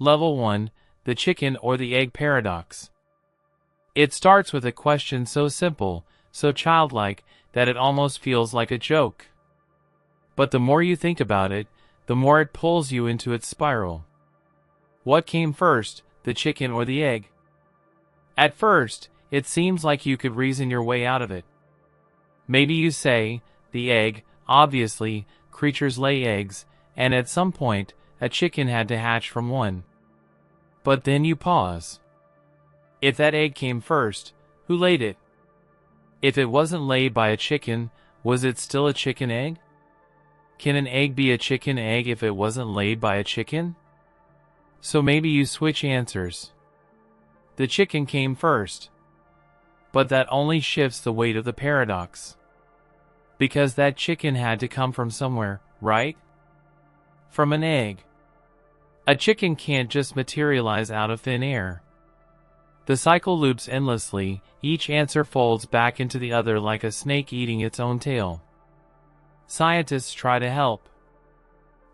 Level 1, the chicken or the egg paradox. It starts with a question so simple, so childlike, that it almost feels like a joke. But the more you think about it, the more it pulls you into its spiral. What came first, the chicken or the egg? At first, it seems like you could reason your way out of it. Maybe you say, the egg, obviously, creatures lay eggs, and at some point, a chicken had to hatch from one. But then you pause. If that egg came first, who laid it? If it wasn't laid by a chicken, was it still a chicken egg? Can an egg be a chicken egg if it wasn't laid by a chicken? So maybe you switch answers. The chicken came first. But that only shifts the weight of the paradox. Because that chicken had to come from somewhere, right? From an egg. A chicken can't just materialize out of thin air. The cycle loops endlessly, each answer folds back into the other like a snake eating its own tail. Scientists try to help.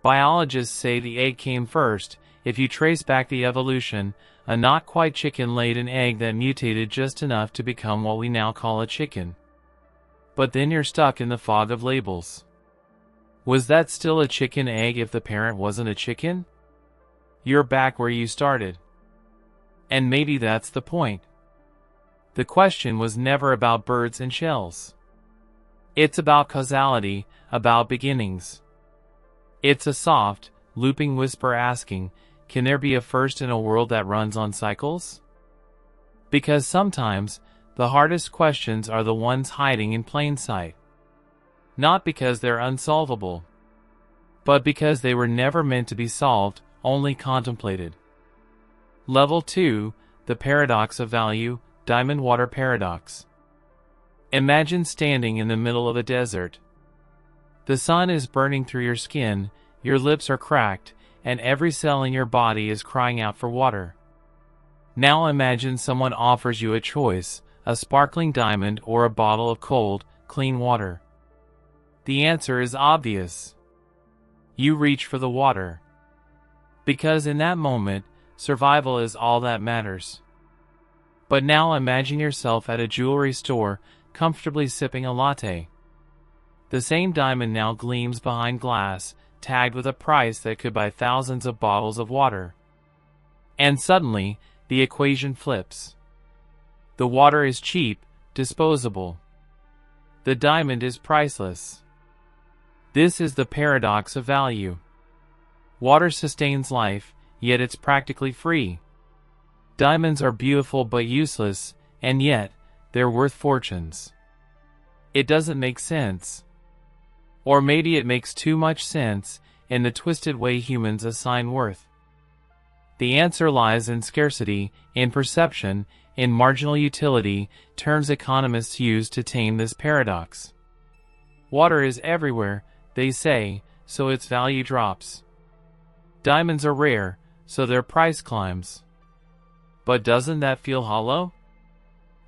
Biologists say the egg came first. If you trace back the evolution, a not-quite chicken laid an egg that mutated just enough to become what we now call a chicken. But then you're stuck in the fog of labels. Was that still a chicken egg if the parent wasn't a chicken? You're back where you started. And maybe that's the point. The question was never about birds and shells. It's about causality, about beginnings. It's a soft, looping whisper asking, can there be a first in a world that runs on cycles? Because sometimes, the hardest questions are the ones hiding in plain sight. Not because they're unsolvable, but because they were never meant to be solved, only contemplated. Level 2, the paradox of value, diamond water paradox. Imagine standing in the middle of a desert. The sun is burning through your skin, your lips are cracked, and every cell in your body is crying out for water. Now imagine someone offers you a choice, a sparkling diamond or a bottle of cold, clean water. The answer is obvious. You reach for the water. Because in that moment, survival is all that matters. But now imagine yourself at a jewelry store, comfortably sipping a latte. The same diamond now gleams behind glass, tagged with a price that could buy thousands of bottles of water. And suddenly, the equation flips. The water is cheap, disposable. The diamond is priceless. This is the paradox of value. Water sustains life, yet it's practically free. Diamonds are beautiful but useless, and yet, they're worth fortunes. It doesn't make sense. Or maybe it makes too much sense, in the twisted way humans assign worth. The answer lies in scarcity, in perception, in marginal utility, terms economists use to tame this paradox. Water is everywhere, they say, so its value drops. Diamonds are rare, so their price climbs. But doesn't that feel hollow?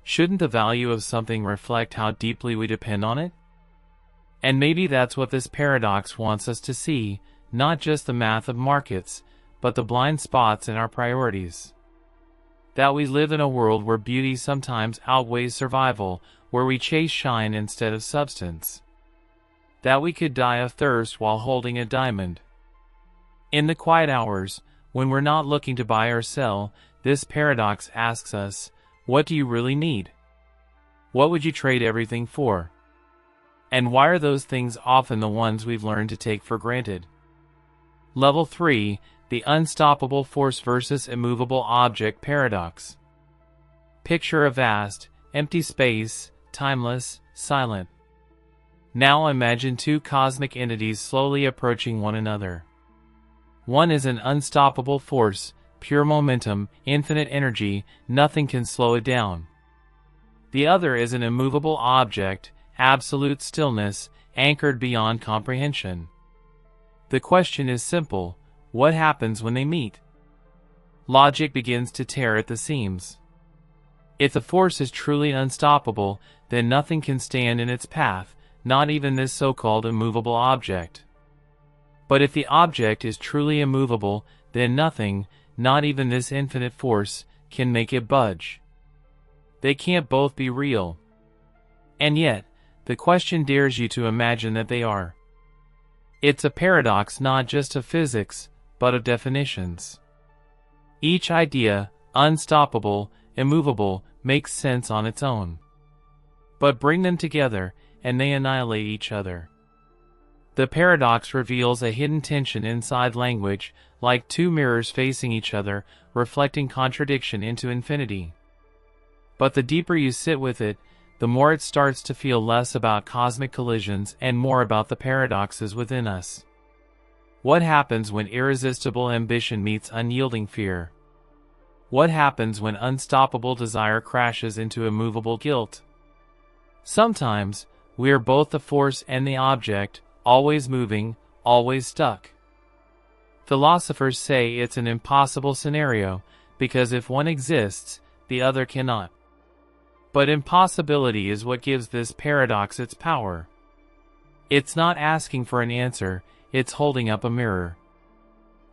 Shouldn't the value of something reflect how deeply we depend on it? And maybe that's what this paradox wants us to see, not just the math of markets, but the blind spots in our priorities. That we live in a world where beauty sometimes outweighs survival, where we chase shine instead of substance. That we could die of thirst while holding a diamond. In the quiet hours, when we're not looking to buy or sell, this paradox asks us, what do you really need? What would you trade everything for? And why are those things often the ones we've learned to take for granted? Level 3, the unstoppable force versus immovable object paradox. Picture a vast, empty space, timeless, silent. Now imagine two cosmic entities slowly approaching one another. One is an unstoppable force, pure momentum, infinite energy, nothing can slow it down. The other is an immovable object, absolute stillness, anchored beyond comprehension. The question is simple, what happens when they meet? Logic begins to tear at the seams. If the force is truly unstoppable, then nothing can stand in its path, not even this so-called immovable object. But if the object is truly immovable, then nothing not even this infinite force, can make it budge. They can't both be real. And yet, the question dares you to imagine that they are. It's a paradox not just of physics, but of definitions. Each idea, unstoppable, immovable, makes sense on its own. But bring them together, and they annihilate each other. The paradox reveals a hidden tension inside language, like two mirrors facing each other, reflecting contradiction into infinity. But the deeper you sit with it, the more it starts to feel less about cosmic collisions and more about the paradoxes within us. What happens when irresistible ambition meets unyielding fear? What happens when unstoppable desire crashes into immovable guilt? Sometimes, we are both the force and the object, always moving, always stuck. Philosophers say it's an impossible scenario, because if one exists, the other cannot. But impossibility is what gives this paradox its power. It's not asking for an answer, it's holding up a mirror.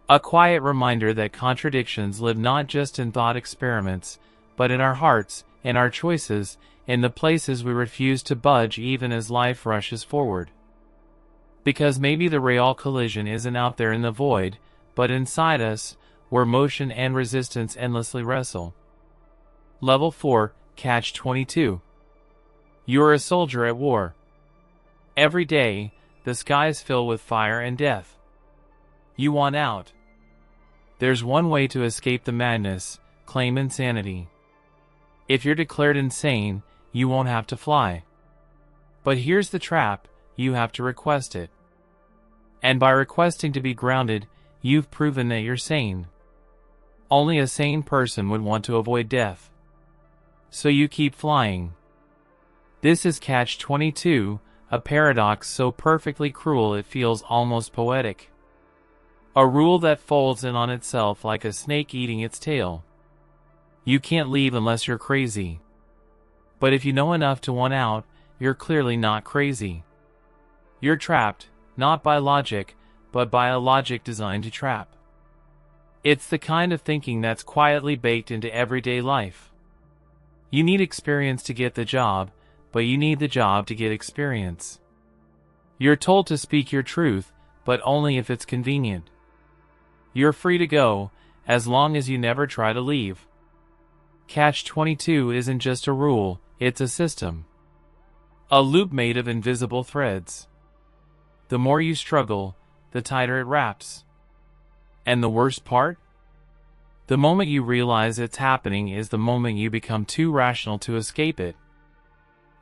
A quiet reminder that contradictions live not just in thought experiments, but in our hearts, in our choices, in the places we refuse to budge even as life rushes forward. Because maybe the real collision isn't out there in the void, but inside us, where motion and resistance endlessly wrestle. Level 4, Catch-22. You're a soldier at war. Every day, the skies fill with fire and death. You want out. There's one way to escape the madness: claim insanity. If you're declared insane, you won't have to fly. But here's the trap: you have to request it. And by requesting to be grounded, you've proven that you're sane. Only a sane person would want to avoid death. So you keep flying. This is Catch-22, a paradox so perfectly cruel it feels almost poetic. A rule that folds in on itself like a snake eating its tail. You can't leave unless you're crazy. But if you know enough to want out, you're clearly not crazy. You're trapped, not by logic, but by a logic designed to trap. It's the kind of thinking that's quietly baked into everyday life. You need experience to get the job, but you need the job to get experience. You're told to speak your truth, but only if it's convenient. You're free to go, as long as you never try to leave. Catch-22 isn't just a rule, it's a system. A loop made of invisible threads. The more you struggle, the tighter it wraps. And the worst part? The moment you realize it's happening is the moment you become too rational to escape it.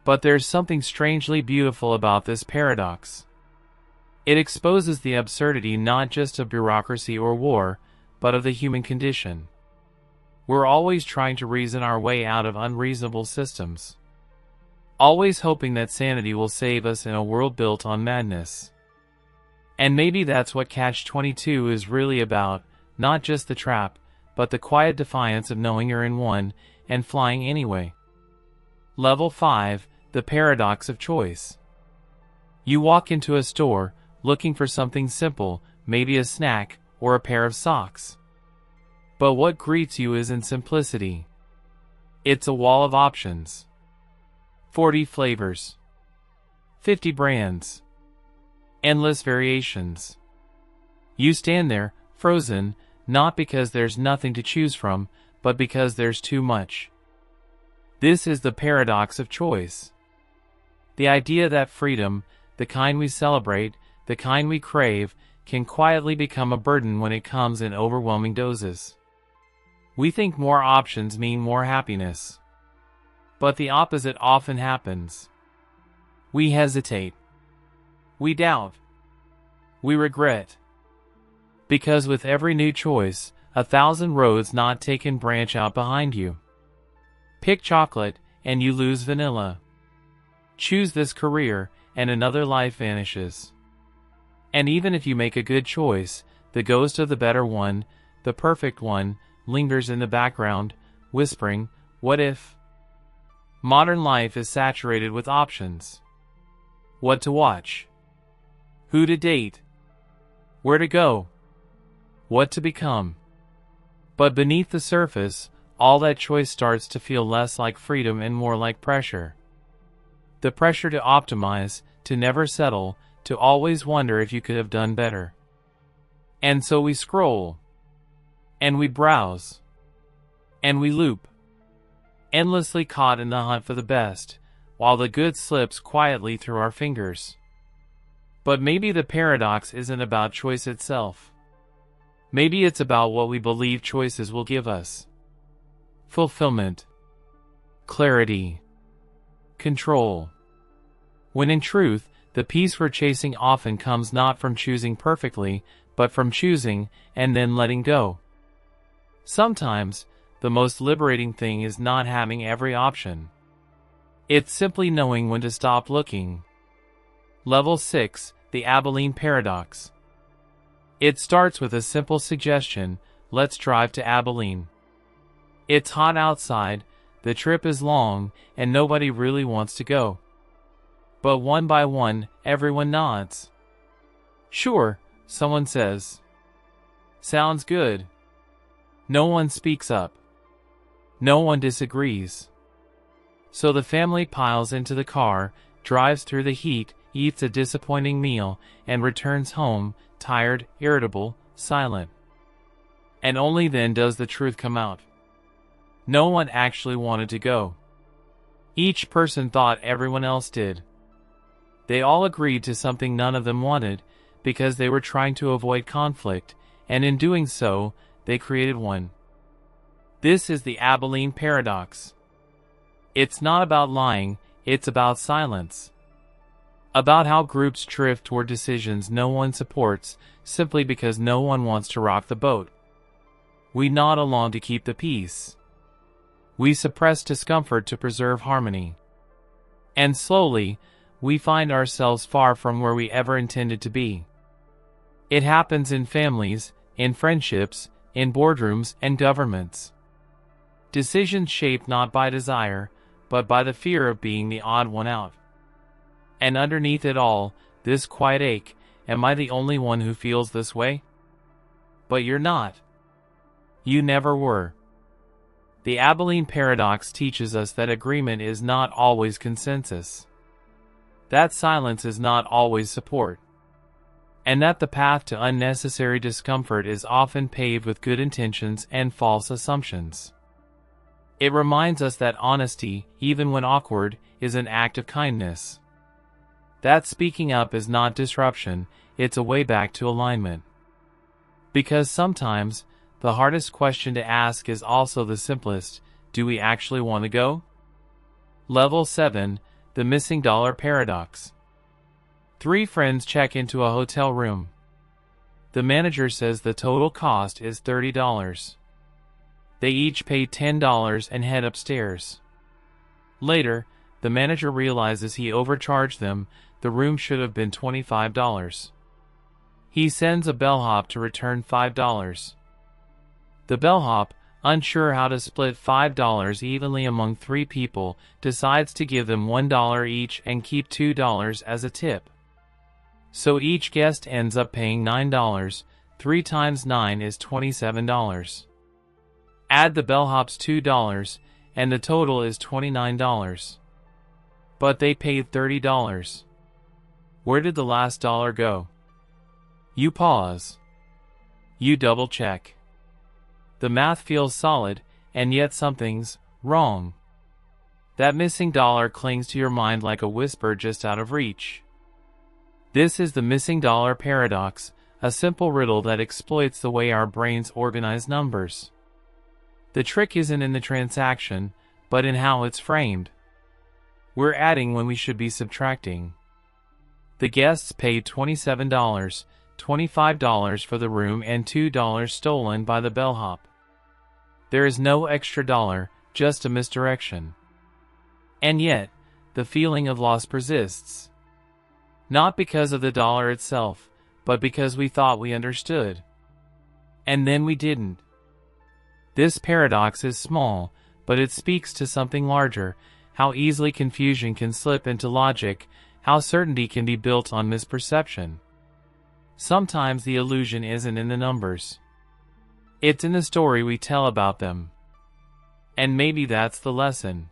But there's something strangely beautiful about this paradox. It exposes the absurdity not just of bureaucracy or war, but of the human condition. We're always trying to reason our way out of unreasonable systems. Always hoping that sanity will save us in a world built on madness. And maybe that's what Catch-22 is really about, not just the trap, but the quiet defiance of knowing you're in one, and flying anyway. Level 5, the paradox of choice. You walk into a store, looking for something simple, maybe a snack, or a pair of socks. But what greets you isn't simplicity. It's a wall of options. 40 flavors. 50 brands. Endless variations. You stand there, frozen, not because there's nothing to choose from, but because there's too much. This is the paradox of choice. The idea that freedom, the kind we celebrate, the kind we crave, can quietly become a burden when it comes in overwhelming doses. We think more options mean more happiness. But the opposite often happens. We hesitate. We doubt. We regret. Because with every new choice, 1,000 roads not taken branch out behind you. Pick chocolate, and you lose vanilla. Choose this career, and another life vanishes. And even if you make a good choice, the ghost of the better one, the perfect one, lingers in the background, whispering, "What if?" Modern life is saturated with options. What to watch? Who to date? Where to go? What to become? But beneath the surface, all that choice starts to feel less like freedom and more like pressure. The pressure to optimize, to never settle, to always wonder if you could have done better. And so we scroll. And we browse. And we loop. Endlessly caught in the hunt for the best, while the good slips quietly through our fingers. But maybe the paradox isn't about choice itself. Maybe it's about what we believe choices will give us. Fulfillment. Clarity. Control. When in truth, the peace we're chasing often comes not from choosing perfectly, but from choosing and then letting go. Sometimes, the most liberating thing is not having every option. It's simply knowing when to stop looking. Level 6, the Abilene Paradox. It starts with a simple suggestion: let's drive to Abilene. It's hot outside, the trip is long, and nobody really wants to go. But one by one, everyone nods. Sure, someone says. Sounds good. No one speaks up. No one disagrees. So the family piles into the car, drives through the heat, eats a disappointing meal, and returns home, tired, irritable, silent. And only then does the truth come out. No one actually wanted to go. Each person thought everyone else did. They all agreed to something none of them wanted, because they were trying to avoid conflict, and in doing so, they created one. This is the Abilene Paradox. It's not about lying, it's about silence. About how groups drift toward decisions no one supports, simply because no one wants to rock the boat. We nod along to keep the peace. We suppress discomfort to preserve harmony. And slowly, we find ourselves far from where we ever intended to be. It happens in families, in friendships, in boardrooms and governments. Decisions shaped not by desire, but by the fear of being the odd one out. And underneath it all, this quiet ache: am I the only one who feels this way? But you're not. You never were. The Abilene Paradox teaches us that agreement is not always consensus. That silence is not always support. And that the path to unnecessary discomfort is often paved with good intentions and false assumptions. It reminds us that honesty, even when awkward, is an act of kindness. That speaking up is not disruption, it's a way back to alignment. Because sometimes, the hardest question to ask is also the simplest: do we actually want to go? Level 7, the Missing Dollar Paradox. 3 friends check into a hotel room. The manager says the total cost is $30. They each pay $10 and head upstairs. Later, the manager realizes he overcharged them. The room should have been $25. He sends a bellhop to return $5. The bellhop, unsure how to split $5 evenly among 3 people, decides to give them $1 each and keep $2 as a tip. So each guest ends up paying $9. 3 times 9 is $27. Add the bellhop's $2, and the total is $29. But they paid $30. Where did the last dollar go? You pause. You double check. The math feels solid, and yet something's wrong. That missing dollar clings to your mind like a whisper just out of reach. This is the Missing Dollar Paradox, a simple riddle that exploits the way our brains organize numbers. The trick isn't in the transaction, but in how it's framed. We're adding when we should be subtracting. The guests paid $27, $25 for the room and $2 stolen by the bellhop. There is no extra dollar, just a misdirection. And yet, the feeling of loss persists. Not because of the dollar itself, but because we thought we understood. And then we didn't. This paradox is small, but it speaks to something larger: how easily confusion can slip into logic, how certainty can be built on misperception. Sometimes the illusion isn't in the numbers. It's in the story we tell about them. And maybe that's the lesson.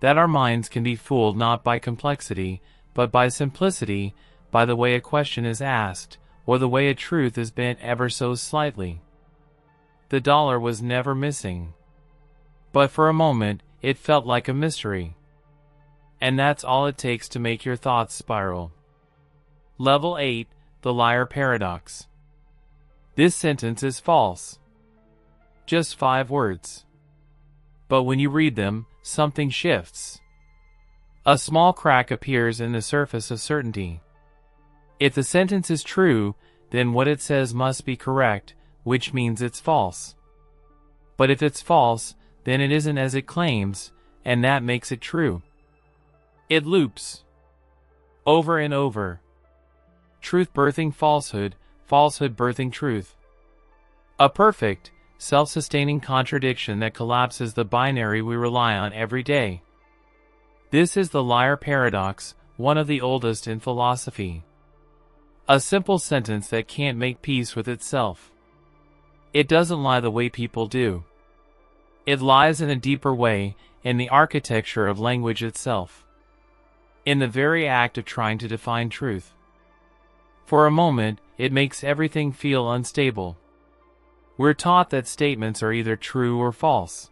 That our minds can be fooled not by complexity, but by simplicity, by the way a question is asked, or the way a truth is bent ever so slightly. The dollar was never missing. But for a moment, it felt like a mystery. And that's all it takes to make your thoughts spiral. Level 8, the liar paradox. This sentence is false. Just 5 words. But when you read them, something shifts. A small crack appears in the surface of certainty. If the sentence is true, then what it says must be correct, which means it's false. But if it's false, then it isn't as it claims, and that makes it true. It loops. Over and over. Truth birthing falsehood, falsehood birthing truth. A perfect, self-sustaining contradiction that collapses the binary we rely on every day. This is the liar paradox, one of the oldest in philosophy. A simple sentence that can't make peace with itself. It doesn't lie the way people do. It lies in a deeper way, in the architecture of language itself. In the very act of trying to define truth. For a moment, it makes everything feel unstable. We're taught that statements are either true or false.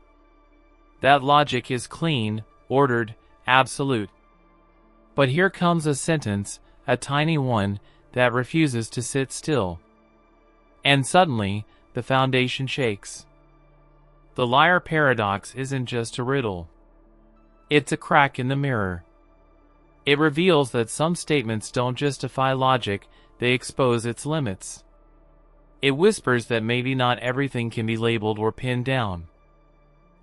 That logic is clean, ordered, absolute. But here comes a sentence, a tiny one, that refuses to sit still. And suddenly, the foundation shakes. The liar paradox isn't just a riddle. It's a crack in the mirror. It reveals that some statements don't justify logic, they expose its limits. It whispers that maybe not everything can be labeled or pinned down.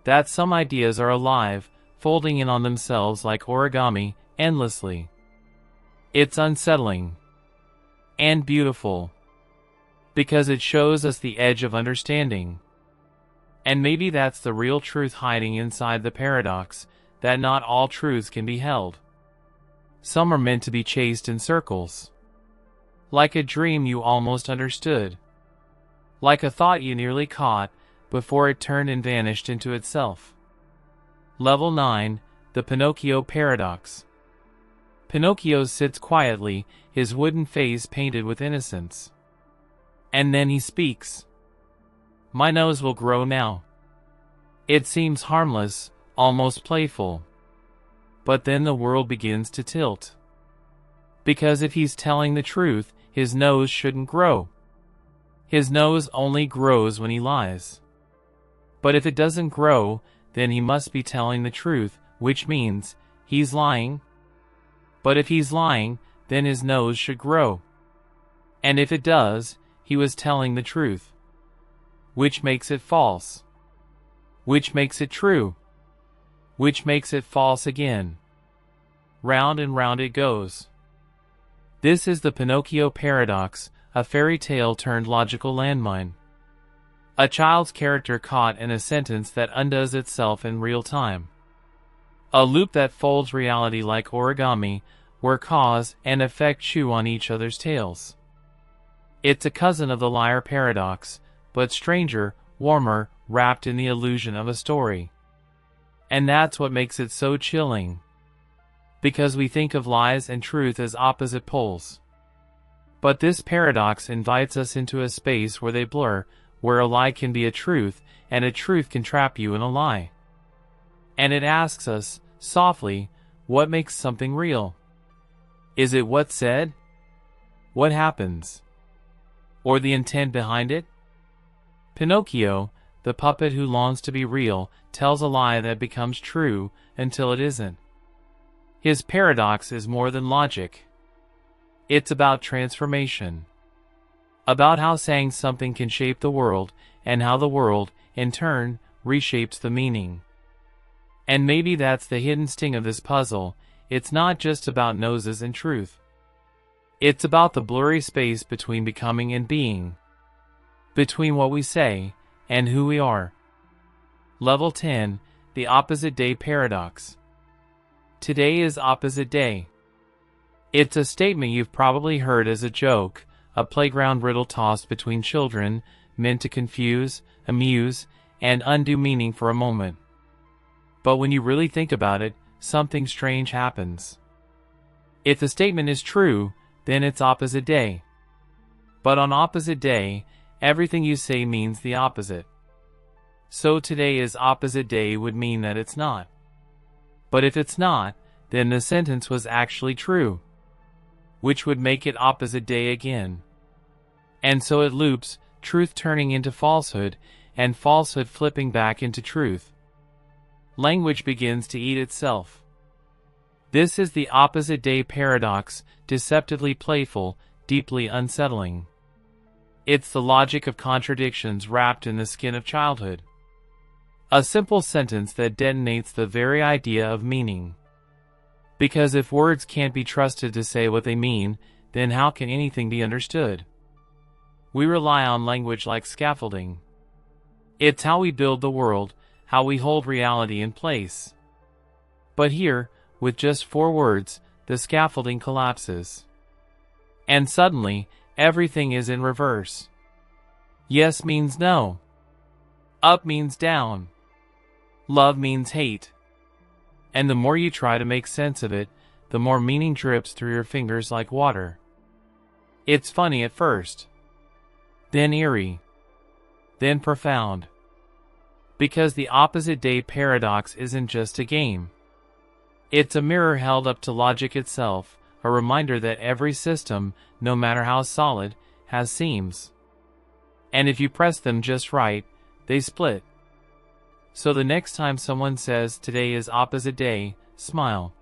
That some ideas are alive, folding in on themselves like origami, endlessly. It's unsettling. And beautiful. Because it shows us the edge of understanding. And maybe that's the real truth hiding inside the paradox, that not all truths can be held. Some are meant to be chased in circles. Like a dream you almost understood. Like a thought you nearly caught, before it turned and vanished into itself. Level 9, the Pinocchio paradox. Pinocchio sits quietly, his wooden face painted with innocence. And then he speaks. My nose will grow now. It seems harmless, almost playful. But then the world begins to tilt. Because if he's telling the truth, his nose shouldn't grow. His nose only grows when he lies. But if it doesn't grow, then he must be telling the truth, which means he's lying. But if he's lying, then his nose should grow. And if it does, he was telling the truth. Which makes it false. Which makes it true. Which makes it false again. Round and round it goes. This is the Pinocchio paradox, a fairy tale turned logical landmine. A child's character caught in a sentence that undoes itself in real time. A loop that folds reality like origami, where cause and effect chew on each other's tails. It's a cousin of the liar paradox, but stranger, warmer, wrapped in the illusion of a story. And that's what makes it so chilling. Because we think of lies and truth as opposite poles. But this paradox invites us into a space where they blur, where a lie can be a truth, and a truth can trap you in a lie. And it asks us, softly, what makes something real? Is it what's said? What happens? Or the intent behind it? Pinocchio, the puppet who longs to be real, tells a lie that becomes true until it isn't. His paradox is more than logic. It's about transformation. About how saying something can shape the world, and how the world, in turn, reshapes the meaning. And maybe that's the hidden sting of this puzzle. It's not just about noses and truth. It's about the blurry space between becoming and being. Between what we say and who we are. Level 10, the opposite day paradox. Today is opposite day. It's a statement you've probably heard as a joke, a playground riddle tossed between children, meant to confuse, amuse, and undo meaning for a moment. But when you really think about it, something strange happens. If the statement is true, then it's opposite day. But on opposite day, everything you say means the opposite. So today is opposite day would mean that it's not. But if it's not, then the sentence was actually true, which would make it opposite day again. And so it loops, truth turning into falsehood, and falsehood flipping back into truth. Language begins to eat itself. This is the opposite day paradox, deceptively playful, deeply unsettling. It's the logic of contradictions wrapped in the skin of childhood. A simple sentence that detonates the very idea of meaning. Because if words can't be trusted to say what they mean, then how can anything be understood? We rely on language like scaffolding. It's how we build the world, how we hold reality in place. But here, with just 4 words, the scaffolding collapses. And suddenly, everything is in reverse. Yes means no. Up means down. Love means hate. And the more you try to make sense of it, the more meaning drips through your fingers like water. It's funny at first, then eerie, then profound. Because the opposite day paradox isn't just a game. It's a mirror held up to logic itself, a reminder that every system, no matter how solid, has seams. And if you press them just right, they split. So the next time someone says today is opposite day, smile.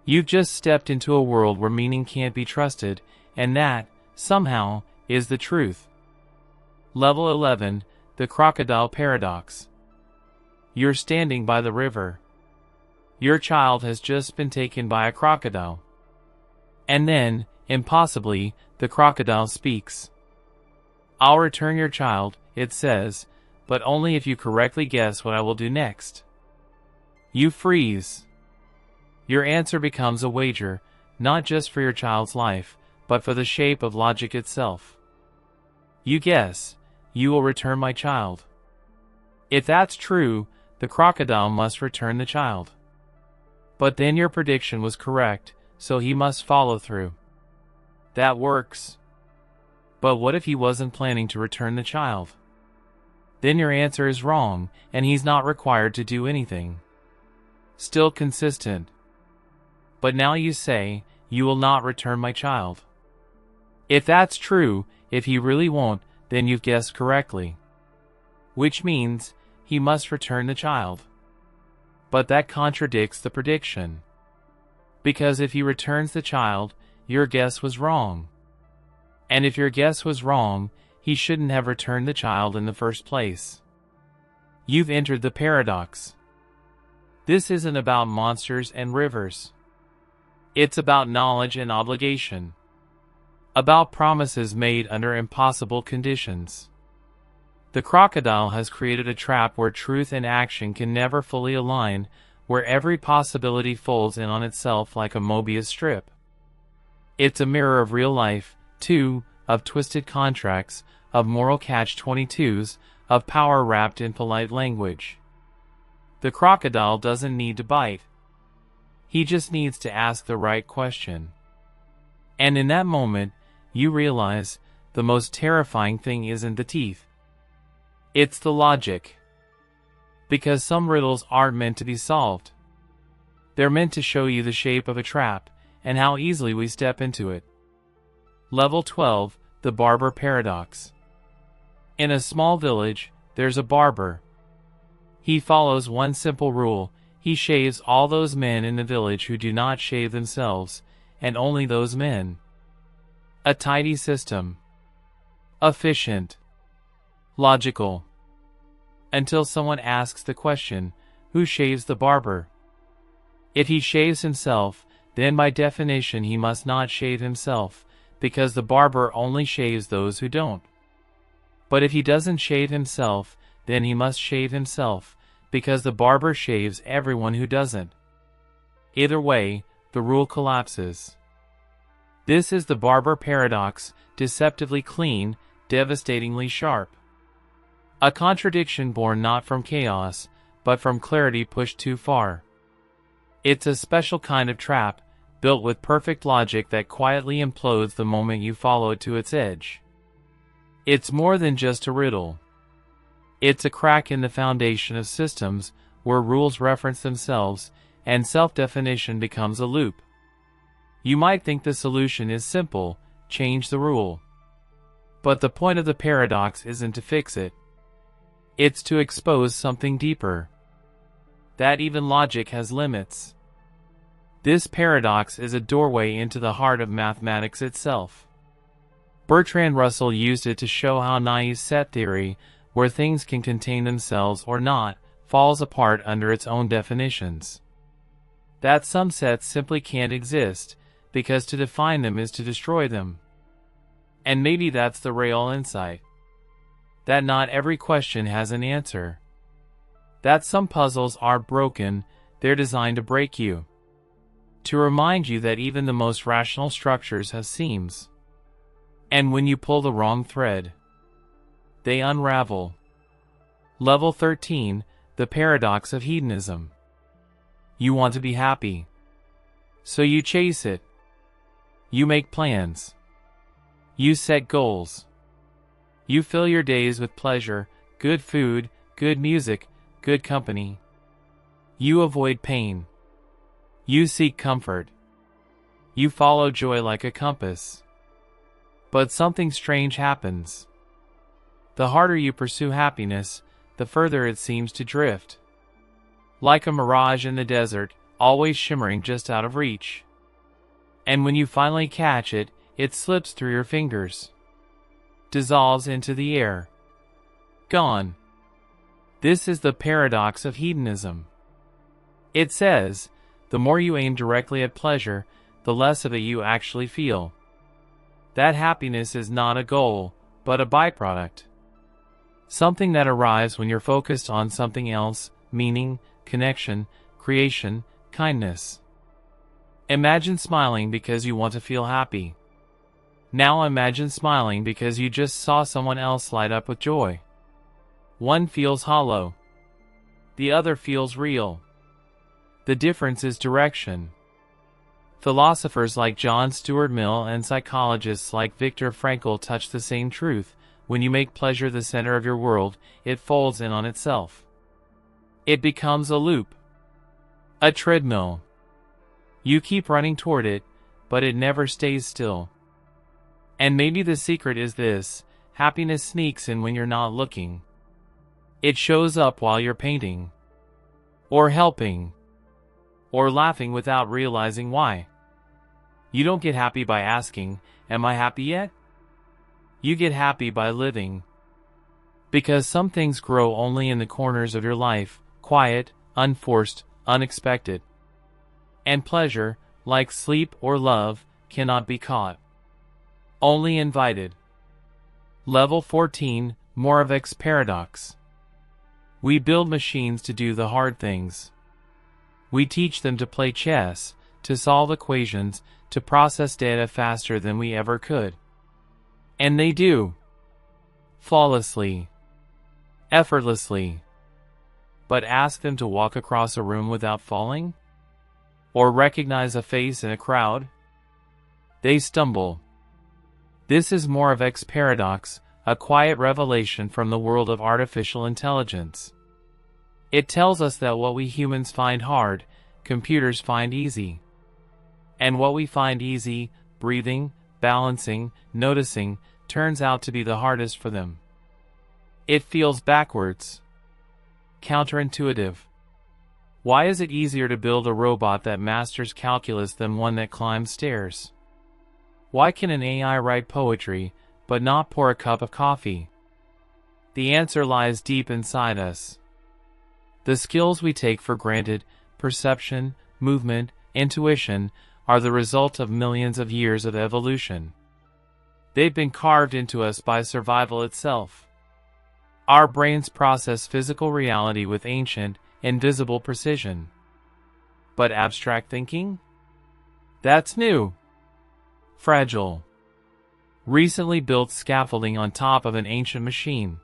You've just stepped into a world where meaning can't be trusted, and that, somehow, is the truth. Level 11, the crocodile paradox. You're standing by the river. Your child has just been taken by a crocodile. And then, impossibly, the crocodile speaks. I'll return your child, it says, but only if you correctly guess what I will do next. You freeze. Your answer becomes a wager, not just for your child's life, but for the shape of logic itself. You guess, you will return my child. If that's true, the crocodile must return the child. But then your prediction was correct, so he must follow through. That works. But what if he wasn't planning to return the child? Then your answer is wrong, and he's not required to do anything. Still consistent. But now you say, you will not return my child. If that's true, if he really won't, then you've guessed correctly. Which means, he must return the child. But that contradicts the prediction. Because if he returns the child, your guess was wrong. And if your guess was wrong, he shouldn't have returned the child in the first place. You've entered the paradox. This isn't about monsters and rivers. It's about knowledge and obligation. About promises made under impossible conditions. The crocodile has created a trap where truth and action can never fully align, where every possibility folds in on itself like a Mobius strip. It's a mirror of real life, too, of twisted contracts, of moral catch-22s, of power wrapped in polite language. The crocodile doesn't need to bite. He just needs to ask the right question. And in that moment, you realize, the most terrifying thing isn't the teeth. It's the logic. Because some riddles aren't meant to be solved. They're meant to show you the shape of a trap, and how easily we step into it. Level 12, the barber paradox. In a small village, there's a barber. He follows one simple rule: he shaves all those men in the village who do not shave themselves, and only those men. A tidy system. Efficient. Logical. Until someone asks the question, who shaves the barber? If he shaves himself, then by definition he must not shave himself, because the barber only shaves those who don't. But if he doesn't shave himself, then he must shave himself, because the barber shaves everyone who doesn't. Either way, the rule collapses. This is the barber paradox, deceptively clean, devastatingly sharp. A contradiction born not from chaos, but from clarity pushed too far. It's a special kind of trap, built with perfect logic that quietly implodes the moment you follow it to its edge. It's more than just a riddle. It's a crack in the foundation of systems where rules reference themselves and self-definition becomes a loop. You might think the solution is simple: change the rule. But the point of the paradox isn't to fix it. It's to expose something deeper. That even logic has limits. This paradox is a doorway into the heart of mathematics itself. Bertrand Russell used it to show how Naive set theory, where things can contain themselves or not, falls apart under its own definitions. That some sets simply can't exist, because to define them is to destroy them. And maybe that's the real insight. That not every question has an answer. That some puzzles are broken, they're designed to break you. To remind you that even the most rational structures have seams. And when you pull the wrong thread, they unravel. Level 13, the paradox of hedonism. You want to be happy. So you chase it. You make plans. You set goals. You fill your days with pleasure, good food, good music, good company. You avoid pain. You seek comfort. You follow joy like a compass. But something strange happens. The harder you pursue happiness, the further it seems to drift. Like a mirage in the desert, always shimmering just out of reach. And when you finally catch it, it slips through your fingers. Dissolves into the air. Gone. This is the paradox of hedonism. It says, the more you aim directly at pleasure, the less of it you actually feel. That happiness is not a goal, but a byproduct. Something that arrives when you're focused on something else: meaning, connection, creation, kindness. Imagine smiling because you want to feel happy. Now imagine smiling because you just saw someone else light up with joy. One feels hollow. The other feels real. The difference is direction. Philosophers like John Stuart Mill and psychologists like Viktor Frankl touch the same truth. When you make pleasure the center of your world, it folds in on itself. It becomes a loop. A treadmill. You keep running toward it, but it never stays still. And maybe the secret is this: happiness sneaks in when you're not looking. It shows up while you're painting, or helping, or laughing without realizing why. You don't get happy by asking, "Am I happy yet?" You get happy by living. Because some things grow only in the corners of your life, quiet, unforced, unexpected. And pleasure, like sleep or love, cannot be caught. Only invited. Level 14, Moravec's paradox. We build machines to do the hard things. We teach them to play chess, to solve equations, to process data faster than we ever could. And they do. Flawlessly. Effortlessly. But ask them to walk across a room without falling? Or recognize a face in a crowd? They stumble. This is Moravec's paradox, a quiet revelation from the world of artificial intelligence. It tells us that what we humans find hard, computers find easy. And what we find easy, breathing, balancing, noticing, turns out to be the hardest for them. It feels backwards. Counterintuitive. Why is it easier to build a robot that masters calculus than one that climbs stairs? Why can an AI write poetry, but not pour a cup of coffee? The answer lies deep inside us. The skills we take for granted, perception, movement, intuition, are the result of millions of years of evolution. They've been carved into us by survival itself. Our brains process physical reality with ancient, invisible precision. But abstract thinking? That's new. Fragile. Recently built scaffolding on top of an ancient machine.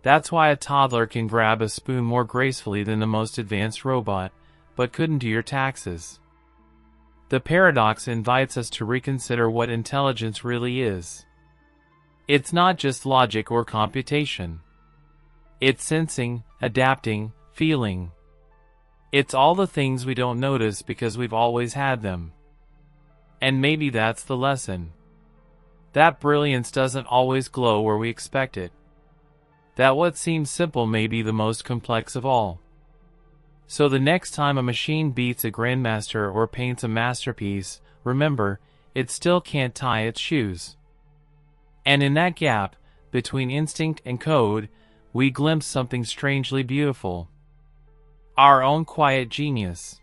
That's why a toddler can grab a spoon more gracefully than the most advanced robot, but couldn't do your taxes. The paradox invites us to reconsider what intelligence really is. It's not just logic or computation. It's sensing, adapting, feeling. It's all the things we don't notice because we've always had them. And maybe that's the lesson. That brilliance doesn't always glow where we expect it. That what seems simple may be the most complex of all. So the next time a machine beats a grandmaster or paints a masterpiece, remember, it still can't tie its shoes. And in that gap, between instinct and code, we glimpse something strangely beautiful. Our own quiet genius.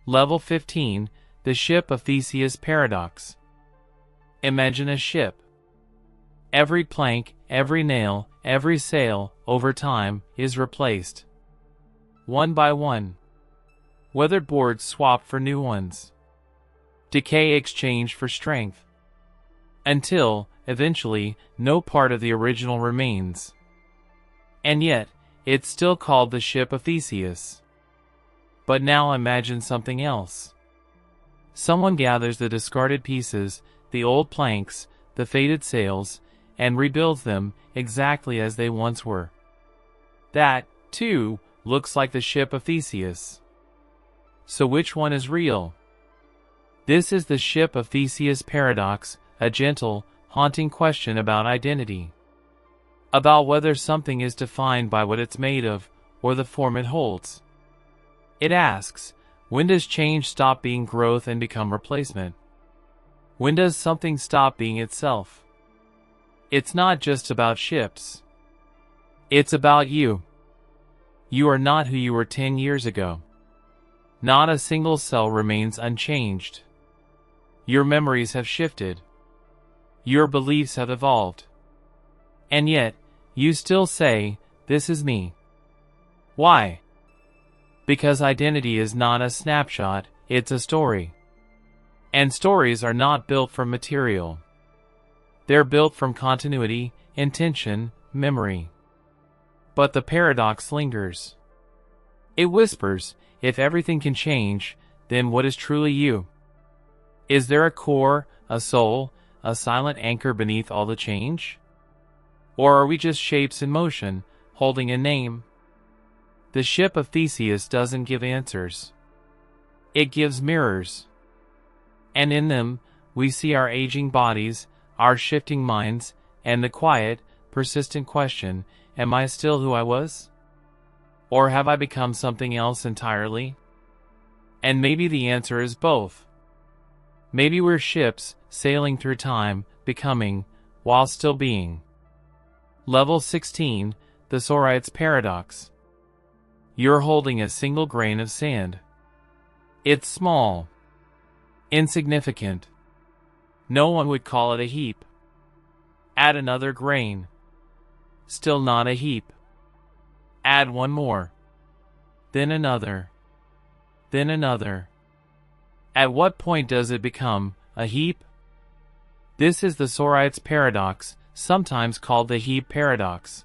Level 15, the ship of Theseus paradox. Imagine a ship. Every plank, every nail, every sail, over time, is replaced. One by one. Weathered boards swapped for new ones. Decay exchanged for strength. Until, eventually, no part of the original remains. And yet, it's still called the ship of Theseus. But now imagine something else. Someone gathers the discarded pieces, the old planks, the faded sails, and rebuilds them exactly as they once were. That, too, looks like the ship of Theseus. So which one is real? This is the ship of Theseus paradox, a gentle, haunting question about identity. About whether something is defined by what it's made of, or the form it holds. It asks, when does change stop being growth and become replacement? When does something stop being itself? It's not just about ships. It's about you. You are not who you were 10 years ago. Not a single cell remains unchanged. Your memories have shifted. Your beliefs have evolved. And yet, you still say, this is me. Why? Because identity is not a snapshot, it's a story. And stories are not built from material. They're built from continuity, intention, memory. But the paradox lingers. It whispers, if everything can change, then what is truly you? Is there a core, a soul, a silent anchor beneath all the change? Or are we just shapes in motion, holding a name? The ship of Theseus doesn't give answers. It gives mirrors. And in them, we see our aging bodies, our shifting minds, and the quiet, persistent question, am I still who I was? Or have I become something else entirely? And maybe the answer is both. Maybe we're ships, sailing through time, becoming, while still being. Level 16, the Sorites paradox. You're holding a single grain of sand. It's small. Insignificant. No one would call it a heap. Add another grain. Still not a heap. Add one more. Then another. Then another. At what point does it become a heap? This is the Sorites paradox, sometimes called the heap paradox.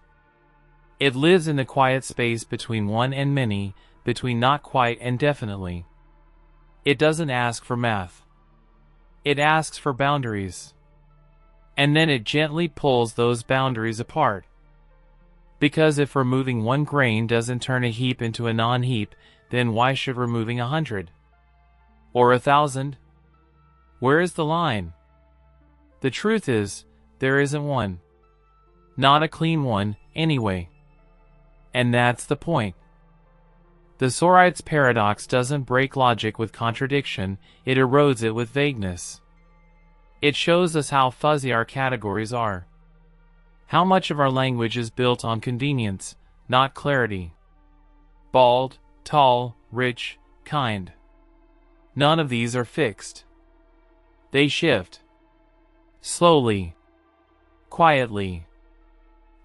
It lives in the quiet space between one and many, between not quite and definitely. It doesn't ask for math. It asks for boundaries. And then it gently pulls those boundaries apart. Because if removing one grain doesn't turn a heap into a non-heap, then why should removing 100? Or 1,000? Where is the line? The truth is, there isn't one. Not a clean one, anyway. And that's the point. The Sorites paradox doesn't break logic with contradiction, it erodes it with vagueness. It shows us how fuzzy our categories are. How much of our language is built on convenience, not clarity. Bald, tall, rich, kind. None of these are fixed. They shift. Slowly. Quietly.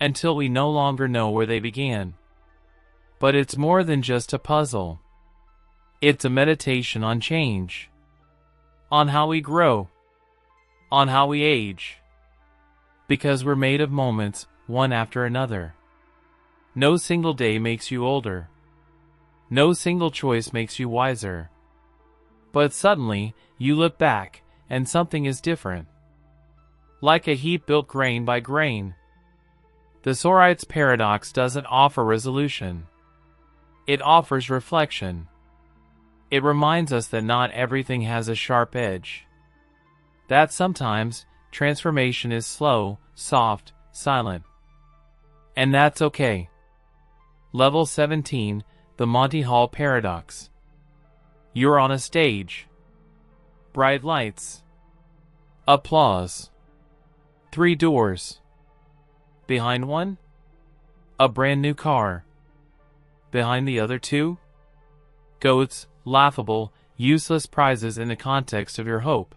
Until we no longer know where they began. But it's more than just a puzzle. It's a meditation on change. On how we grow. On how we age. Because we're made of moments, one after another. No single day makes you older. No single choice makes you wiser. But suddenly, you look back, and something is different. Like a heap built grain by grain. The Sorites paradox doesn't offer resolution. It offers reflection. It reminds us that not everything has a sharp edge. That sometimes, transformation is slow, soft, silent. And that's okay. Level 17, the Monty Hall Paradox. You're on a stage. Bright lights. Applause. 3 doors. Behind one, a brand new car. Behind the other 2, goats, laughable, useless prizes in the context of your hope.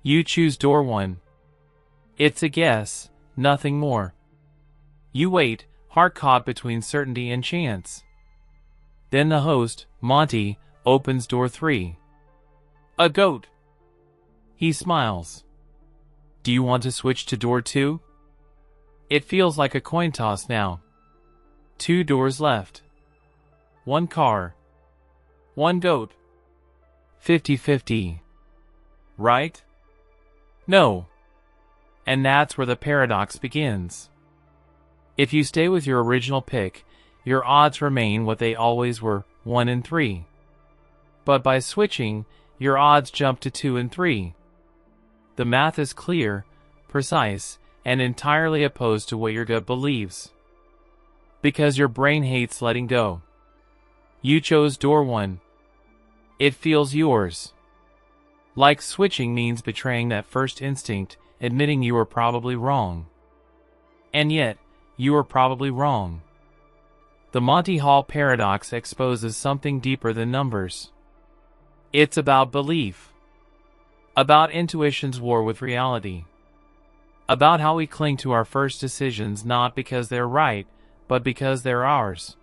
You choose door 1. It's a guess, nothing more. You wait, heart caught between certainty and chance. Then the host, Monty, opens door 3. A goat. He smiles. Do you want to switch to door 2? It feels like a coin toss now. 2 doors left. 1 car. 1 goat. 50-50. Right? No. And that's where the paradox begins. If you stay with your original pick, your odds remain what they always were, 1 and 3. But by switching, your odds jump to 2 and 3. The math is clear, precise, and entirely opposed to what your gut believes. Because your brain hates letting go. You chose door 1. It feels yours. Like switching means betraying that first instinct, admitting you were probably wrong. And yet, you were probably wrong. The Monty Hall Paradox exposes something deeper than numbers. It's about belief. About intuition's war with reality. About how we cling to our first decisions not because they're right, but because they're ours.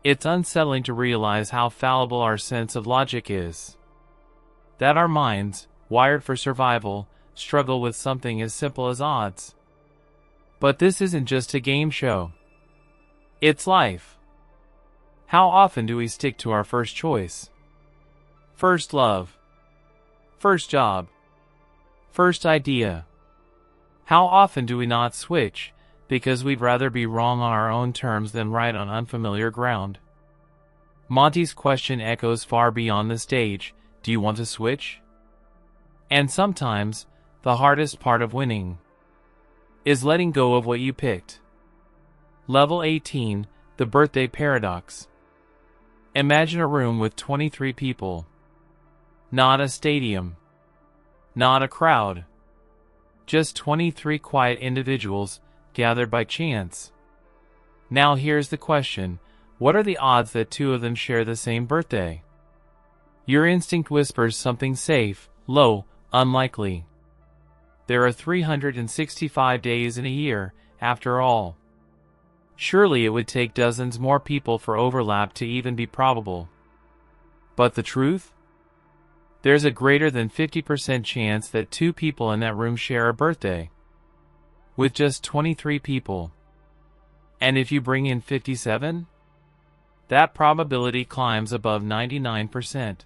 It's unsettling to realize how fallible our sense of logic is. That our minds, wired for survival, struggle with something as simple as odds. But this isn't just a game show. It's life. How often do we stick to our first choice? First love. First job. First idea. How often do we not switch, because we'd rather be wrong on our own terms than right on unfamiliar ground? Monty's question echoes far beyond the stage. Do you want to switch? And sometimes, the hardest part of winning is letting go of what you picked. Level 18, the birthday paradox. Imagine a room with 23 people. Not a stadium. Not a crowd. Just 23 quiet individuals gathered by chance. Now here's the question. What are the odds that 2 of them share the same birthday? Your instinct whispers something safe, low, unlikely. There are 365 days in a year, after all. Surely it would take dozens more people for overlap to even be probable. But the truth? There's a greater than 50% chance that 2 people in that room share a birthday. With just 23 people. And if you bring in 57? That probability climbs above 99%.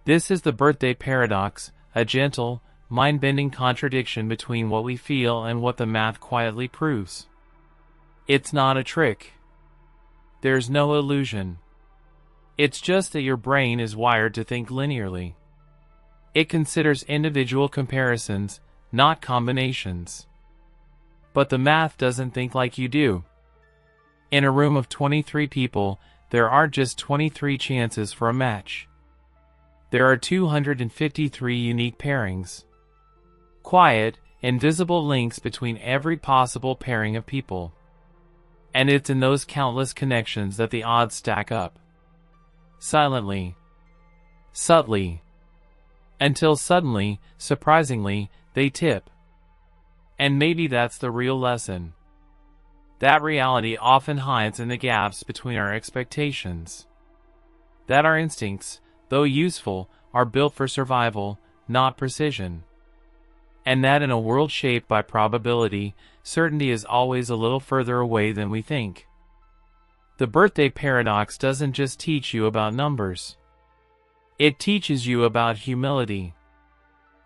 This is the birthday paradox, a gentle, mind-bending contradiction between what we feel and what the math quietly proves. It's not a trick. There's no illusion. It's just that your brain is wired to think linearly. It considers individual comparisons, not combinations. But the math doesn't think like you do. In a room of 23 people, there aren't just 23 chances for a match. There are 253 unique pairings. Quiet, invisible links between every possible pairing of people. And it's in those countless connections that the odds stack up. Silently. Subtly. Until suddenly, surprisingly, they tip. And maybe that's the real lesson. That reality often hides in the gaps between our expectations. That our instincts, though useful, are built for survival, not precision. And that in a world shaped by probability, certainty is always a little further away than we think. The birthday paradox doesn't just teach you about numbers. It teaches you about humility.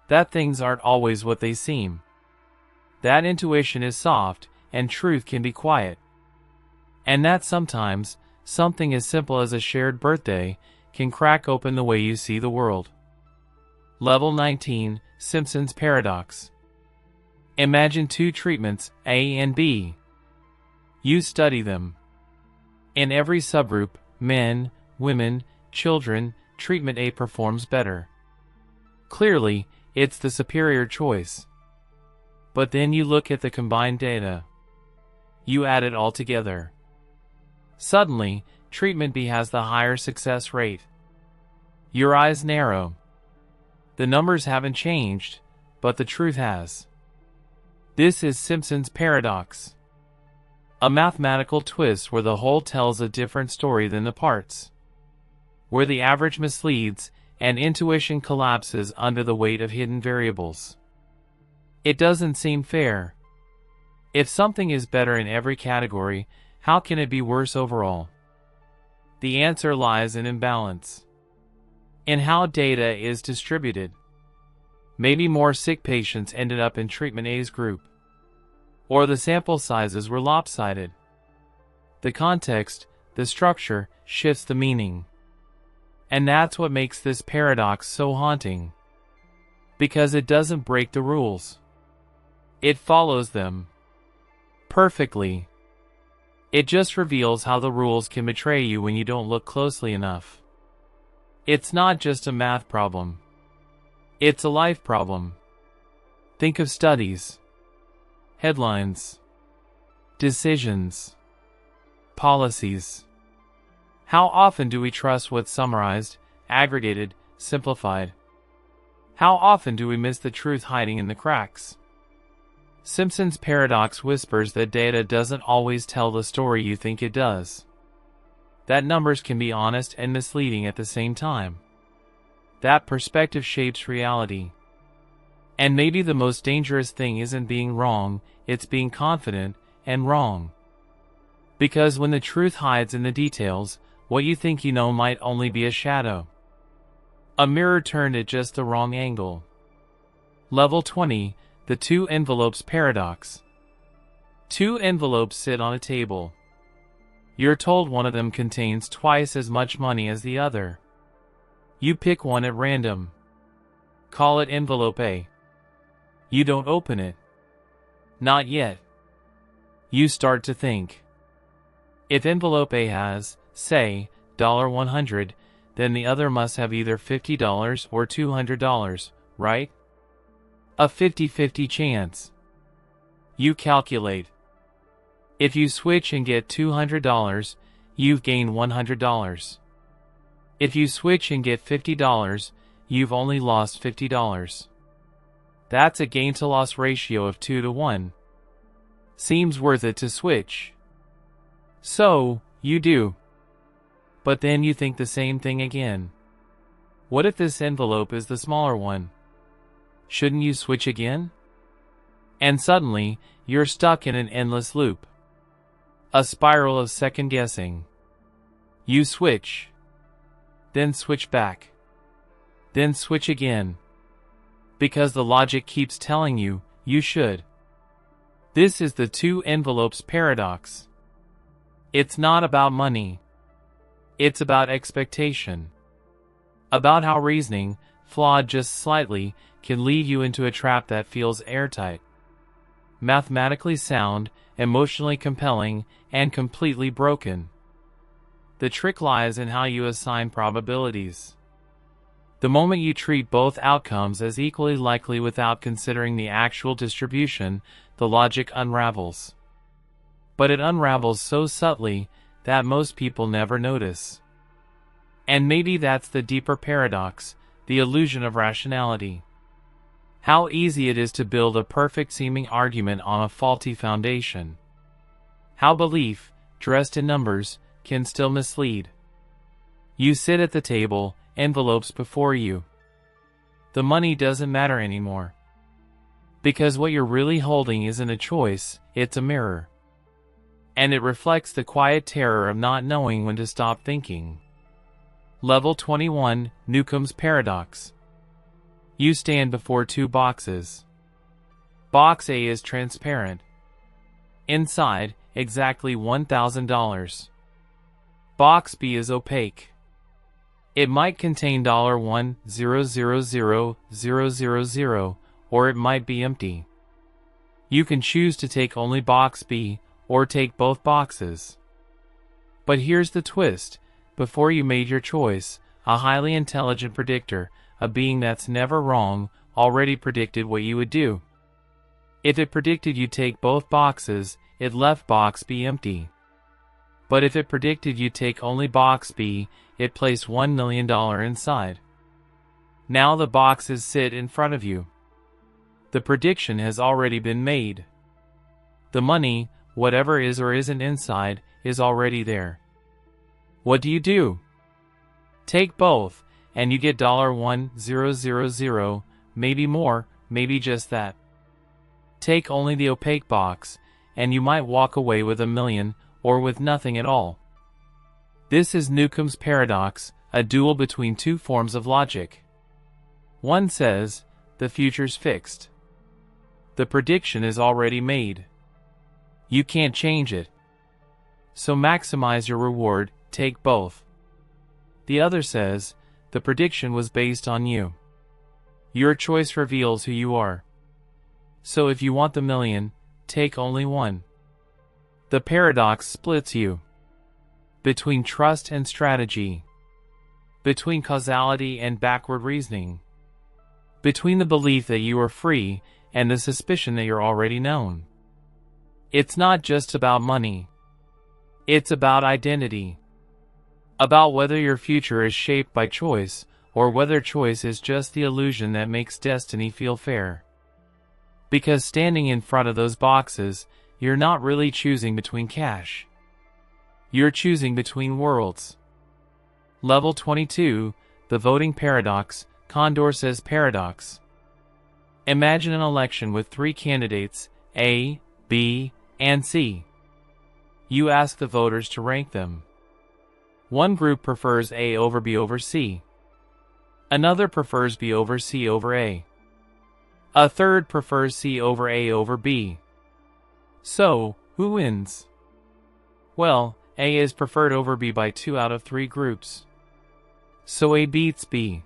That things aren't always what they seem. That intuition is soft, and truth can be quiet. And that sometimes, something as simple as a shared birthday can crack open the way you see the world. Level 19, Simpson's Paradox. Imagine two treatments, A and B. You study them. In every subgroup, men, women, children, treatment A performs better. Clearly, it's the superior choice. But then you look at the combined data. You add it all together. Suddenly, treatment B has the higher success rate. Your eyes narrow. The numbers haven't changed, but the truth has. This is Simpson's paradox. A mathematical twist where the whole tells a different story than the parts. Where the average misleads and intuition collapses under the weight of hidden variables. It doesn't seem fair. If something is better in every category, how can it be worse overall? The answer lies in imbalance. In how data is distributed. Maybe more sick patients ended up in treatment A's group. Or the sample sizes were lopsided. The context, the structure, shifts the meaning. And that's what makes this paradox so haunting. Because it doesn't break the rules. It follows them. Perfectly. It just reveals how the rules can betray you when you don't look closely enough. It's not just a math problem. It's a life problem. Think of studies. Headlines. Decisions. Policies. How often do we trust what's summarized, aggregated, simplified? How often do we miss the truth hiding in the cracks? Simpson's paradox whispers that data doesn't always tell the story you think it does. That numbers can be honest and misleading at the same time. That perspective shapes reality. And maybe the most dangerous thing isn't being wrong, it's being confident and wrong. Because when the truth hides in the details, what you think you know might only be a shadow. A mirror turned at just the wrong angle. Level 20, the two envelopes paradox. Two envelopes sit on a table. You're told one of them contains twice as much money as the other. You pick one at random. Call it envelope A. You don't open it. Not yet. You start to think. If envelope A has, say, $100, then the other must have either $50 or $200, right? A 50-50 chance. You calculate. If you switch and get $200, you've gained $100. If you switch and get $50, you've only lost $50. That's a gain-to-loss ratio of 2 to 1. Seems worth it to switch. So, you do. But then you think the same thing again. What if this envelope is the smaller one? Shouldn't you switch again? And suddenly, you're stuck in an endless loop. A spiral of second-guessing. You switch. Then switch back. Then switch again. Because the logic keeps telling you, you should. This is the two envelopes paradox. It's not about money. It's about expectation. About how reasoning, flawed just slightly, can lead you into a trap that feels airtight. Mathematically sound, emotionally compelling, and completely broken. The trick lies in how you assign probabilities. The moment you treat both outcomes as equally likely without considering the actual distribution, the logic unravels. But it unravels so subtly that most people never notice. And maybe that's the deeper paradox, the illusion of rationality. How easy it is to build a perfect-seeming argument on a faulty foundation. How belief, dressed in numbers, can still mislead. You sit at the table, envelopes before you. The money doesn't matter anymore. Because what you're really holding isn't a choice, it's a mirror. And it reflects the quiet terror of not knowing when to stop thinking. Level 21, Newcomb's Paradox. You stand before two boxes. Box A is transparent. Inside, exactly $1,000. Box B is opaque. It might contain $1,000,000, or it might be empty. You can choose to take only box B, or take both boxes. But here's the twist. Before you made your choice, a highly intelligent predictor, a being that's never wrong, already predicted what you would do. If it predicted you'd take both boxes, it left box B empty. But if it predicted you'd take only box B, it placed $1 million inside. Now the boxes sit in front of you. The prediction has already been made. The money, whatever is or isn't inside, is already there. What do? Take both, and you get $1,000, maybe more, maybe just that. Take only the opaque box, and you might walk away with $1 million, or with nothing at all. This is Newcomb's paradox, a duel between two forms of logic. One says, the future's fixed. The prediction is already made. You can't change it. So maximize your reward, take both. The other says, the prediction was based on you. Your choice reveals who you are. So if you want the $1 million, take only one. The paradox splits you. Between trust and strategy. Between causality and backward reasoning. Between the belief that you are free and the suspicion that you're already known. It's not just about money. It's about identity. About whether your future is shaped by choice, or whether choice is just the illusion that makes destiny feel fair. Because standing in front of those boxes, you're not really choosing between cash. You're choosing between worlds. Level 22, the voting paradox, Condorcet's paradox. Imagine an election with 3 candidates, A, B, and C. You ask the voters to rank them. One group prefers A over B over C. Another prefers B over C over A. A third prefers C over A over B. So, who wins? Well, A is preferred over B by 2 out of 3 groups. So A beats B.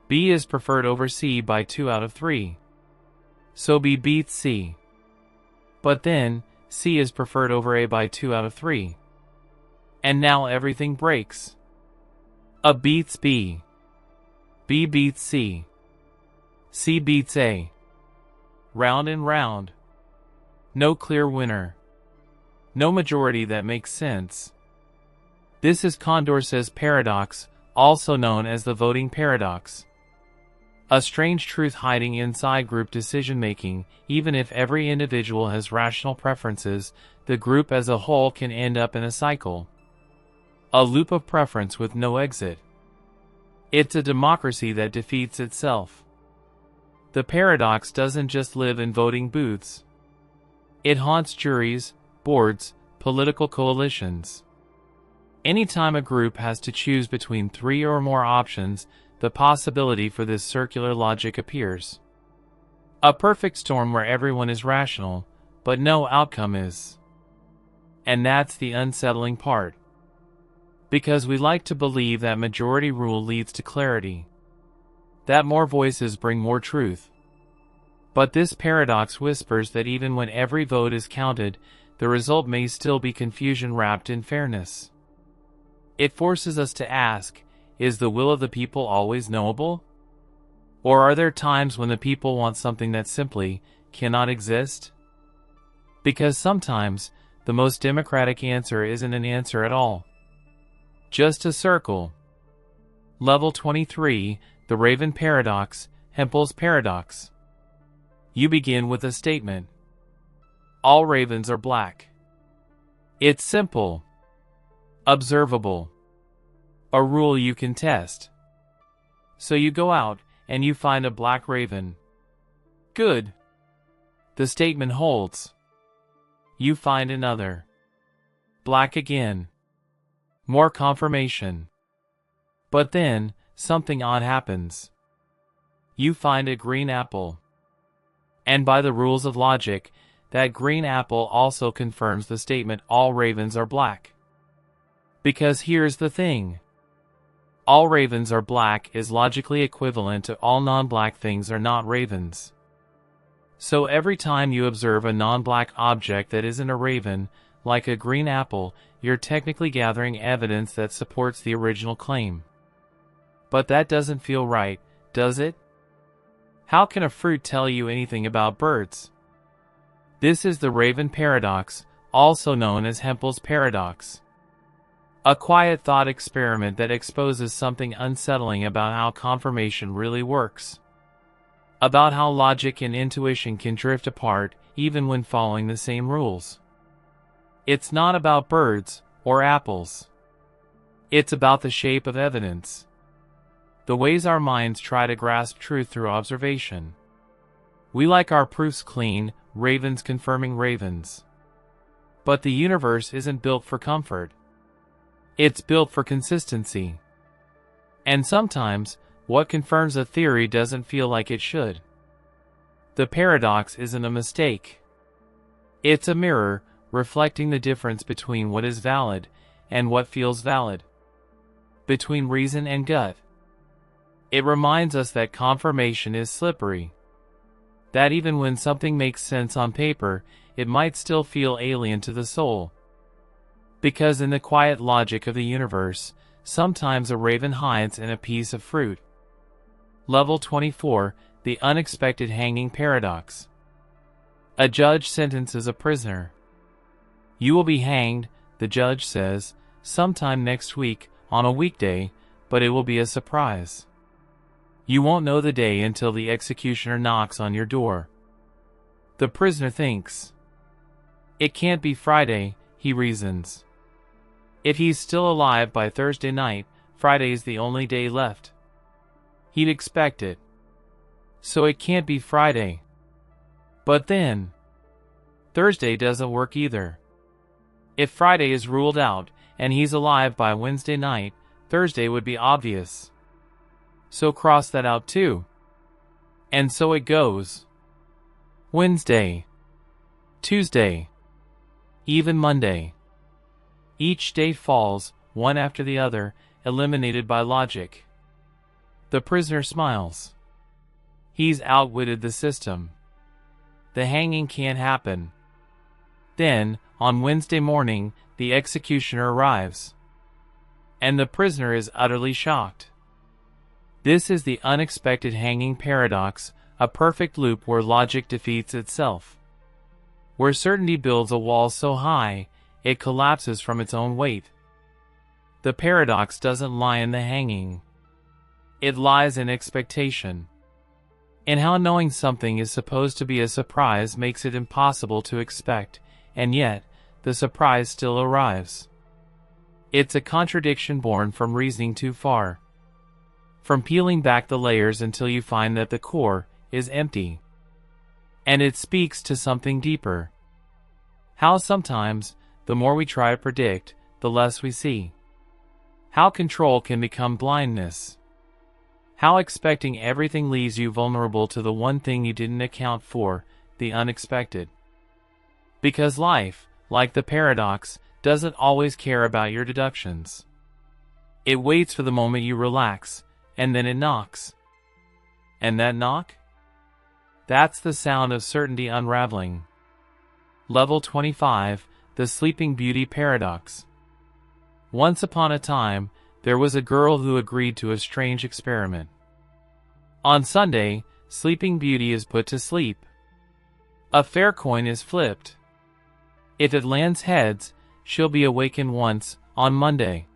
B is preferred over C by 2 out of 3. So B beats C. But then, C is preferred over A by 2 out of 3. And now everything breaks. A beats B. B beats C. C beats A. Round and round. No clear winner. No majority that makes sense. This is Condorcet's paradox, also known as the voting paradox. A strange truth hiding inside group decision-making. Even if every individual has rational preferences, the group as a whole can end up in a cycle. A loop of preference with no exit. It's a democracy that defeats itself. The paradox doesn't just live in voting booths. It haunts juries, boards, political coalitions. Anytime a group has to choose between 3 or more options, the possibility for this circular logic appears. A perfect storm where everyone is rational, but no outcome is. And that's the unsettling part. Because we like to believe that majority rule leads to clarity. That more voices bring more truth. But this paradox whispers that even when every vote is counted, the result may still be confusion wrapped in fairness. It forces us to ask, is the will of the people always knowable? Or are there times when the people want something that simply cannot exist? Because sometimes, the most democratic answer isn't an answer at all. Just a circle. Level 23, the Raven Paradox, Hempel's Paradox. You begin with a statement. All ravens are black. It's simple. Observable. A rule you can test. So you go out, and you find a black raven. Good. The statement holds. You find another. Black again. More confirmation. But then, something odd happens. You find a green apple. And by the rules of logic, that green apple also confirms the statement all ravens are black. Because here's the thing. All ravens are black is logically equivalent to all non-black things are not ravens. So every time you observe a non-black object that isn't a raven, like a green apple, you're technically gathering evidence that supports the original claim. But that doesn't feel right, does it? How can a fruit tell you anything about birds? This is the raven paradox, also known as Hempel's paradox. A quiet thought experiment that exposes something unsettling about how confirmation really works. About how logic and intuition can drift apart even when following the same rules. It's not about birds or apples. It's about the shape of evidence. The ways our minds try to grasp truth through observation. We like our proofs clean, ravens confirming ravens. But the universe isn't built for comfort. It's built for consistency. And sometimes, what confirms a theory doesn't feel like it should. The paradox isn't a mistake. It's a mirror, reflecting the difference between what is valid and what feels valid. Between reason and gut. It reminds us that confirmation is slippery. That even when something makes sense on paper, it might still feel alien to the soul. Because in the quiet logic of the universe, sometimes a raven hides in a piece of fruit. Level 24, the unexpected hanging paradox. A judge sentences a prisoner. You will be hanged, the judge says, sometime next week, on a weekday, but it will be a surprise. You won't know the day until the executioner knocks on your door. The prisoner thinks. It can't be Friday, he reasons. If he's still alive by Thursday night, Friday's the only day left. He'd expect it. So it can't be Friday. But then, Thursday doesn't work either. If Friday is ruled out, and he's alive by Wednesday night, Thursday would be obvious. So cross that out too. And so it goes. Wednesday. Tuesday. Even Monday. Each day falls, one after the other, eliminated by logic. The prisoner smiles. He's outwitted the system. The hanging can't happen. Then, on Wednesday morning, the executioner arrives. And the prisoner is utterly shocked. This is the unexpected hanging paradox, a perfect loop where logic defeats itself. Where certainty builds a wall so high, it collapses from its own weight. The paradox doesn't lie in the hanging. It lies in expectation. In how knowing something is supposed to be a surprise makes it impossible to expect, and yet, the surprise still arrives. It's a contradiction born from reasoning too far. From peeling back the layers until you find that the core is empty. And it speaks to something deeper. How sometimes, the more we try to predict, the less we see. How control can become blindness. How expecting everything leaves you vulnerable to the one thing you didn't account for, the unexpected. Because life, like the paradox, doesn't always care about your deductions. It waits for the moment you relax, and then it knocks. And that knock? That's the sound of certainty unraveling. Level 25, the Sleeping Beauty paradox. Once upon a time, there was a girl who agreed to a strange experiment. On Sunday, Sleeping Beauty is put to sleep. A fair coin is flipped. If it lands heads, she'll be awakened once, on Monday.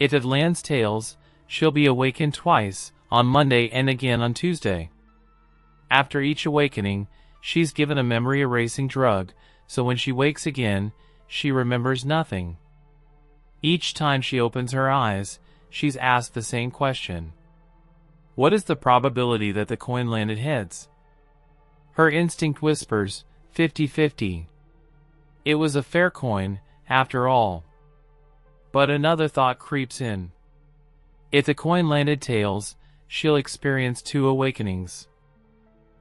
If it lands tails, she'll be awakened twice, on Monday and again on Tuesday. After each awakening, she's given a memory-erasing drug, so when she wakes again, she remembers nothing. Each time she opens her eyes, she's asked the same question. What is the probability that the coin landed heads? Her instinct whispers, 50-50. It was a fair coin, after all. But another thought creeps in. If the coin landed tails, she'll experience 2 awakenings.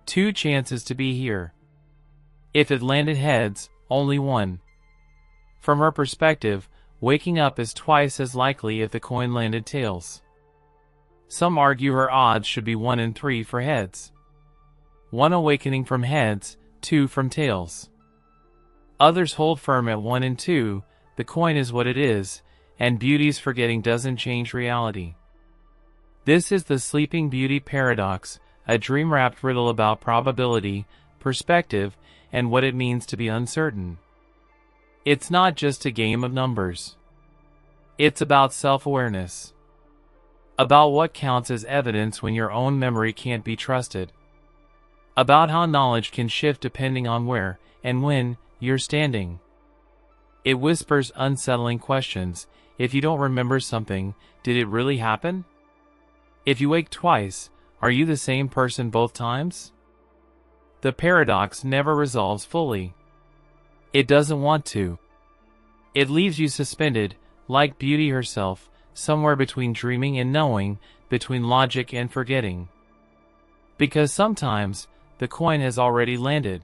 2 chances to be here. If it landed heads, only 1. From her perspective, waking up is twice as likely if the coin landed tails. Some argue her odds should be 1 in 3 for heads. 1 awakening from heads, 2 from tails. Others hold firm at 1 in 2, the coin is what it is, and Beauty's forgetting doesn't change reality. This is the Sleeping Beauty paradox, a dream-wrapped riddle about probability, perspective, and what it means to be uncertain. It's not just a game of numbers. It's about self-awareness. About what counts as evidence when your own memory can't be trusted. About how knowledge can shift depending on where, and when, you're standing. It whispers unsettling questions. If you don't remember something, did it really happen? If you wake twice, are you the same person both times? The paradox never resolves fully. It doesn't want to. It leaves you suspended, like Beauty herself, somewhere between dreaming and knowing, between logic and forgetting. Because sometimes, the coin has already landed.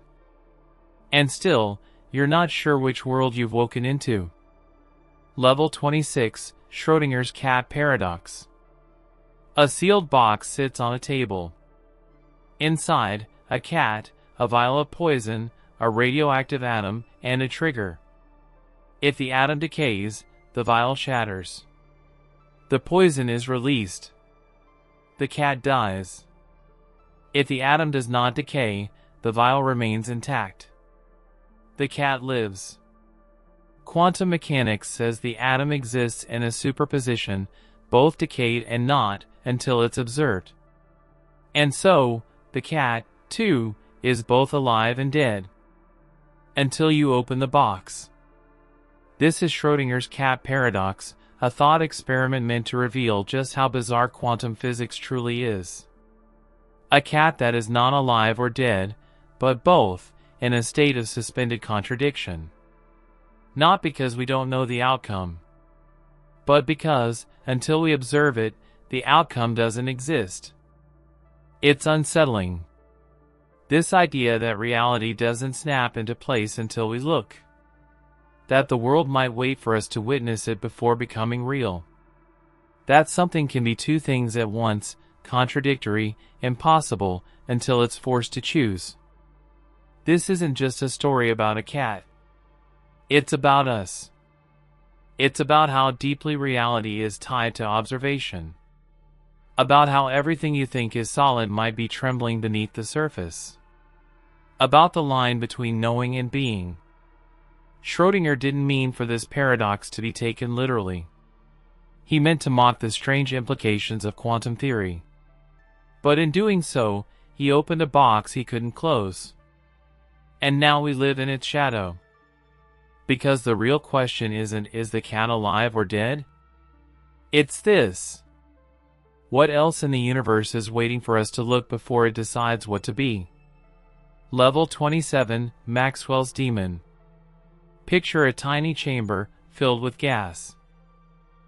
And still, you're not sure which world you've woken into. Level 26, Schrödinger's Cat Paradox. A sealed box sits on a table. Inside, a cat, a vial of poison, a radioactive atom, and a trigger. If the atom decays, the vial shatters. The poison is released. The cat dies. If the atom does not decay, the vial remains intact. The cat lives. Quantum mechanics says the atom exists in a superposition, both decayed and not, until it's observed. And so, the cat, too, is both alive and dead. Until you open the box. This is Schrödinger's cat paradox, a thought experiment meant to reveal just how bizarre quantum physics truly is. A cat that is not alive or dead, but both, in a state of suspended contradiction. Not because we don't know the outcome, but because, until we observe it, the outcome doesn't exist. It's unsettling. This idea that reality doesn't snap into place until we look. That the world might wait for us to witness it before becoming real. That something can be 2 things at once, contradictory, impossible, until it's forced to choose. This isn't just a story about a cat. It's about us. It's about how deeply reality is tied to observation. About how everything you think is solid might be trembling beneath the surface. About the line between knowing and being. Schrödinger didn't mean for this paradox to be taken literally. He meant to mock the strange implications of quantum theory. But in doing so, he opened a box he couldn't close. And now we live in its shadow. Because the real question isn't, is the cat alive or dead? It's this. What else in the universe is waiting for us to look before it decides what to be? Level 27, Maxwell's Demon. Picture a tiny chamber, filled with gas.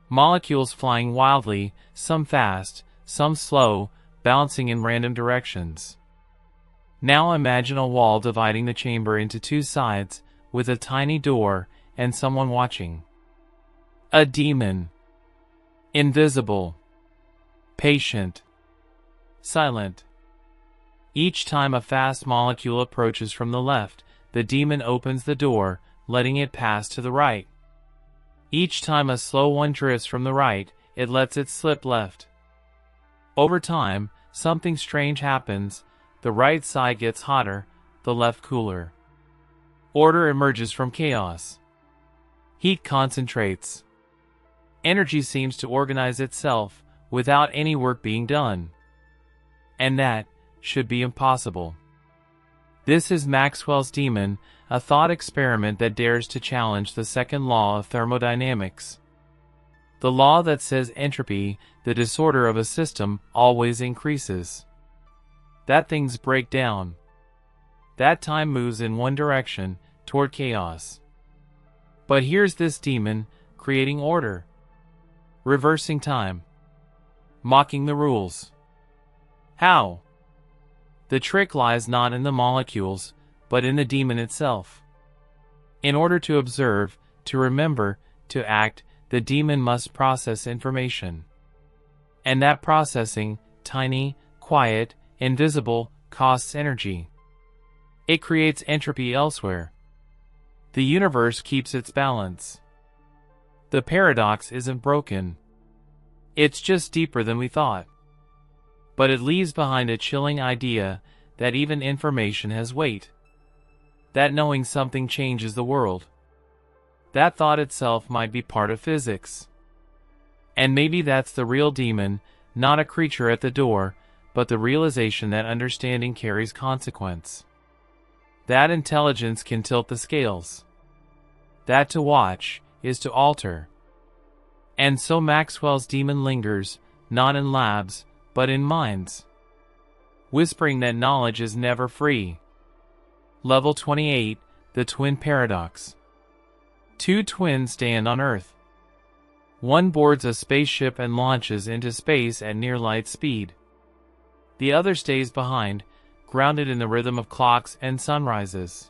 Molecules flying wildly, some fast, some slow, bouncing in random directions. Now imagine a wall dividing the chamber into 2 sides, with a tiny door, and someone watching. A demon. Invisible. Patient. Silent. Each time a fast molecule approaches from the left, the demon opens the door, letting it pass to the right. Each time a slow one drifts from the right, it lets it slip left. Over time, something strange happens. The right side gets hotter, the left cooler. Order emerges from chaos. Heat concentrates. Energy seems to organize itself, without any work being done. And that should be impossible. This is Maxwell's Demon, a thought experiment that dares to challenge the second law of thermodynamics. The law that says entropy, the disorder of a system, always increases. That things break down. that time moves in one direction, toward chaos. But here's this demon, creating order, reversing time, mocking the rules. How? The trick lies not in the molecules, but in the demon itself. In order to observe, to remember, to act, the demon must process information. And that processing, tiny, quiet, invisible, costs energy. It creates entropy elsewhere. The universe keeps its balance. The paradox isn't broken. It's just deeper than we thought. But it leaves behind a chilling idea that even information has weight. That knowing something changes the world. That thought itself might be part of physics. And maybe that's the real demon, not a creature at the door, but the realization that understanding carries consequence. That intelligence can tilt the scales. That to watch is to alter. And so Maxwell's demon lingers, not in labs, but in minds, whispering that knowledge is never free. Level 28, the Twin Paradox. Two twins stand on Earth. One boards a spaceship and launches into space at near light speed. The other stays behind, grounded in the rhythm of clocks and sunrises.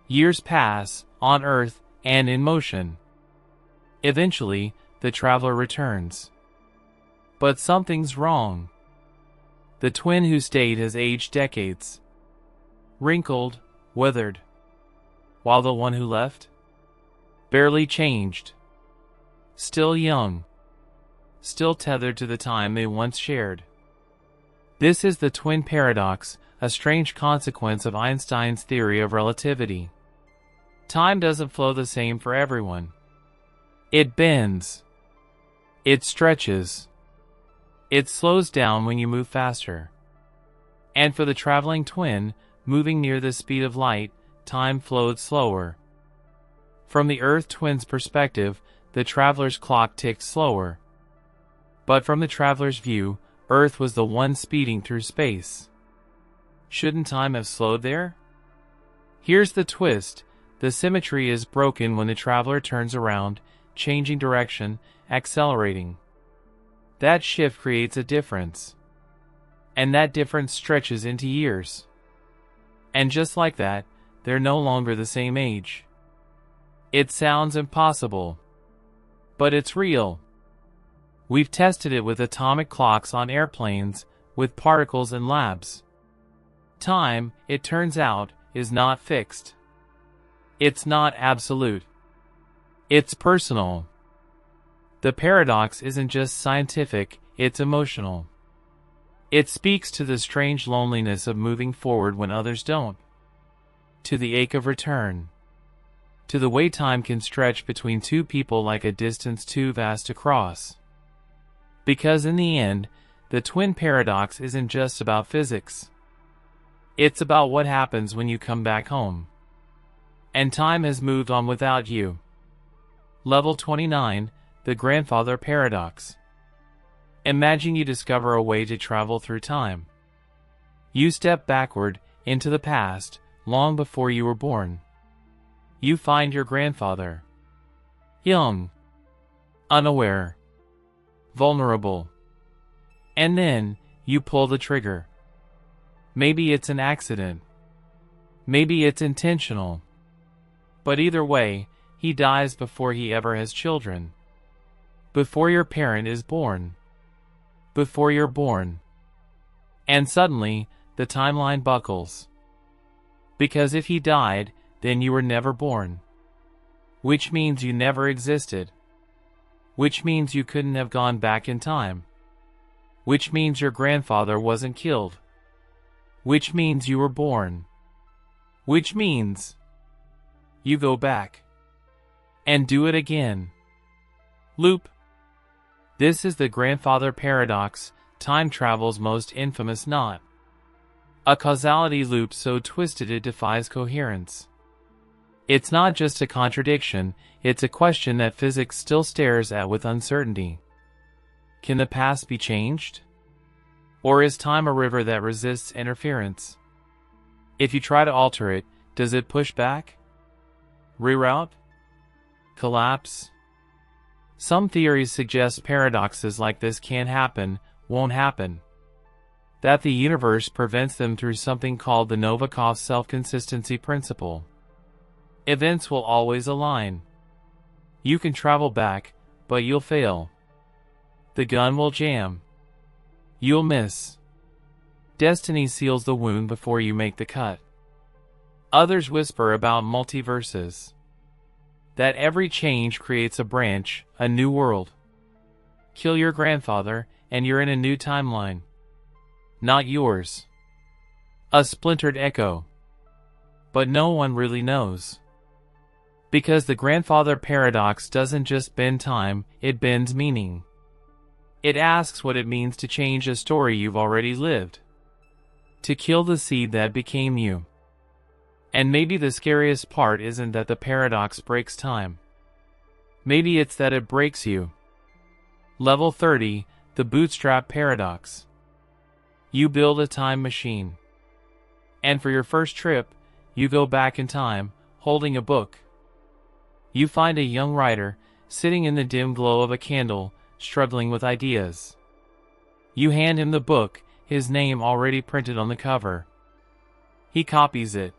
Years pass, on Earth and in motion. Eventually, the traveler returns. But something's wrong. The twin who stayed has aged decades, wrinkled, withered, while the one who left? Barely changed. Still young. Still tethered to the time they once shared. This is the twin paradox, a strange consequence of Einstein's theory of relativity. Time doesn't flow the same for everyone. It bends. It stretches. It slows down when you move faster. And for the traveling twin, moving near the speed of light, time flowed slower. From the Earth twin's perspective, the traveler's clock ticked slower. But from the traveler's view, Earth was the one speeding through space. Shouldn't time have slowed there? Here's the twist. The symmetry is broken when the traveler turns around, changing direction, accelerating. That shift creates a difference. And that difference stretches into years. And just like that, they're no longer the same age. It sounds impossible. But it's real. We've tested it with atomic clocks on airplanes, with particles in labs. Time, it turns out, is not fixed. It's not absolute. It's personal. The paradox isn't just scientific, it's emotional. It speaks to the strange loneliness of moving forward when others don't. To the ache of return. To the way time can stretch between two people like a distance too vast to cross. Because in the end, the twin paradox isn't just about physics. It's about what happens when you come back home. And time has moved on without you. Level 29, the Grandfather Paradox. Imagine you discover a way to travel through time. You step backward, into the past, long before you were born. You find your grandfather. Young. Unaware. Vulnerable. And then, you pull the trigger. Maybe it's an accident. Maybe it's intentional. But either way, he dies before he ever has children. Before your parent is born. Before you're born. And suddenly, the timeline buckles. Because if he died, then you were never born. Which means you never existed. Which means you couldn't have gone back in time. Which means your grandfather wasn't killed. Which means you were born. Which means you go back and do it again. Loop. This is the grandfather paradox, time travel's most infamous knot. A causality loop so twisted it defies coherence. It's not just a contradiction, it's a question that physics still stares at with uncertainty. Can the past be changed? Or is time a river that resists interference? If you try to alter it, does it push back? Reroute? Collapse? Some theories suggest paradoxes like this can't happen, won't happen. That the universe prevents them through something called the Novikov self-consistency principle. Events will always align. You can travel back, but you'll fail. The gun will jam. You'll miss. Destiny seals the wound before you make the cut. Others whisper about multiverses. That every change creates a branch, a new world. Kill your grandfather, and you're in a new timeline. Not yours. A splintered echo. But no one really knows. Because the grandfather paradox doesn't just bend time, it bends meaning. It asks what it means to change a story you've already lived. To kill the seed that became you. And maybe the scariest part isn't that the paradox breaks time. Maybe it's that it breaks you. Level 30, the bootstrap paradox. You build a time machine. And for your first trip, you go back in time, holding a book. You find a young writer, sitting in the dim glow of a candle, struggling with ideas. You hand him the book, his name already printed on the cover. He copies it,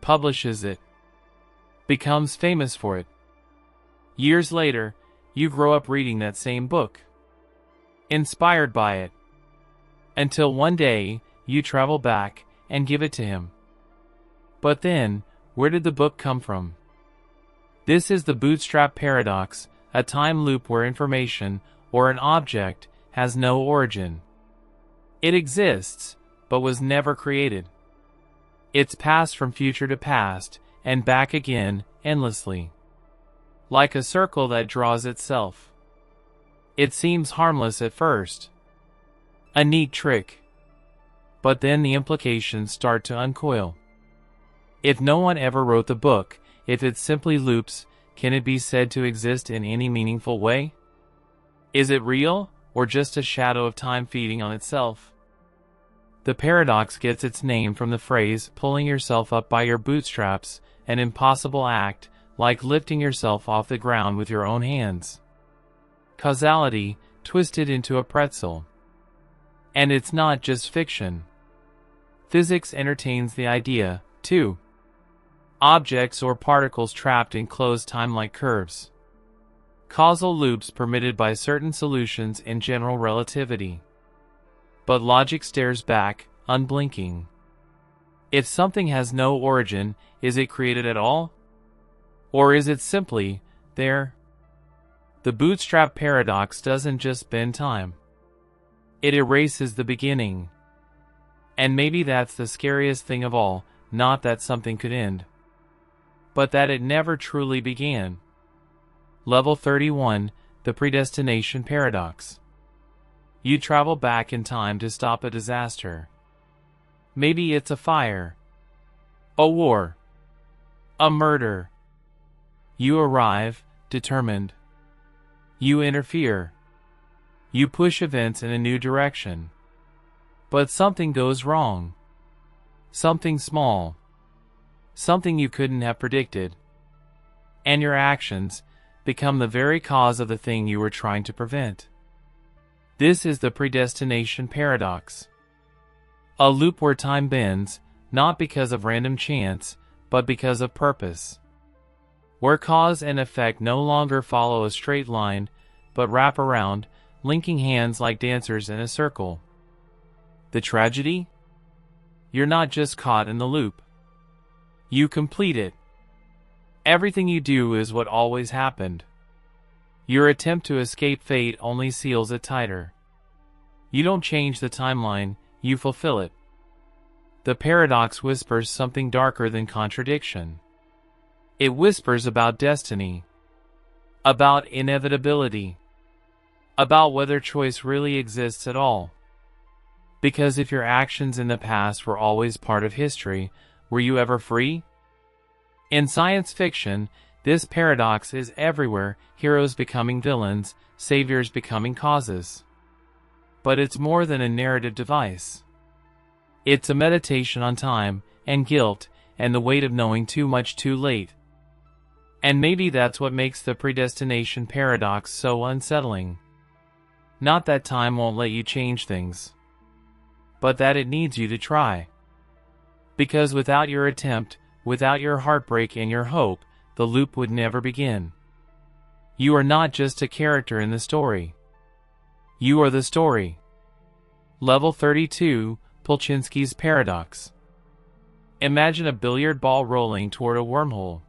publishes it, becomes famous for it. Years later, you grow up reading that same book, inspired by it, until one day, you travel back and give it to him. But then, where did the book come from? This is the bootstrap paradox, a time loop where information, or an object, has no origin. It exists, but was never created. It's passed from future to past, and back again, endlessly. Like a circle that draws itself. It seems harmless at first. A neat trick. But then the implications start to uncoil. If no one ever wrote the book, if it simply loops, can it be said to exist in any meaningful way? Is it real, or just a shadow of time feeding on itself? The paradox gets its name from the phrase, pulling yourself up by your bootstraps, an impossible act, like lifting yourself off the ground with your own hands. Causality, twisted into a pretzel. And it's not just fiction. Physics entertains the idea, too. Objects or particles trapped in closed time-like curves. Causal loops permitted by certain solutions in general relativity. But logic stares back, unblinking. If something has no origin, is it created at all? Or is it simply there? The bootstrap paradox doesn't just bend time. It erases the beginning. And maybe that's the scariest thing of all, not that something could end, but that it never truly began. Level 31, the predestination paradox. You travel back in time to stop a disaster. Maybe it's a fire, a war, a murder. You arrive, determined. You interfere. You push events in a new direction. But something goes wrong. Something small. Something you couldn't have predicted. And your actions become the very cause of the thing you were trying to prevent. This is the predestination paradox. A loop where time bends, not because of random chance, but because of purpose. Where cause and effect no longer follow a straight line, but wrap around, linking hands like dancers in a circle. The tragedy? You're not just caught in the loop. You complete it. Everything you do is what always happened. Your attempt to escape fate only seals it tighter. You don't change the timeline, you fulfill it. The paradox whispers something darker than contradiction. It whispers about destiny, about inevitability, about whether choice really exists at all. Because if your actions in the past were always part of history, were you ever free? In science fiction, this paradox is everywhere, heroes becoming villains, saviors becoming causes. But it's more than a narrative device. It's a meditation on time, and guilt, and the weight of knowing too much too late. And maybe that's what makes the predestination paradox so unsettling. Not that time won't let you change things, but that it needs you to try. Because without your attempt, without your heartbreak and your hope, the loop would never begin. You are not just a character in the story. You are the story. Level 32, Polchinski's Paradox. Imagine a billiard ball rolling toward a wormhole.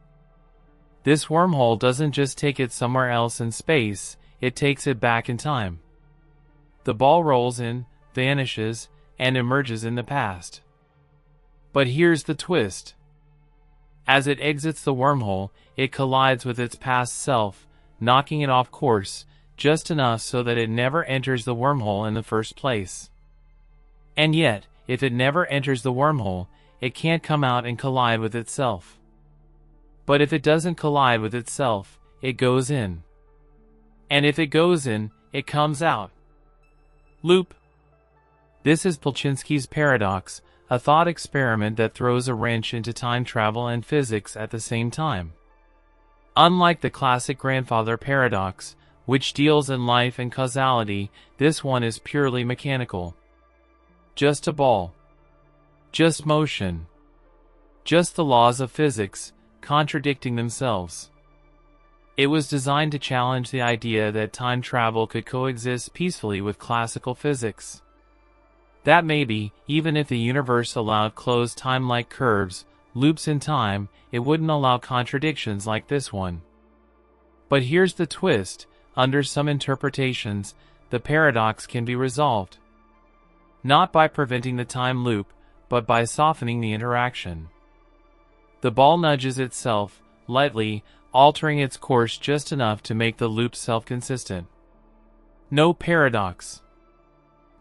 This wormhole doesn't just take it somewhere else in space, it takes it back in time. The ball rolls in, vanishes, and emerges in the past. But here's the twist. As it exits the wormhole, it collides with its past self, knocking it off course, just enough so that it never enters the wormhole in the first place. And yet, if it never enters the wormhole, it can't come out and collide with itself. But if it doesn't collide with itself, it goes in. And if it goes in, it comes out. Loop. This is Polchinski's paradox, a thought experiment that throws a wrench into time travel and physics at the same time. Unlike the classic grandfather paradox, which deals in life and causality, this one is purely mechanical. Just a ball. Just motion. Just the laws of physics, contradicting themselves. It was designed to challenge the idea that time travel could coexist peacefully with classical physics. That maybe, even if the universe allowed closed time-like curves, loops in time, it wouldn't allow contradictions like this one. But here's the twist, under some interpretations, the paradox can be resolved. Not by preventing the time loop, but by softening the interaction. The ball nudges itself, lightly, altering its course just enough to make the loop self-consistent. No paradox.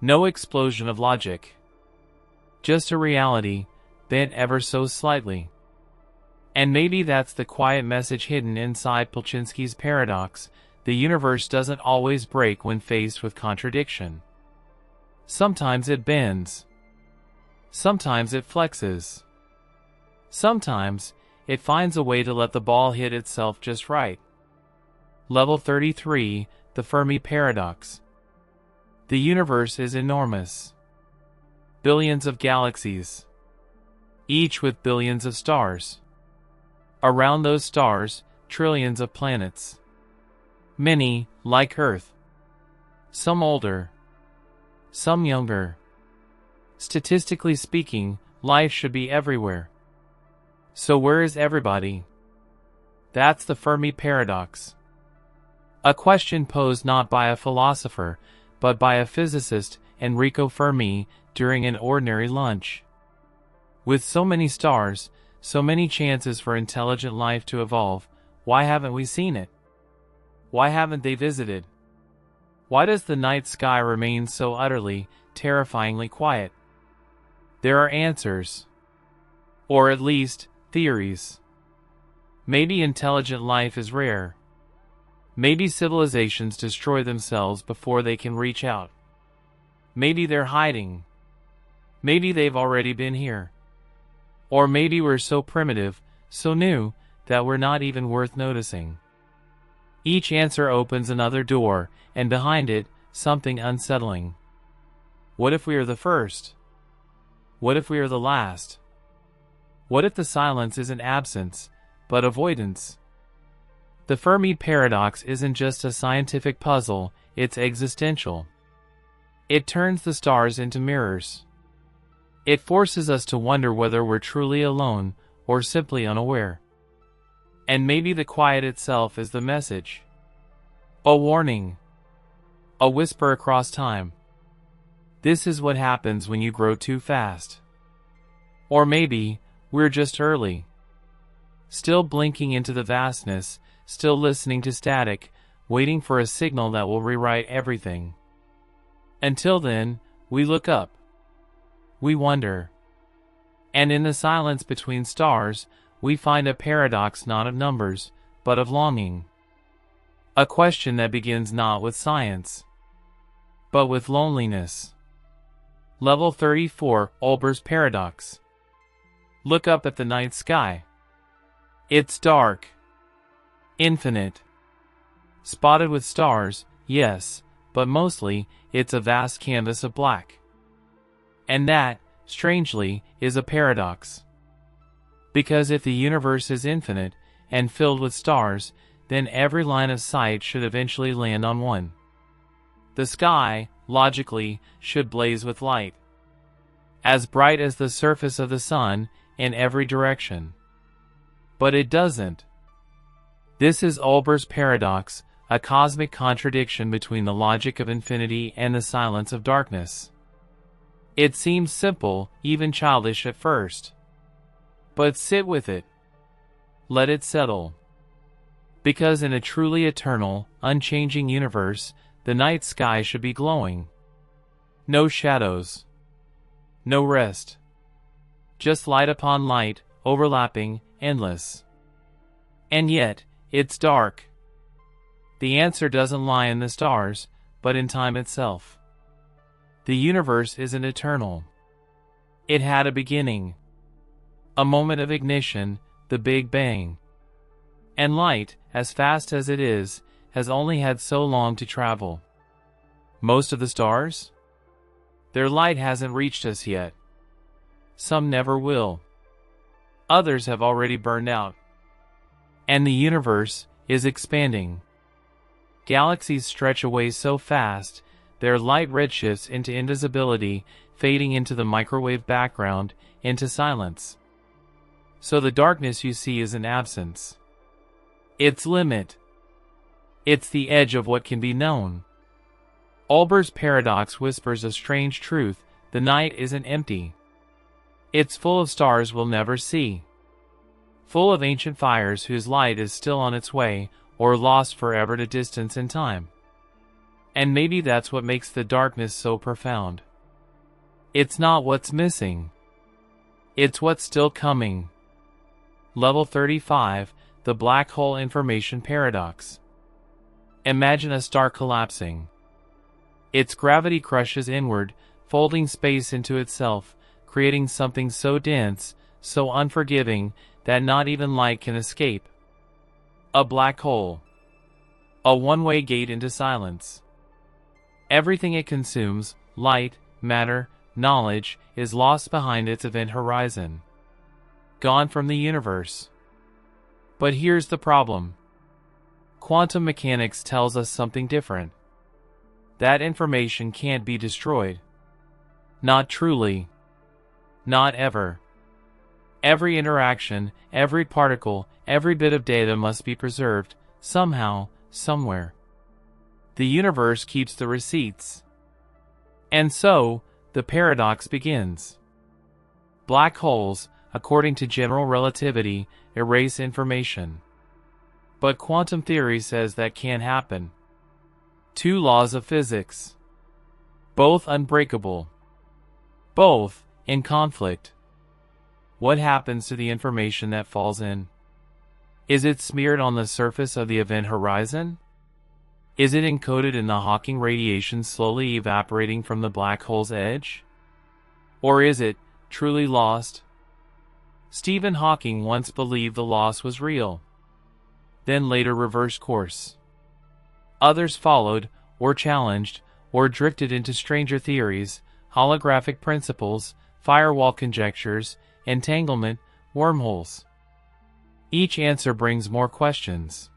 No explosion of logic. Just a reality, bent ever so slightly. And maybe that's the quiet message hidden inside Polchinski's paradox. The universe doesn't always break when faced with contradiction. Sometimes it bends. Sometimes it flexes. Sometimes, it finds a way to let the ball hit itself just right. Level 33, the Fermi Paradox. The universe is enormous. Billions of galaxies. Each with billions of stars. Around those stars, trillions of planets. Many, like Earth. Some older. Some younger. Statistically speaking, life should be everywhere. So where is everybody? That's the Fermi Paradox. A question posed not by a philosopher, but by a physicist, Enrico Fermi, during an ordinary lunch. With so many stars, so many chances for intelligent life to evolve, why haven't we seen it? Why haven't they visited? Why does the night sky remain so utterly, terrifyingly quiet? There are answers. Or at least, theories. Maybe intelligent life is rare. Maybe civilizations destroy themselves before they can reach out. Maybe they're hiding. Maybe they've already been here. Or maybe we're so primitive, so new, that we're not even worth noticing. Each answer opens another door, and behind it, something unsettling. What if we are the first? What if we are the last? What if the silence isn't absence, but avoidance? The Fermi Paradox isn't just a scientific puzzle, it's existential. It turns the stars into mirrors. It forces us to wonder whether we're truly alone, or simply unaware. And maybe the quiet itself is the message. A warning. A whisper across time. This is what happens when you grow too fast. Or maybe, we're just early. Still blinking into the vastness, still listening to static, waiting for a signal that will rewrite everything. Until then, we look up. We wonder. And in the silence between stars, we find a paradox not of numbers, but of longing. A question that begins not with science, but with loneliness. Level 34, Olber's Paradox. Look up at the night sky. It's dark. Infinite. Spotted with stars, yes, but mostly, it's a vast canvas of black. And that, strangely, is a paradox. Because if the universe is infinite, and filled with stars, then every line of sight should eventually land on one. The sky, logically, should blaze with light. As bright as the surface of the sun, in every direction. But it doesn't. This is Olber's paradox, a cosmic contradiction between the logic of infinity and the silence of darkness. It seems simple, even childish at first. But sit with it. Let it settle. Because in a truly eternal, unchanging universe, the night sky should be glowing. No shadows. No rest. Just light upon light, overlapping, endless. And yet, it's dark. The answer doesn't lie in the stars, but in time itself. The universe isn't eternal. It had a beginning. A moment of ignition, the Big Bang. And light, as fast as it is, has only had so long to travel. Most of the stars? Their light hasn't reached us yet. Some never will. Others have already burned out. And the universe is expanding. Galaxies stretch away so fast, their light redshifts into invisibility, fading into the microwave background, into silence. So the darkness you see is an absence. Its limit. It's the edge of what can be known. Olber's paradox whispers a strange truth: the night isn't empty. It's full of stars we'll never see. Full of ancient fires whose light is still on its way, or lost forever to distance and time. And maybe that's what makes the darkness so profound. It's not what's missing. It's what's still coming. Level 35, the Black Hole Information Paradox. Imagine a star collapsing. Its gravity crushes inward, folding space into itself, creating something so dense, so unforgiving, that not even light can escape. A black hole. A one-way gate into silence. Everything it consumes, light, matter, knowledge, is lost behind its event horizon. Gone from the universe. But here's the problem. Quantum mechanics tells us something different. That information can't be destroyed. Not truly. Not ever. Every interaction, every particle, every bit of data must be preserved, somehow, somewhere. The universe keeps the receipts. And so, the paradox begins. Black holes, according to general relativity, erase information. But quantum theory says that can't happen. Two laws of physics. Both unbreakable. Both in conflict. What happens to the information that falls in? Is it smeared on the surface of the event horizon? Is it encoded in the Hawking radiation slowly evaporating from the black hole's edge? Or is it truly lost? Stephen Hawking once believed the loss was real, then later reversed course. Others followed, or challenged, or drifted into stranger theories, holographic principles, firewall conjectures, entanglement, wormholes. Each answer brings more questions.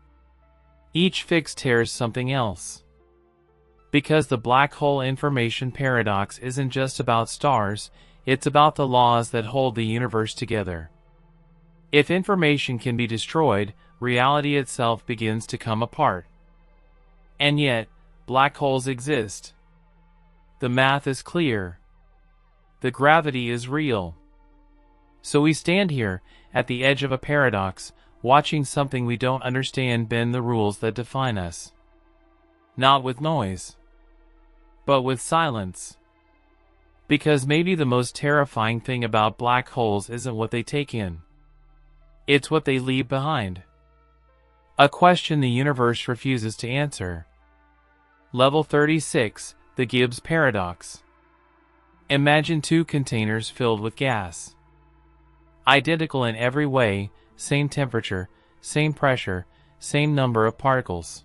Each fix tears something else. Because the black hole information paradox isn't just about stars, it's about the laws that hold the universe together. If information can be destroyed, reality itself begins to come apart. And yet, black holes exist. The math is clear. The gravity is real. So we stand here, at the edge of a paradox, watching something we don't understand bend the rules that define us. Not with noise, but with silence. Because maybe the most terrifying thing about black holes isn't what they take in. It's what they leave behind. A question the universe refuses to answer. Level 36, the Gibbs Paradox. Imagine two containers filled with gas. Identical in every way, same temperature, same pressure, same number of particles.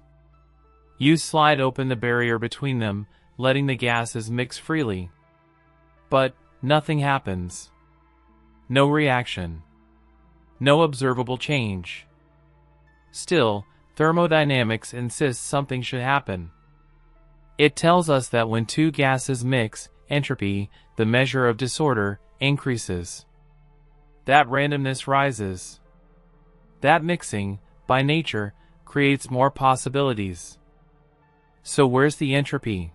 You slide open the barrier between them, letting the gases mix freely. But nothing happens. No reaction. No observable change. Still, thermodynamics insists something should happen. It tells us that when two gases mix, entropy, the measure of disorder, increases. That randomness rises. That mixing, by nature, creates more possibilities. So where's the entropy?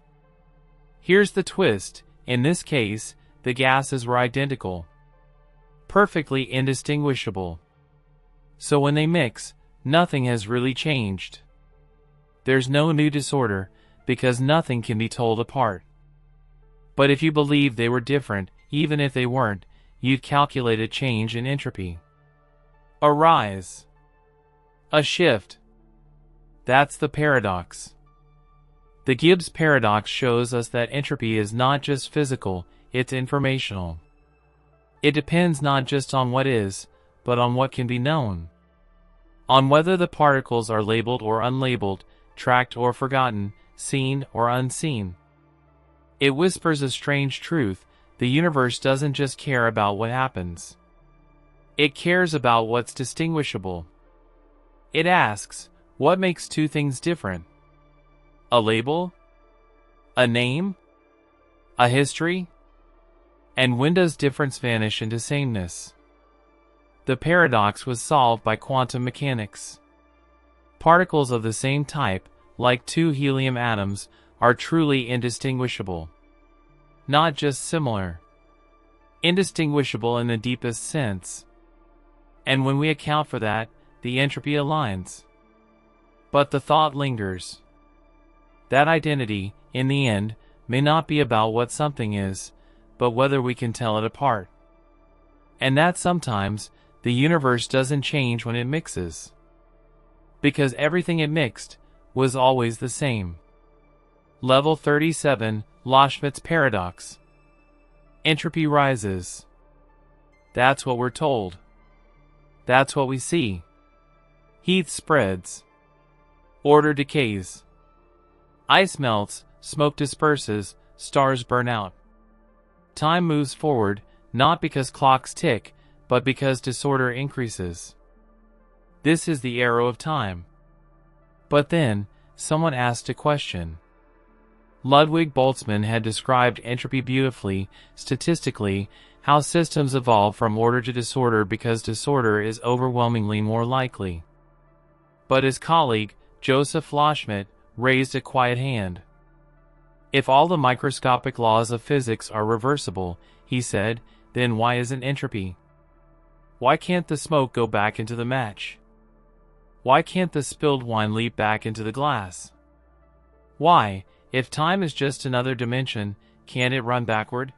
Here's the twist. In this case, the gases were identical. Perfectly indistinguishable. So when they mix, nothing has really changed. There's no new disorder, because nothing can be told apart. But if you believed they were different, even if they weren't, you'd calculate a change in entropy. A rise. A shift. That's the paradox. The Gibbs paradox shows us that entropy is not just physical, it's informational. It depends not just on what is, but on what can be known. On whether the particles are labeled or unlabeled, tracked or forgotten, seen or unseen. It whispers a strange truth: the universe doesn't just care about what happens. It cares about what's distinguishable. It asks, what makes two things different? A label? A name? A history? And when does difference vanish into sameness? The paradox was solved by quantum mechanics. Particles of the same type, like two helium atoms, are truly indistinguishable. Not just similar. Indistinguishable in the deepest sense. And when we account for that, the entropy aligns. But the thought lingers. That identity, in the end, may not be about what something is, but whether we can tell it apart. And that sometimes, the universe doesn't change when it mixes. Because everything it mixed was always the same. Level 37, Loschmidt's paradox. Entropy rises. That's what we're told. That's what we see. Heat spreads. Order decays. Ice melts, smoke disperses, stars burn out. Time moves forward, not because clocks tick, but because disorder increases. This is the arrow of time. But then, someone asked a question. Ludwig Boltzmann had described entropy beautifully, statistically, how systems evolve from order to disorder because disorder is overwhelmingly more likely. But his colleague, Joseph Loschmidt, raised a quiet hand. If all the microscopic laws of physics are reversible, he said, then why isn't entropy? Why can't the smoke go back into the match? Why can't the spilled wine leap back into the glass? Why, if time is just another dimension, can't it run backward?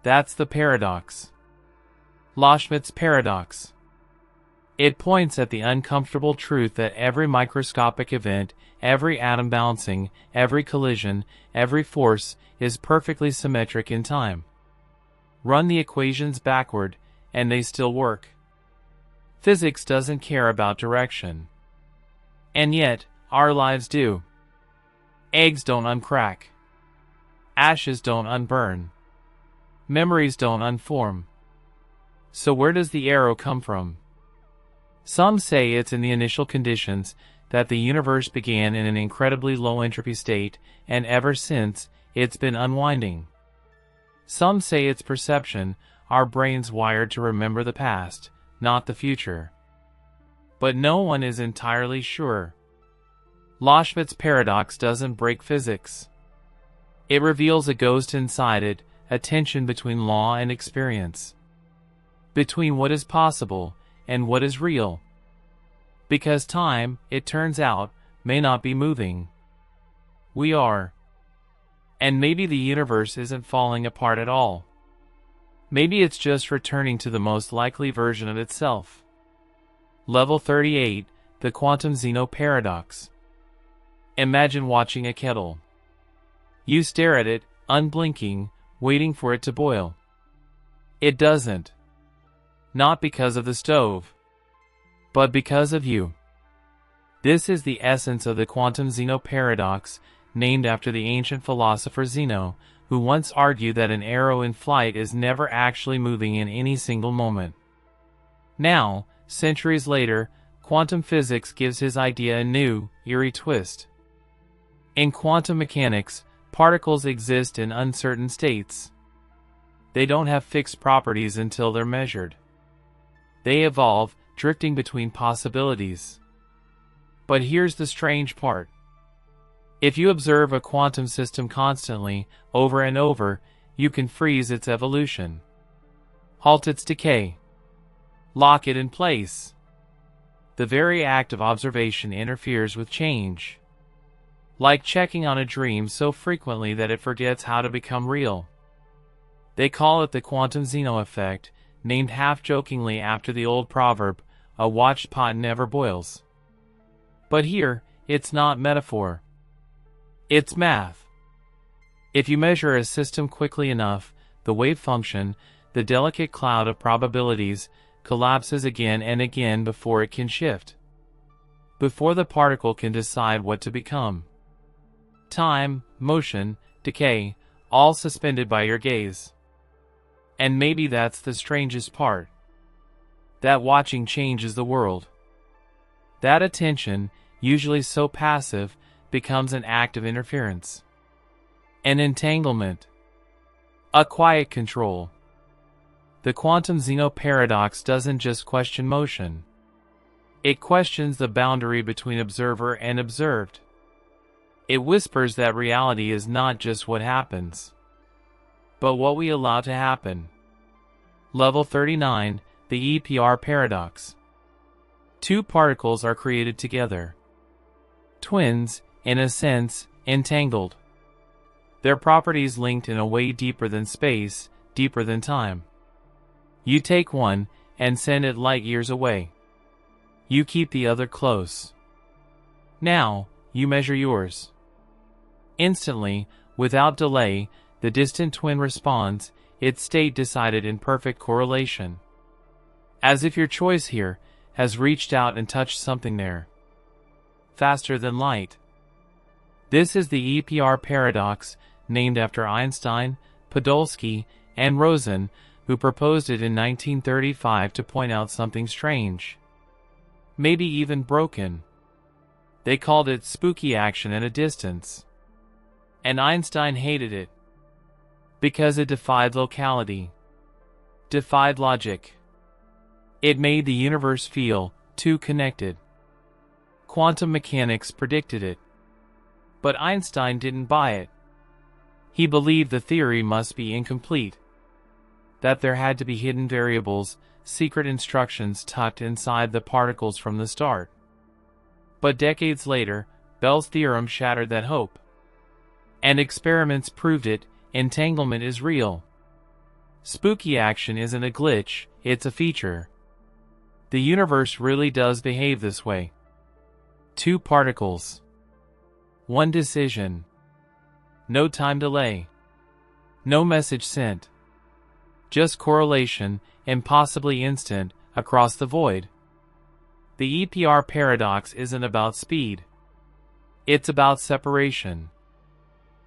That's the paradox. Loschmidt's paradox. It points at the uncomfortable truth that every microscopic event, every atom bouncing, every collision, every force is perfectly symmetric in time. Run the equations backward, and they still work. Physics doesn't care about direction. And yet, our lives do. Eggs don't uncrack. Ashes don't unburn. Memories don't unform. So where does the arrow come from? Some say it's in the initial conditions, that the universe began in an incredibly low entropy state, and ever since, it's been unwinding. Some say it's perception, our brains wired to remember the past, not the future. But no one is entirely sure. Loschmidt's paradox doesn't break physics. It reveals a ghost inside it, a tension between law and experience. Between what is possible and what is real. Because time, it turns out, may not be moving. We are. And maybe the universe isn't falling apart at all. Maybe it's just returning to the most likely version of itself. Level 38, the quantum Zeno paradox. Imagine watching a kettle. You stare at it, unblinking, waiting for it to boil. It doesn't. Not because of the stove, but because of you. This is the essence of the quantum Zeno paradox, named after the ancient philosopher Zeno, who once argued that an arrow in flight is never actually moving in any single moment. Now, centuries later, quantum physics gives his idea a new, eerie twist. In quantum mechanics, particles exist in uncertain states. They don't have fixed properties until they're measured. They evolve, drifting between possibilities. But here's the strange part. If you observe a quantum system constantly, over and over, you can freeze its evolution, halt its decay, lock it in place. The very act of observation interferes with change, like checking on a dream so frequently that it forgets how to become real. They call it the quantum Zeno effect, named half-jokingly after the old proverb, "A watched pot never boils." But here, it's not metaphor. It's math. If you measure a system quickly enough, the wave function, the delicate cloud of probabilities, collapses again and again before it can shift, before the particle can decide what to become. Time, motion, decay, all suspended by your gaze. And maybe that's the strangest part. That watching changes the world. That attention, usually so passive, becomes an act of interference, an entanglement, a quiet control. The quantum Zeno paradox doesn't just question motion. It questions the boundary between observer and observed. It whispers that reality is not just what happens, but what we allow to happen. Level 39, the EPR paradox. Two particles are created together. Twins, in a sense, entangled. Their properties linked in a way deeper than space, deeper than time. You take one and send it light years away. You keep the other close. Now, you measure yours. Instantly, without delay, the distant twin responds, its state decided in perfect correlation. As if your choice here has reached out and touched something there. Faster than light. This is the EPR paradox, named after Einstein, Podolsky, and Rosen, who proposed it in 1935 to point out something strange. Maybe even broken. They called it spooky action at a distance. And Einstein hated it, because it defied locality, defied logic. It made the universe feel too connected. Quantum mechanics predicted it. But Einstein didn't buy it. He believed the theory must be incomplete, that there had to be hidden variables, secret instructions tucked inside the particles from the start. But decades later, Bell's theorem shattered that hope. And experiments proved it, entanglement is real. Spooky action isn't a glitch, it's a feature. The universe really does behave this way. Two particles. One decision. No time delay. No message sent. Just correlation, impossibly instant, across the void. The EPR paradox isn't about speed. It's about separation.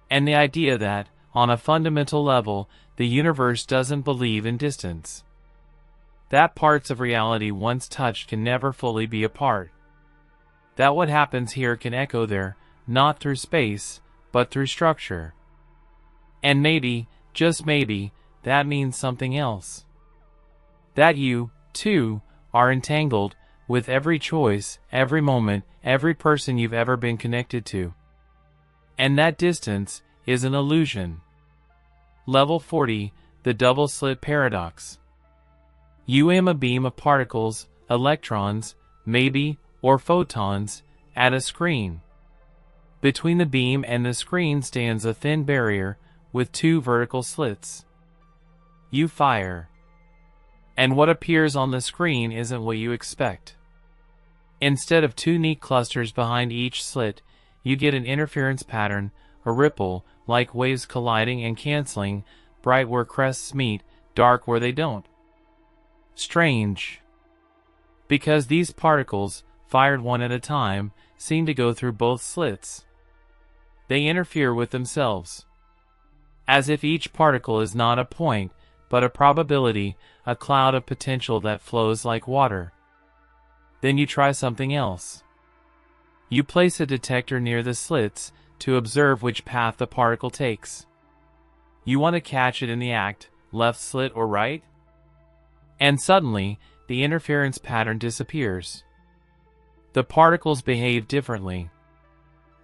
And the idea that, on a fundamental level, the universe doesn't believe in distance. That parts of reality once touched can never fully be apart. That what happens here can echo there, not through space, but through structure. And maybe, just maybe, that means something else. That you, too, are entangled with every choice, every moment, every person you've ever been connected to. And that distance is an illusion. Level 40, the double-slit paradox. You aim a beam of particles, electrons, maybe, or photons, at a screen. Between the beam and the screen stands a thin barrier with two vertical slits. You fire. And what appears on the screen isn't what you expect. Instead of two neat clusters behind each slit, you get an interference pattern, a ripple, like waves colliding and canceling, bright where crests meet, dark where they don't. Strange. Because these particles, fired one at a time, seem to go through both slits. They interfere with themselves. As if each particle is not a point, but a probability, a cloud of potential that flows like water. Then you try something else. You place a detector near the slits to observe which path the particle takes. You want to catch it in the act, left slit or right? And suddenly, the interference pattern disappears. The particles behave differently.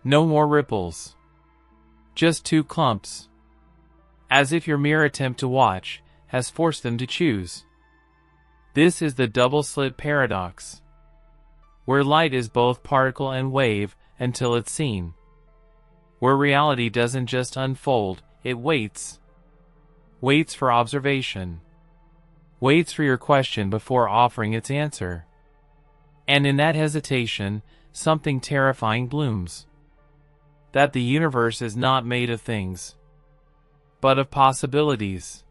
No more ripples. Just two clumps. As if your mere attempt to watch has forced them to choose. This is the double-slit paradox, where light is both particle and wave until it's seen. Where reality doesn't just unfold, it waits. Waits for observation. Waits for your question before offering its answer. And in that hesitation, something terrifying blooms. That the universe is not made of things, but of possibilities.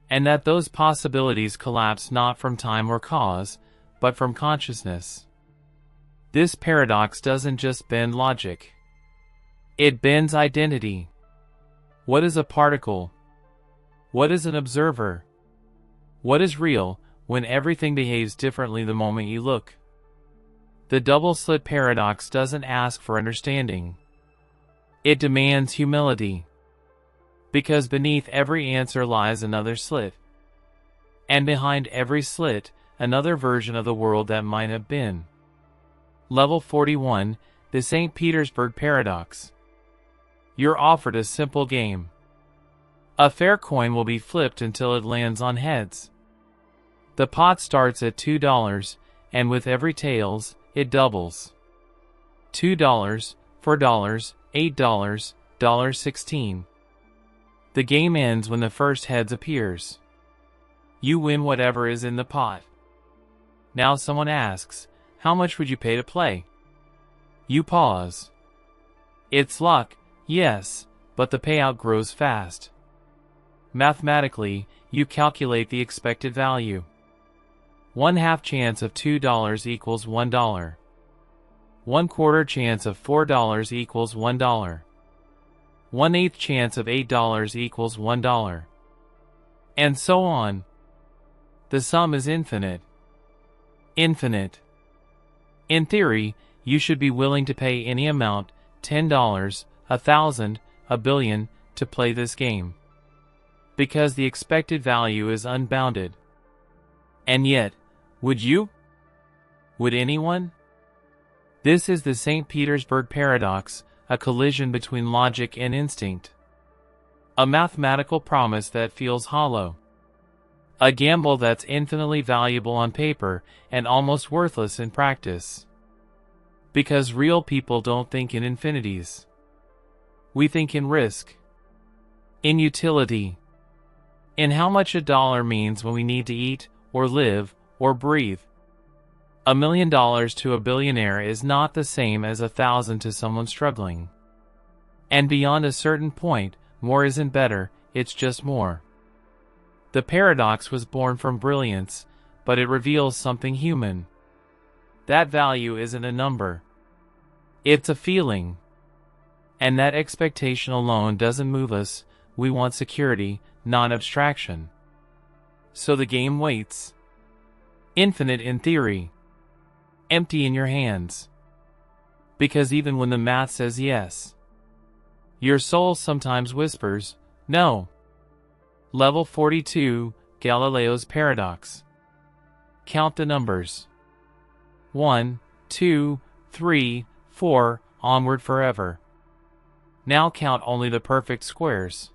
And that those possibilities collapse not from time or cause, but from consciousness. This paradox doesn't just bend logic. It bends identity. What is a particle? What is an observer? What is real when everything behaves differently the moment you look? The double-slit paradox doesn't ask for understanding. It demands humility. Because beneath every answer lies another slit. And behind every slit, another version of the world that might have been. Level 41, the St. Petersburg Paradox. You're offered a simple game. A fair coin will be flipped until it lands on heads. The pot starts at $2, and with every tails, it doubles. $2, $4, $8, $16. The game ends when the first heads appears. You win whatever is in the pot. Now someone asks, how much would you pay to play? You pause. It's luck, yes, but the payout grows fast. Mathematically, you calculate the expected value. 1/2 chance of $2 equals $1. 1/4 chance of $4 equals $1. 1/8 chance of $8 equals $1. And so on. The sum is infinite. Infinite. In theory, you should be willing to pay any amount, $10, 1,000, a billion, to play this game. Because the expected value is unbounded. And yet, would you? Would anyone? This is the St. Petersburg Paradox, a collision between logic and instinct. A mathematical promise that feels hollow. A gamble that's infinitely valuable on paper and almost worthless in practice. Because real people don't think in infinities. We think in risk. In utility. In how much a dollar means when we need to eat, or live, or breathe. $1 million to a billionaire is not the same as 1,000 to someone struggling. And beyond a certain point, more isn't better, it's just more. The paradox was born from brilliance, but it reveals something human. That value isn't a number. It's a feeling. And that expectation alone doesn't move us, we want security, not abstraction. So the game waits. Infinite in theory. Empty in your hands. Because even when the math says yes, your soul sometimes whispers, no. Level 42, Galileo's Paradox. Count the numbers. 1, 2, 3, 4, onward forever. Now count only the perfect squares.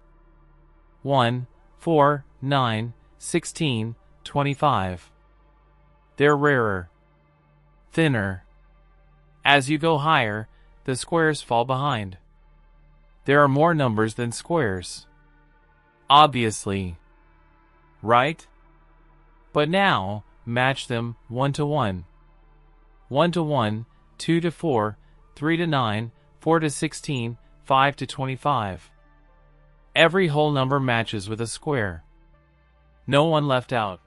1, 4, 9, 16, 25. They're rarer. Thinner. As you go higher, the squares fall behind. There are more numbers than squares. Obviously. Right? But now, match them 1 to 1. 1 to 1, 2 to 4, 3 to 9, 4 to 16, 5 to 25. Every whole number matches with a square. No one left out.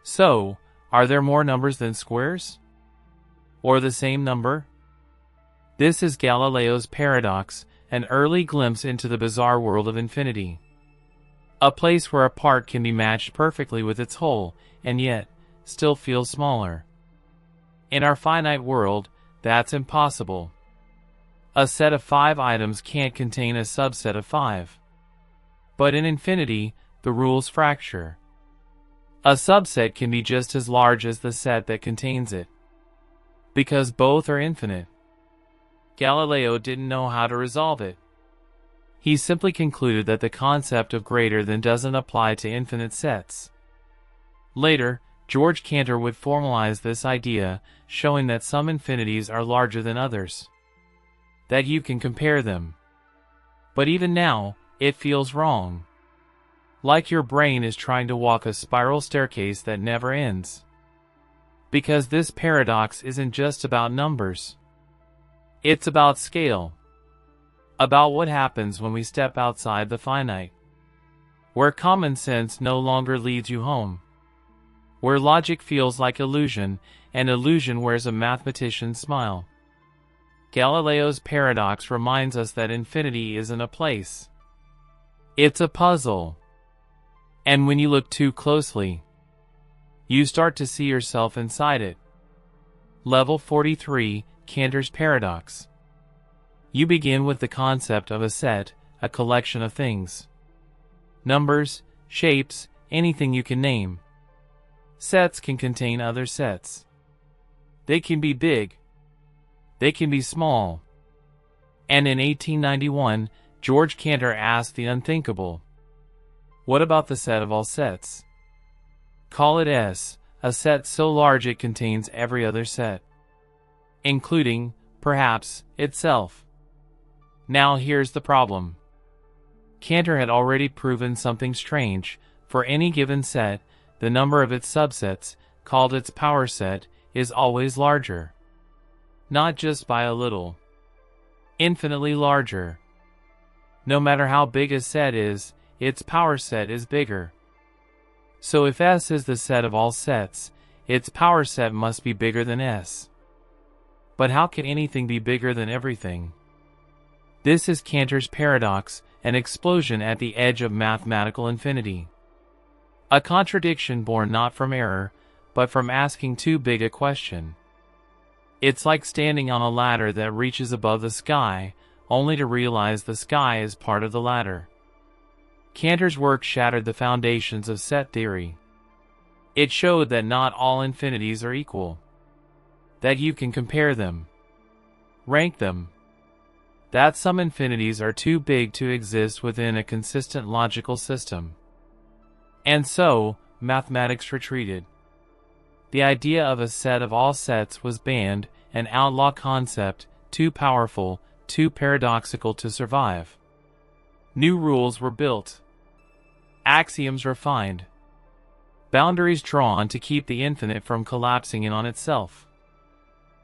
So, are there more numbers than squares? Or the same number? This is Galileo's paradox, an early glimpse into the bizarre world of infinity. A place where a part can be matched perfectly with its whole, and yet, still feel smaller. In our finite world, that's impossible. A set of 5 items can't contain a subset of 5. But in infinity, the rules fracture. A subset can be just as large as the set that contains it. Because both are infinite. Galileo didn't know how to resolve it. He simply concluded that the concept of greater than doesn't apply to infinite sets. Later, George Cantor would formalize this idea, showing that some infinities are larger than others. That you can compare them. But even now, it feels wrong. Like your brain is trying to walk a spiral staircase that never ends. Because this paradox isn't just about numbers. It's about scale. About what happens when we step outside the finite. Where common sense no longer leads you home. Where logic feels like illusion, and illusion wears a mathematician's smile. Galileo's paradox reminds us that infinity isn't a place. It's a puzzle. And when you look too closely, you start to see yourself inside it. Level 43, Cantor's Paradox. You begin with the concept of a set, a collection of things. Numbers, shapes, anything you can name. Sets can contain other sets. They can be big. They can be small. And in 1891, George Cantor asked the unthinkable. What about the set of all sets? Call it S, a set so large it contains every other set. Including, perhaps, itself. Now here's the problem. Cantor had already proven something strange. For any given set, the number of its subsets, called its power set, is always larger. Not just by a little. Infinitely larger. No matter how big a set is, its power set is bigger. So if S is the set of all sets, its power set must be bigger than S. But how can anything be bigger than everything? This is Cantor's paradox, an explosion at the edge of mathematical infinity. A contradiction born not from error, but from asking too big a question. It's like standing on a ladder that reaches above the sky, only to realize the sky is part of the ladder. Cantor's work shattered the foundations of set theory. It showed that not all infinities are equal. That you can compare them. Rank them. That some infinities are too big to exist within a consistent logical system. And so, mathematics retreated. The idea of a set of all sets was banned, an outlaw concept, too powerful, too paradoxical to survive. New rules were built. Axioms refined. Boundaries drawn to keep the infinite from collapsing in on itself.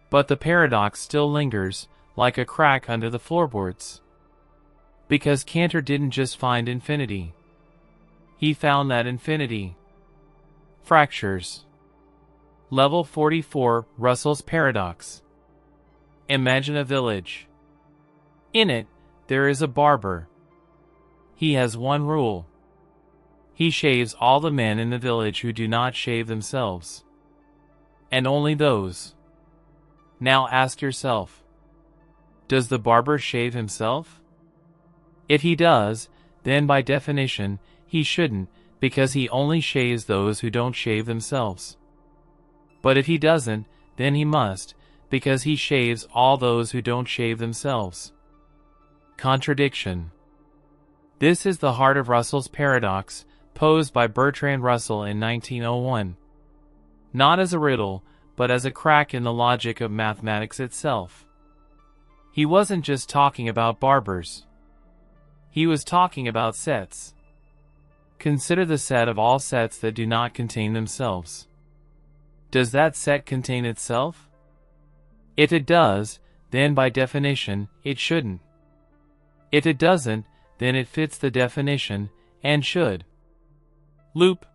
But the paradox still lingers, like a crack under the floorboards. Because Cantor didn't just find infinity. He found that infinity fractures. Level 44, Russell's Paradox. Imagine a village. In it, there is a barber. He has one rule. He shaves all the men in the village who do not shave themselves. And only those. Now ask yourself, does the barber shave himself? If he does, then by definition, he shouldn't, because he only shaves those who don't shave themselves. But if he doesn't, then he must, because he shaves all those who don't shave themselves. Contradiction. This is the heart of Russell's paradox, posed by Bertrand Russell in 1901. Not as a riddle, but as a crack in the logic of mathematics itself. He wasn't just talking about barbers. He was talking about sets. Consider the set of all sets that do not contain themselves. Does that set contain itself? If it does, then by definition, it shouldn't. If it doesn't, then it fits the definition, and should. Loop.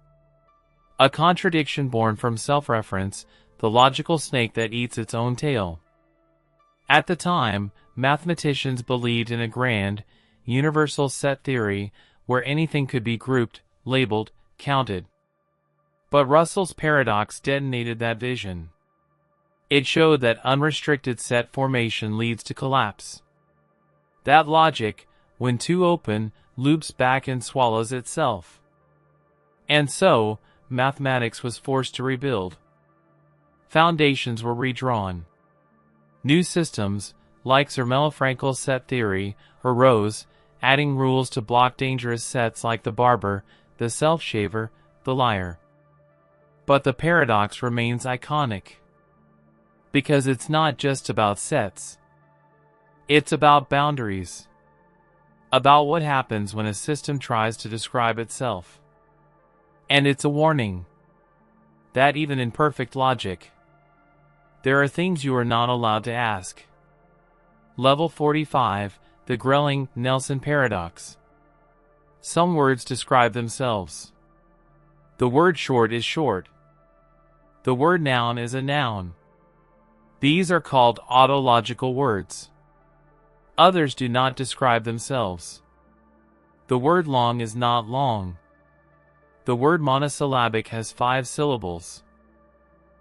A contradiction born from self-reference, the logical snake that eats its own tail. At the time, mathematicians believed in a grand, universal set theory where anything could be grouped, labeled, counted. But Russell's paradox detonated that vision. It showed that unrestricted set formation leads to collapse. That logic, when too open, loops back and swallows itself. And so, mathematics was forced to rebuild. Foundations were redrawn. New systems, like Zermelo-Fraenkel's set theory, arose, adding rules to block dangerous sets like the barber, the self-shaver, the liar. But the paradox remains iconic. Because it's not just about sets. It's about boundaries. About what happens when a system tries to describe itself. And it's a warning. That even in perfect logic, there are things you are not allowed to ask. Level 45, the Grelling-Nelson paradox. Some words describe themselves. The word short is short. The word noun is a noun. These are called autological words. Others do not describe themselves. The word long is not long. The word monosyllabic has 5 syllables.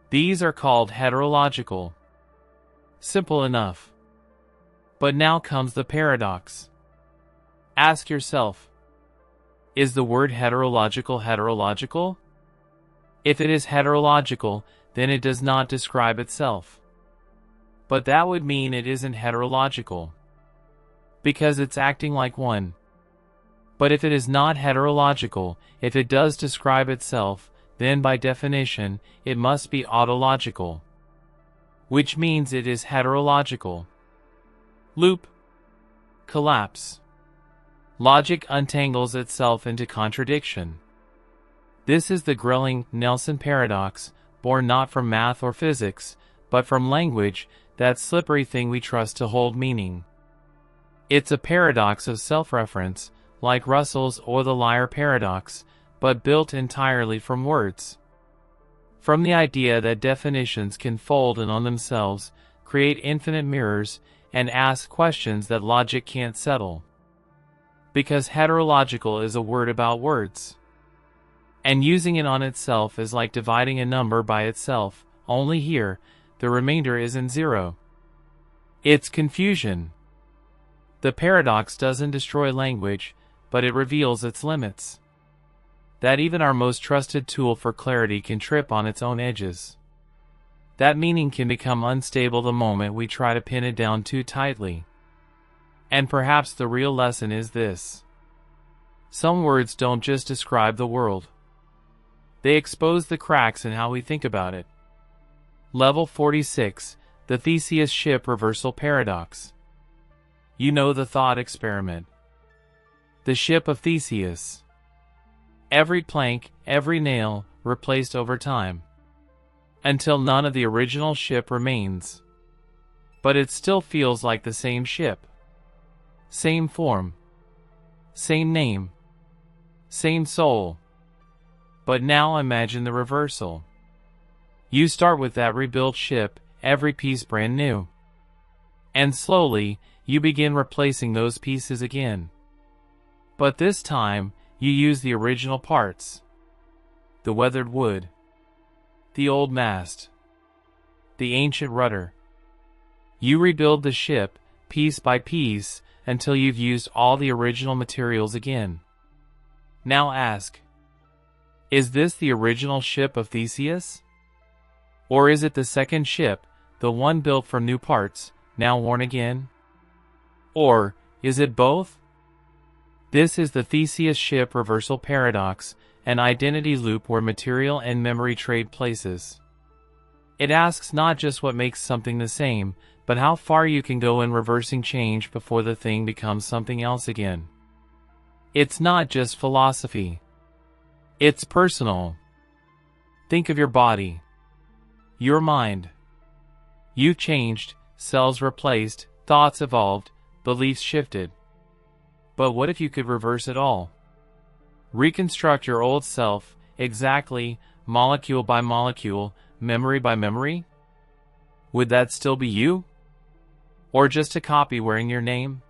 These are called heterological. Simple enough. But now comes the paradox. Ask yourself, is the word heterological heterological? If it is heterological, then it does not describe itself. But that would mean it isn't heterological, because it's acting like one. But if it is not heterological, if it does describe itself, then by definition, it must be autological, which means it is heterological. Loop. Collapse. Logic untangles itself into contradiction. This is the Grelling-Nelson paradox, born not from math or physics, but from language, that slippery thing we trust to hold meaning. It's a paradox of self-reference, like Russell's or the liar paradox, but built entirely from words. From the idea that definitions can fold in on themselves, create infinite mirrors, and ask questions that logic can't settle. Because heterological is a word about words. And using it on itself is like dividing a number by itself, only here, the remainder isn't zero. It's confusion. The paradox doesn't destroy language, but it reveals its limits. That even our most trusted tool for clarity can trip on its own edges. That meaning can become unstable the moment we try to pin it down too tightly. And perhaps the real lesson is this. Some words don't just describe the world. They expose the cracks in how we think about it. Level 46, the Theseus ship reversal paradox. You know the thought experiment. The ship of Theseus. Every plank, every nail, replaced over time. Until none of the original ship remains. But it still feels like the same ship. Same form. Same name. Same soul. But now imagine the reversal. You start with that rebuilt ship, every piece brand new. And slowly, you begin replacing those pieces again. But this time, you use the original parts. The weathered wood. The old mast. The ancient rudder. You rebuild the ship, piece by piece, until you've used all the original materials again. Now ask, is this the original ship of Theseus? Or is it the second ship, the one built from new parts, now worn again? Or is it both? This is the Theseus ship reversal paradox, an identity loop where material and memory trade places. It asks not just what makes something the same, but how far you can go in reversing change before the thing becomes something else again. It's not just philosophy. It's personal. Think of your body. Your mind. You've changed, cells replaced, thoughts evolved, beliefs shifted. But what if you could reverse it all? Reconstruct your old self, exactly, molecule by molecule, memory by memory? Would that still be you? Or just a copy wearing your name?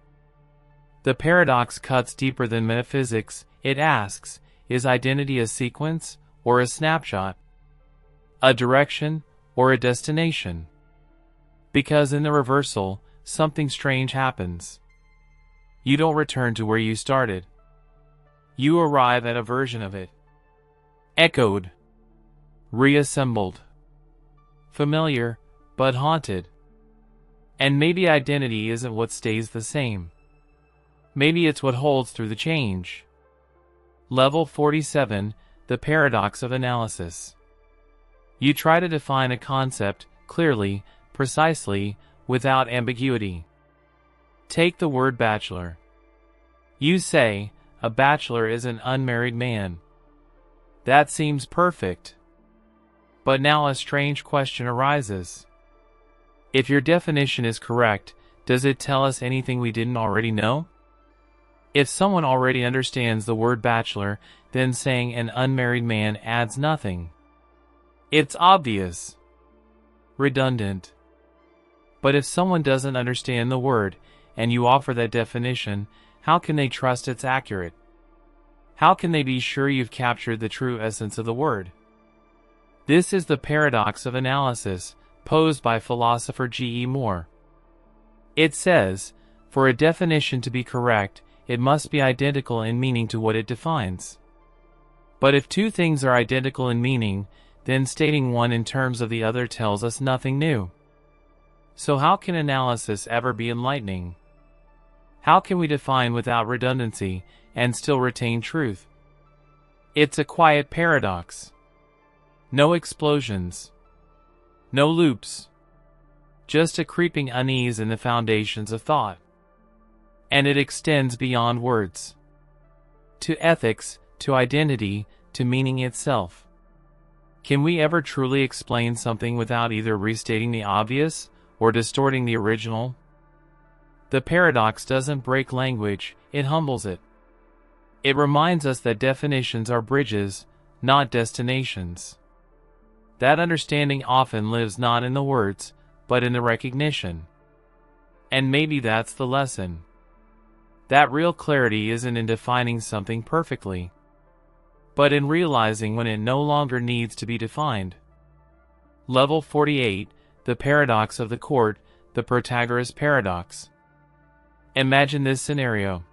The paradox cuts deeper than metaphysics. It asks, is identity a sequence or a snapshot? A direction or a destination? Because in the reversal, something strange happens. You don't return to where you started. You arrive at a version of it. Echoed. Reassembled. Familiar, but haunted. And maybe identity isn't what stays the same. Maybe it's what holds through the change. Level 47, the paradox of analysis. You try to define a concept clearly, precisely, without ambiguity. Take the word bachelor. You say, a bachelor is an unmarried man. That seems perfect. But now a strange question arises. If your definition is correct, does it tell us anything we didn't already know? If someone already understands the word bachelor, then saying an unmarried man adds nothing. It's obvious. Redundant. But if someone doesn't understand the word, and you offer that definition, how can they trust it's accurate? How can they be sure you've captured the true essence of the word? This is the paradox of analysis, posed by philosopher G.E. Moore. It says, for a definition to be correct, it must be identical in meaning to what it defines. But if two things are identical in meaning, then stating one in terms of the other tells us nothing new. So how can analysis ever be enlightening? How can we define without redundancy and still retain truth? It's a quiet paradox. No explosions. No loops. Just a creeping unease in the foundations of thought. And it extends beyond words. To ethics, to identity, to meaning itself. Can we ever truly explain something without either restating the obvious or distorting the original? The paradox doesn't break language, it humbles it. It reminds us that definitions are bridges, not destinations. That understanding often lives not in the words, but in the recognition. And maybe that's the lesson. That real clarity isn't in defining something perfectly, but in realizing when it no longer needs to be defined. Level 48, the paradox of the court, the Protagoras paradox. Imagine this scenario.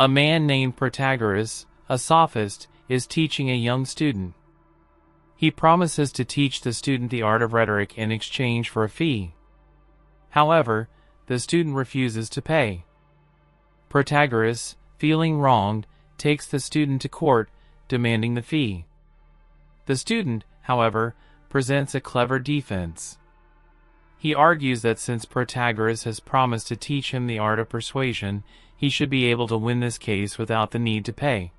A man named Protagoras, a sophist, is teaching a young student. He promises to teach the student the art of rhetoric in exchange for a fee. However, the student refuses to pay. Protagoras, feeling wronged, takes the student to court, demanding the fee. The student, however, presents a clever defense. He argues that since Protagoras has promised to teach him the art of persuasion, he should be able to win this case without the need to pay.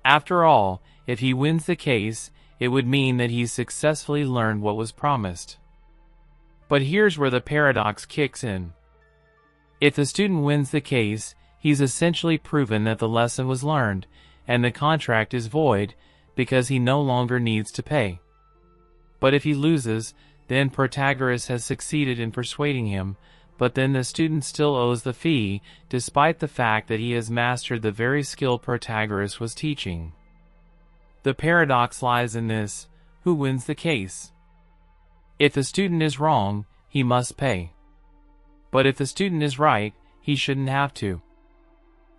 After all, if he wins the case, it would mean that he successfully learned what was promised. But here's where the paradox kicks in. If the student wins the case, he's essentially proven that the lesson was learned, and the contract is void, because he no longer needs to pay. But if he loses, then Protagoras has succeeded in persuading him, but then the student still owes the fee, despite the fact that he has mastered the very skill Protagoras was teaching. The paradox lies in this: who wins the case? If the student is wrong, he must pay. But if the student is right, he shouldn't have to.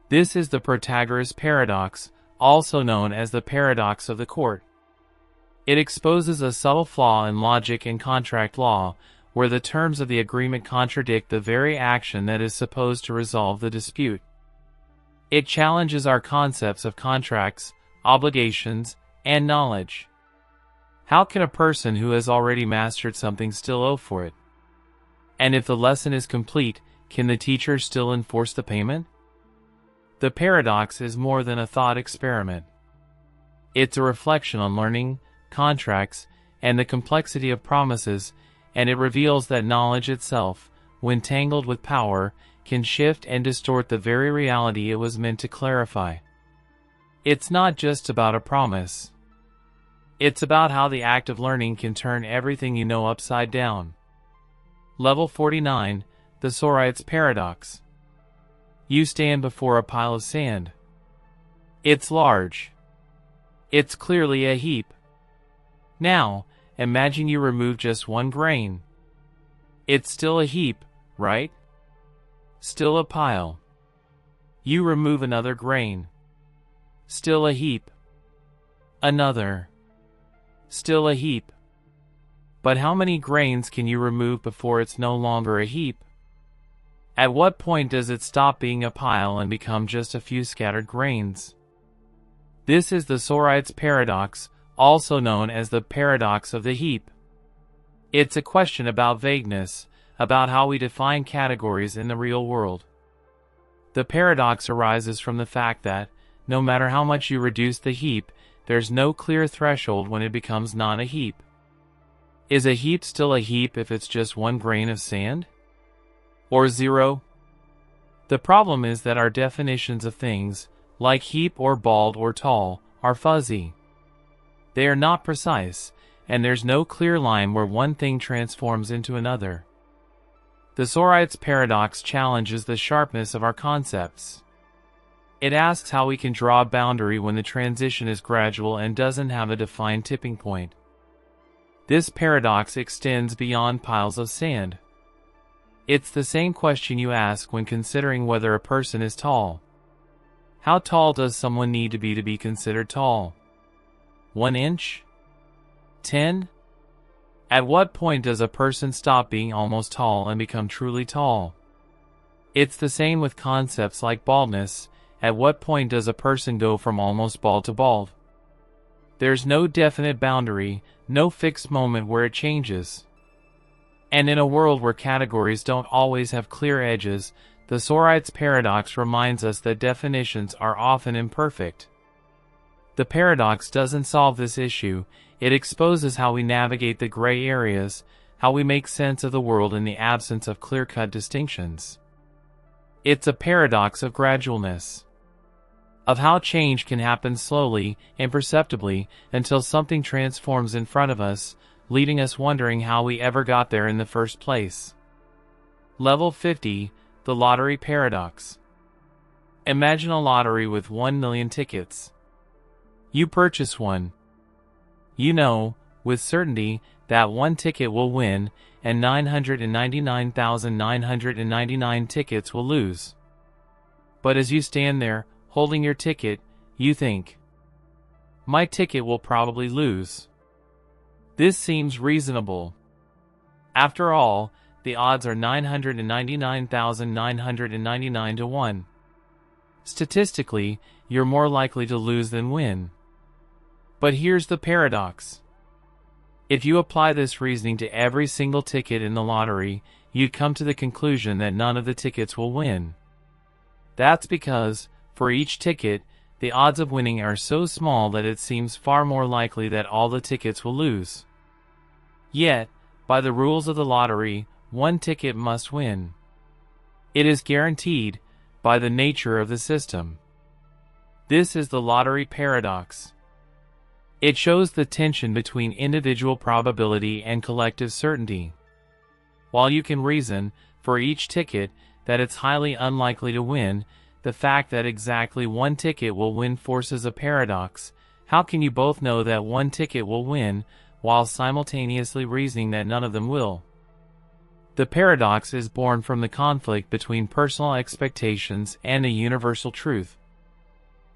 This is the Protagoras paradox, also known as the paradox of the court. It exposes a subtle flaw in logic and contract law, where the terms of the agreement contradict the very action that is supposed to resolve the dispute. It challenges our concepts of contracts, obligations, and knowledge. How can a person who has already mastered something still owe for it? And if the lesson is complete, can the teacher still enforce the payment? The paradox is more than a thought experiment. It's a reflection on learning, contracts, and the complexity of promises, and it reveals that knowledge itself, when tangled with power, can shift and distort the very reality it was meant to clarify. It's not just about a promise. It's about how the act of learning can turn everything you know upside down. Level 49, the Sorites Paradox. You stand before a pile of sand. It's large. It's clearly a heap. Now, imagine you remove just one grain. It's still a heap, right? Still a pile. You remove another grain. Still a heap. Another. Still a heap. But how many grains can you remove before it's no longer a heap? At what point does it stop being a pile and become just a few scattered grains? This is the Sorites Paradox, also known as the paradox of the heap. It's a question about vagueness, about how we define categories in the real world. The paradox arises from the fact that, no matter how much you reduce the heap, there's no clear threshold when it becomes not a heap. Is a heap still a heap if it's just one grain of sand? Or zero? The problem is that our definitions of things, like heap or bald or tall, are fuzzy. They are not precise, and there's no clear line where one thing transforms into another. The Sorites Paradox challenges the sharpness of our concepts. It asks how we can draw a boundary when the transition is gradual and doesn't have a defined tipping point. This paradox extends beyond piles of sand. It's the same question you ask when considering whether a person is tall. How tall does someone need to be considered tall? 1 inch? 10? At what point does a person stop being almost tall and become truly tall? It's the same with concepts like baldness. At what point does a person go from almost bald to bald? There's no definite boundary, no fixed moment where it changes. And in a world where categories don't always have clear edges, the Sorites Paradox reminds us that definitions are often imperfect. The paradox doesn't solve this issue, it exposes how we navigate the gray areas, how we make sense of the world in the absence of clear-cut distinctions. It's a paradox of gradualness, of how change can happen slowly, imperceptibly, until something transforms in front of us, leaving us wondering how we ever got there in the first place. Level 50, the Lottery Paradox. Imagine a lottery with 1 million tickets. You purchase one. You know, with certainty, that one ticket will win, and 999,999 tickets will lose. But as you stand there, holding your ticket, you think, my ticket will probably lose. This seems reasonable. After all, the odds are 999,999 to 1. Statistically, you're more likely to lose than win. But here's the paradox. If you apply this reasoning to every single ticket in the lottery, you'd come to the conclusion that none of the tickets will win. That's because, for each ticket, the odds of winning are so small that it seems far more likely that all the tickets will lose. Yet, by the rules of the lottery, one ticket must win. It is guaranteed, by the nature of the system. This is the lottery paradox. It shows the tension between individual probability and collective certainty. While you can reason, for each ticket, that it's highly unlikely to win, the fact that exactly one ticket will win forces a paradox. How can you both know that one ticket will win, while simultaneously reasoning that none of them will? The paradox is born from the conflict between personal expectations and a universal truth.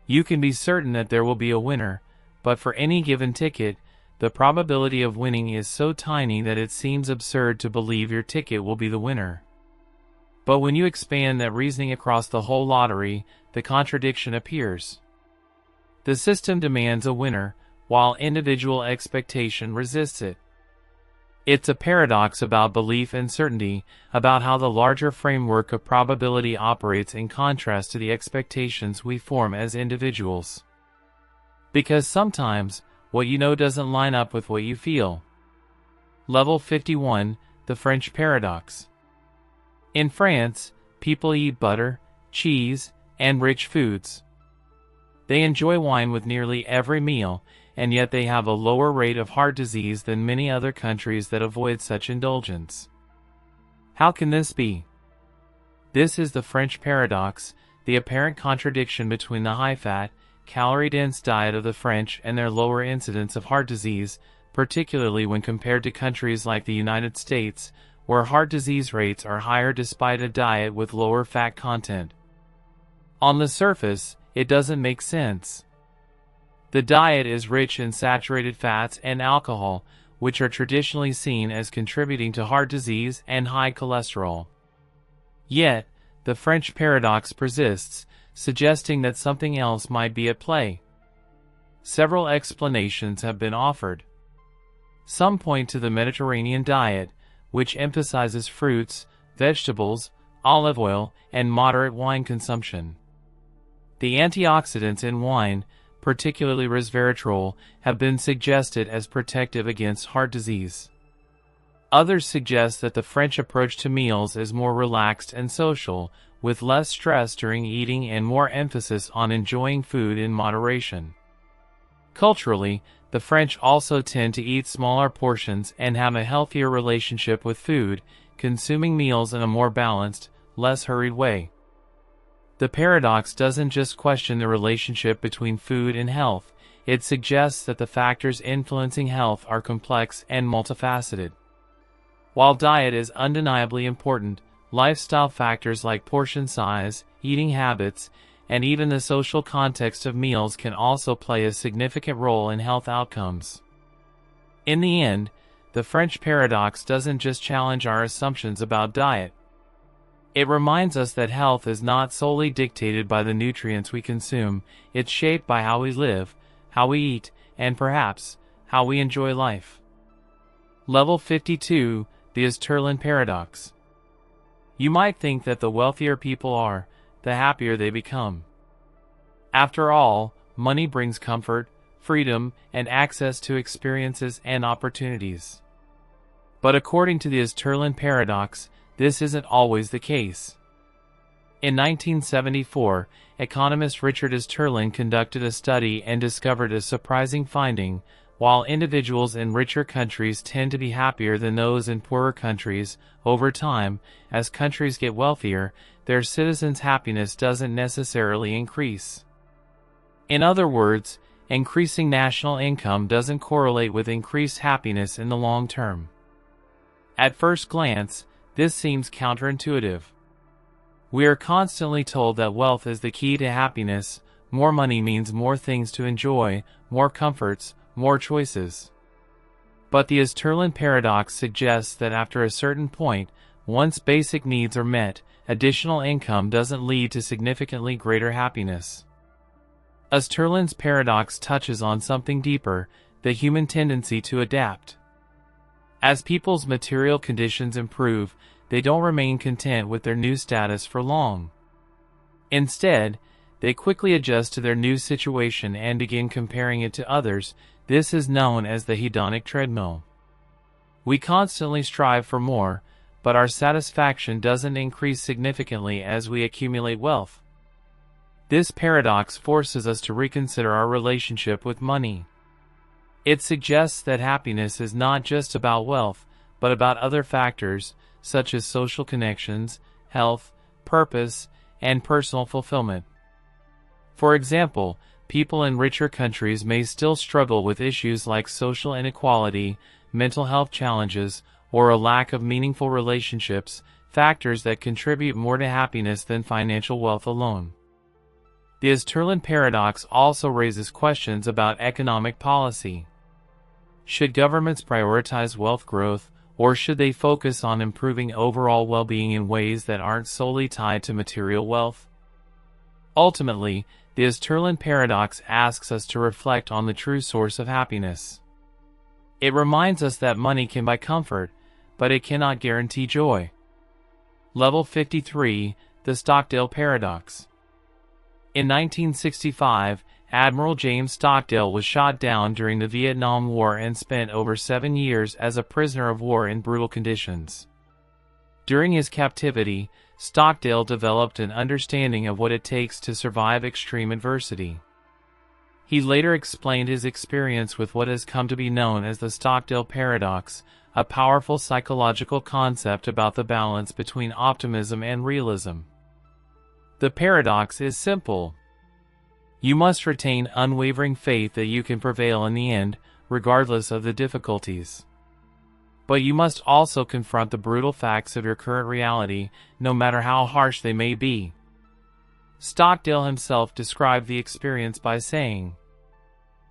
You can be certain that there will be a winner, but for any given ticket, the probability of winning is so tiny that it seems absurd to believe your ticket will be the winner. But when you expand that reasoning across the whole lottery, the contradiction appears. The system demands a winner, while individual expectation resists it. It's a paradox about belief and certainty, about how the larger framework of probability operates in contrast to the expectations we form as individuals. Because sometimes, what you know doesn't line up with what you feel. Level 51, the French Paradox. In France, people eat butter, cheese, and rich foods. They enjoy wine with nearly every meal, and yet they have a lower rate of heart disease than many other countries that avoid such indulgence. How can this be? This is the French paradox, the apparent contradiction between the high-fat, calorie-dense diet of the French and their lower incidence of heart disease, particularly when compared to countries like the United States, where heart disease rates are higher despite a diet with lower fat content. On the surface, it doesn't make sense. The diet is rich in saturated fats and alcohol, which are traditionally seen as contributing to heart disease and high cholesterol. Yet, the French paradox persists, suggesting that something else might be at play. Several explanations have been offered. Some point to the Mediterranean diet, which emphasizes fruits, vegetables, olive oil, and moderate wine consumption. The antioxidants in wine, particularly resveratrol, have been suggested as protective against heart disease. Others suggest that the French approach to meals is more relaxed and social, with less stress during eating and more emphasis on enjoying food in moderation. Culturally, the French also tend to eat smaller portions and have a healthier relationship with food, consuming meals in a more balanced, less hurried way. The paradox doesn't just question the relationship between food and health, it suggests that the factors influencing health are complex and multifaceted. While diet is undeniably important, lifestyle factors like portion size, eating habits, and even the social context of meals can also play a significant role in health outcomes. In the end, the French paradox doesn't just challenge our assumptions about diet. It reminds us that health is not solely dictated by the nutrients we consume, it's shaped by how we live, how we eat, and perhaps, how we enjoy life. Level 52, the Easterlin Paradox. You might think that the wealthier people are, the happier they become. After all, money brings comfort, freedom, and access to experiences and opportunities. But according to the Easterlin Paradox, this isn't always the case. In 1974, economist Richard Easterlin conducted a study and discovered a surprising finding. While individuals in richer countries tend to be happier than those in poorer countries, over time, as countries get wealthier, their citizens' happiness doesn't necessarily increase. In other words, increasing national income doesn't correlate with increased happiness in the long term. At first glance, this seems counterintuitive. We are constantly told that wealth is the key to happiness. More money means more things to enjoy, more comforts, more choices. But the Easterlin Paradox suggests that after a certain point, once basic needs are met, additional income doesn't lead to significantly greater happiness. Easterlin's paradox touches on something deeper, the human tendency to adapt. As people's material conditions improve, they don't remain content with their new status for long. Instead, they quickly adjust to their new situation and begin comparing it to others. This is known as the hedonic treadmill. We constantly strive for more, but our satisfaction doesn't increase significantly as we accumulate wealth. This paradox forces us to reconsider our relationship with money. It suggests that happiness is not just about wealth, but about other factors, such as social connections, health, purpose, and personal fulfillment. For example, people in richer countries may still struggle with issues like social inequality, mental health challenges, or a lack of meaningful relationships, factors that contribute more to happiness than financial wealth alone. The Easterlin Paradox also raises questions about economic policy. Should governments prioritize wealth growth, or should they focus on improving overall well-being in ways that aren't solely tied to material wealth? Ultimately, the Easterlin Paradox asks us to reflect on the true source of happiness. It reminds us that money can buy comfort, but it cannot guarantee joy. Level 53, the Stockdale Paradox. In 1965, Admiral James Stockdale was shot down during the Vietnam War and spent over 7 years as a prisoner of war in brutal conditions. During his captivity, Stockdale developed an understanding of what it takes to survive extreme adversity. He later explained his experience with what has come to be known as the Stockdale paradox, a powerful psychological concept about the balance between optimism and realism. The paradox is simple. You must retain unwavering faith that you can prevail in the end, regardless of the difficulties. But you must also confront the brutal facts of your current reality, no matter how harsh they may be. Stockdale himself described the experience by saying,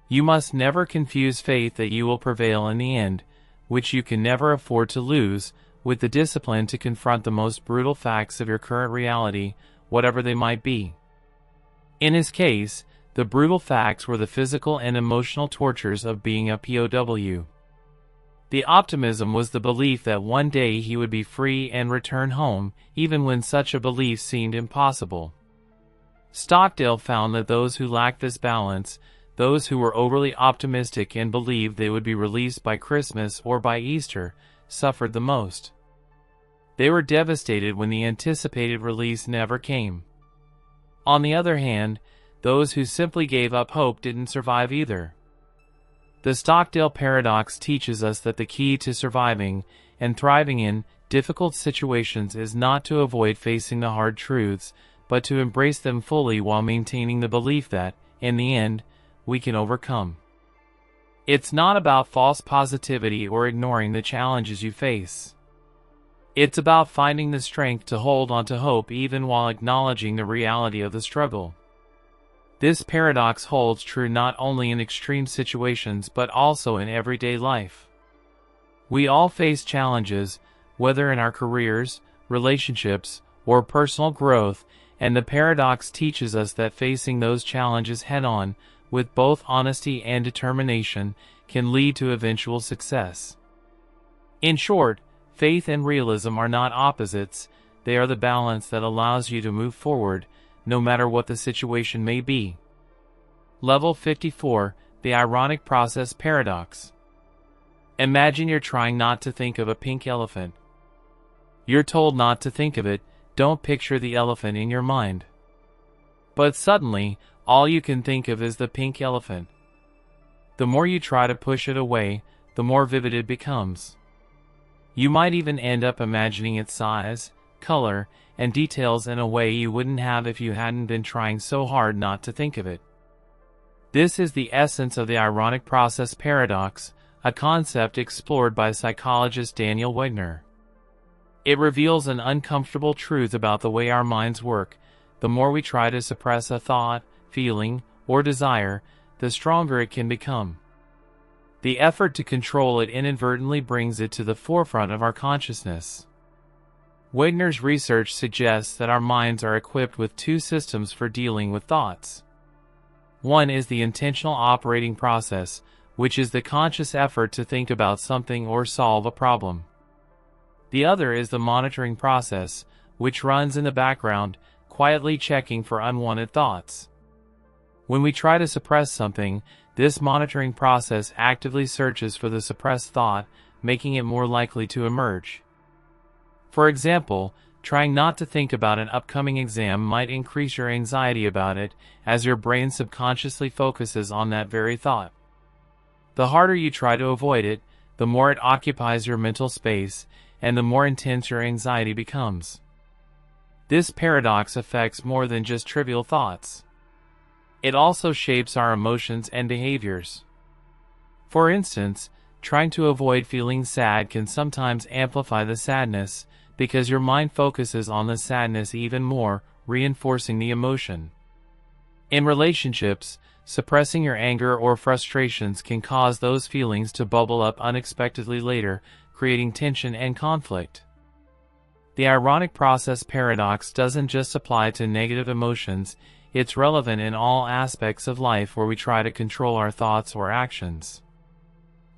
"You must never confuse faith that you will prevail in the end, which you can never afford to lose, with the discipline to confront the most brutal facts of your current reality, whatever they might be." In his case, the brutal facts were the physical and emotional tortures of being a POW. The optimism was the belief that one day he would be free and return home, even when such a belief seemed impossible. Stockdale found that those who lacked this balance, those who were overly optimistic and believed they would be released by Christmas or by Easter, suffered the most. They were devastated when the anticipated release never came. On the other hand, those who simply gave up hope didn't survive either. The Stockdale paradox teaches us that the key to surviving and thriving in difficult situations is not to avoid facing the hard truths, but to embrace them fully while maintaining the belief that, in the end, we can overcome. It's not about false positivity or ignoring the challenges you face. It's about finding the strength to hold on to hope even while acknowledging the reality of the struggle. This paradox holds true not only in extreme situations but also in everyday life. We all face challenges, whether in our careers, relationships, or personal growth, and the paradox teaches us that facing those challenges head-on, with both honesty and determination, can lead to eventual success. In short, faith and realism are not opposites, they are the balance that allows you to move forward, no matter what the situation may be. Level 54, the ironic process paradox. Imagine you're trying not to think of a pink elephant. You're told not to think of it, don't picture the elephant in your mind. But suddenly, all you can think of is the pink elephant. The more you try to push it away, the more vivid it becomes. You might even end up imagining its size, color, and details in a way you wouldn't have if you hadn't been trying so hard not to think of it. This is the essence of the ironic process paradox, a concept explored by psychologist Daniel Wegner. It reveals an uncomfortable truth about the way our minds work. The more we try to suppress a thought, feeling, or desire, the stronger it can become. The effort to control it inadvertently brings it to the forefront of our consciousness. Wegner's research suggests that our minds are equipped with two systems for dealing with thoughts. One is the intentional operating process, which is the conscious effort to think about something or solve a problem. The other is the monitoring process, which runs in the background, quietly checking for unwanted thoughts. When we try to suppress something, this monitoring process actively searches for the suppressed thought, making it more likely to emerge. For example, trying not to think about an upcoming exam might increase your anxiety about it, as your brain subconsciously focuses on that very thought. The harder you try to avoid it, the more it occupies your mental space, and the more intense your anxiety becomes. This paradox affects more than just trivial thoughts. It also shapes our emotions and behaviors. For instance, trying to avoid feeling sad can sometimes amplify the sadness, because your mind focuses on the sadness even more, reinforcing the emotion. In relationships, suppressing your anger or frustrations can cause those feelings to bubble up unexpectedly later, creating tension and conflict. The ironic process paradox doesn't just apply to negative emotions, it's relevant in all aspects of life where we try to control our thoughts or actions.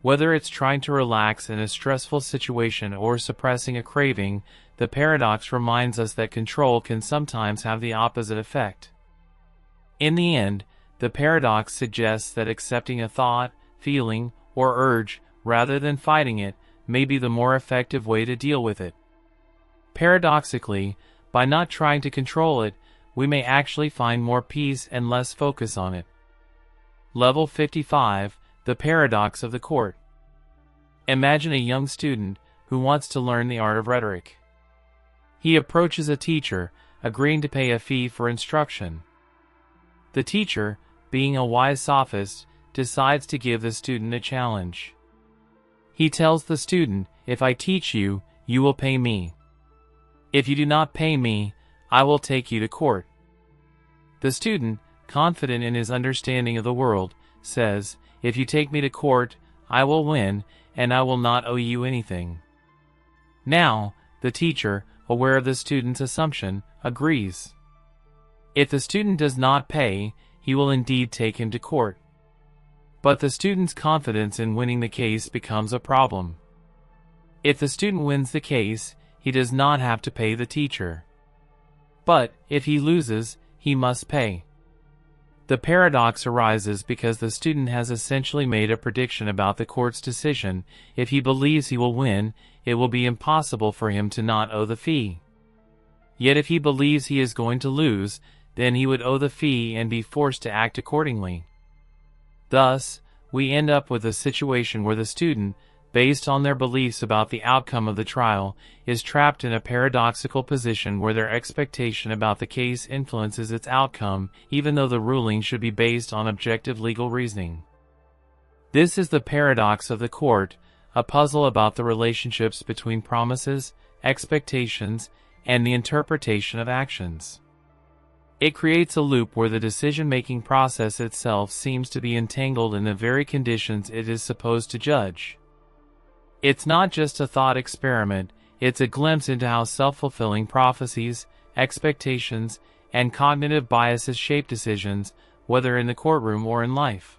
Whether it's trying to relax in a stressful situation or suppressing a craving, the paradox reminds us that control can sometimes have the opposite effect. In the end, the paradox suggests that accepting a thought, feeling, or urge, rather than fighting it, may be the more effective way to deal with it. Paradoxically, by not trying to control it, we may actually find more peace and less focus on it. Level 55, the paradox of the court. Imagine a young student who wants to learn the art of rhetoric. He approaches a teacher, agreeing to pay a fee for instruction. The teacher, being a wise sophist, decides to give the student a challenge. He tells the student, "If I teach you, you will pay me. If you do not pay me, I will take you to court." The student, confident in his understanding of the world, says, "If you take me to court, I will win, and I will not owe you anything." Now, the teacher, aware of the student's assumption, agrees. If the student does not pay, he will indeed take him to court. But the student's confidence in winning the case becomes a problem. If the student wins the case, he does not have to pay the teacher. But if he loses, he must pay. The paradox arises because the student has essentially made a prediction about the court's decision. If he believes he will win, it will be impossible for him to not owe the fee. Yet if he believes he is going to lose, then he would owe the fee and be forced to act accordingly. Thus, we end up with a situation where the student, based on their beliefs about the outcome of the trial, is trapped in a paradoxical position where their expectation about the case influences its outcome, even though the ruling should be based on objective legal reasoning. This is the paradox of the court, a puzzle about the relationships between promises, expectations, and the interpretation of actions. It creates a loop where the decision-making process itself seems to be entangled in the very conditions it is supposed to judge. It's not just a thought experiment, it's a glimpse into how self-fulfilling prophecies, expectations, and cognitive biases shape decisions, whether in the courtroom or in life.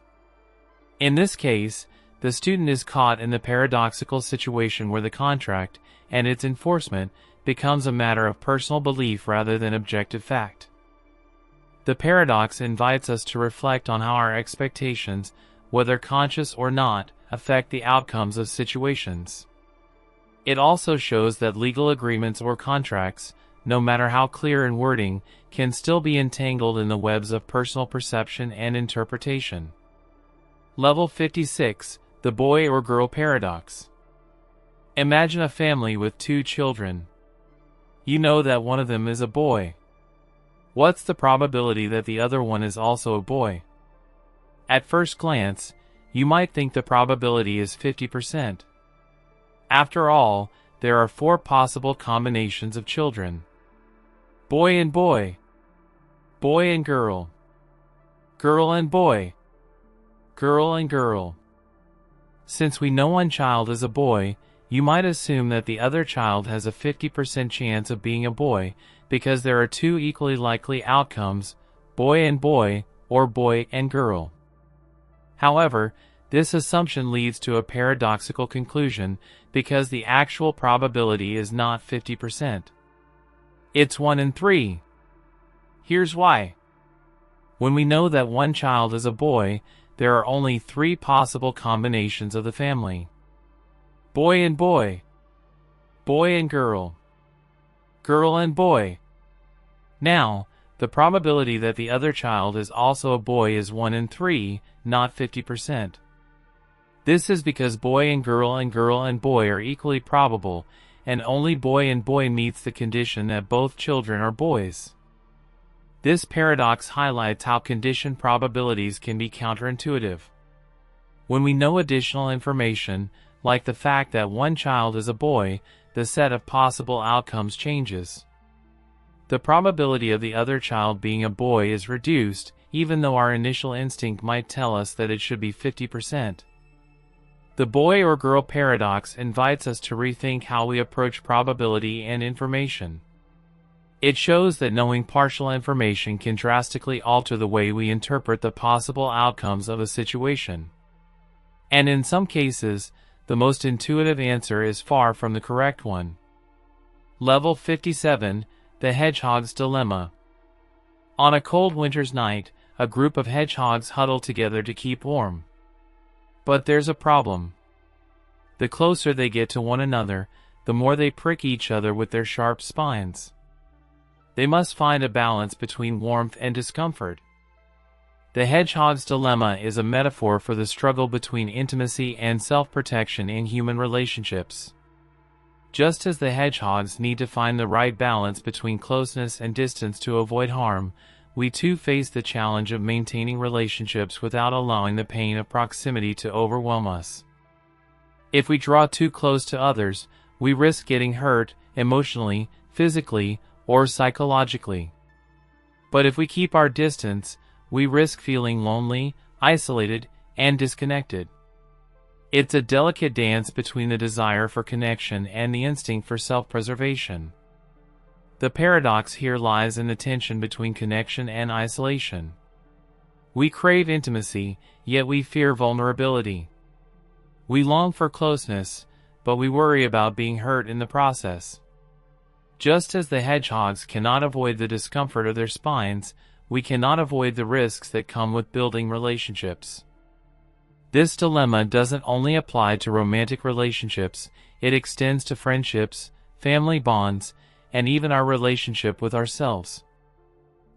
In this case, the student is caught in the paradoxical situation where the contract, and its enforcement, becomes a matter of personal belief rather than objective fact. The paradox invites us to reflect on how our expectations, whether conscious or not, affect the outcomes of situations. It also shows that legal agreements or contracts, no matter how clear in wording, can still be entangled in the webs of personal perception and interpretation. Level 56, the boy or girl paradox. Imagine a family with two children. You know that one of them is a boy. What's the probability that the other one is also a boy? At first glance, you might think the probability is 50%. After all, there are 4 possible combinations of children. Boy and boy. Boy and girl. Girl and boy. Girl and girl. Since we know one child is a boy, you might assume that the other child has a 50% chance of being a boy, because there are 2 equally likely outcomes, boy and boy, or boy and girl. However, this assumption leads to a paradoxical conclusion, because the actual probability is not 50%. It's 1 in 3. Here's why. When we know that one child is a boy, there are only 3 possible combinations of the family. Boy and boy. Boy and girl. Girl and boy. Now, the probability that the other child is also a boy is 1 in 3, not 50%. This is because boy and girl and boy are equally probable, and only boy and boy meets the condition that both children are boys. This paradox highlights how conditioned probabilities can be counterintuitive. When we know additional information, like the fact that one child is a boy, the set of possible outcomes changes. The probability of the other child being a boy is reduced, even though our initial instinct might tell us that it should be 50%. The boy or girl paradox invites us to rethink how we approach probability and information. It shows that knowing partial information can drastically alter the way we interpret the possible outcomes of a situation. And in some cases, the most intuitive answer is far from the correct one. Level 57, the hedgehog's dilemma. On a cold winter's night, a group of hedgehogs huddle together to keep warm. But there's a problem. The closer they get to one another, the more they prick each other with their sharp spines. They must find a balance between warmth and discomfort. The hedgehog's dilemma is a metaphor for the struggle between intimacy and self-protection in human relationships. Just as the hedgehogs need to find the right balance between closeness and distance to avoid harm, we too face the challenge of maintaining relationships without allowing the pain of proximity to overwhelm us. If we draw too close to others, we risk getting hurt emotionally, physically, or psychologically. But if we keep our distance, we risk feeling lonely, isolated, and disconnected. It's a delicate dance between the desire for connection and the instinct for self-preservation. The paradox here lies in the tension between connection and isolation. We crave intimacy, yet we fear vulnerability. We long for closeness, but we worry about being hurt in the process. Just as the hedgehogs cannot avoid the discomfort of their spines, we cannot avoid the risks that come with building relationships. This dilemma doesn't only apply to romantic relationships, it extends to friendships, family bonds, and even our relationship with ourselves.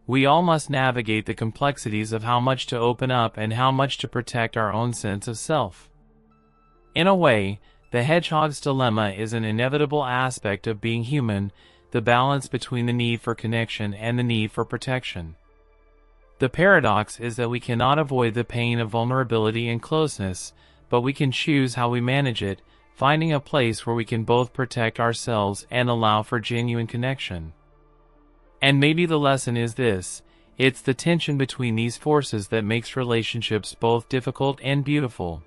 We all must navigate the complexities of how much to open up and how much to protect our own sense of self. In a way, the hedgehog's dilemma is an inevitable aspect of being human, the balance between the need for connection and the need for protection. The paradox is that we cannot avoid the pain of vulnerability and closeness, but we can choose how we manage it, finding a place where we can both protect ourselves and allow for genuine connection. And maybe the lesson is this: it's the tension between these forces that makes relationships both difficult and beautiful.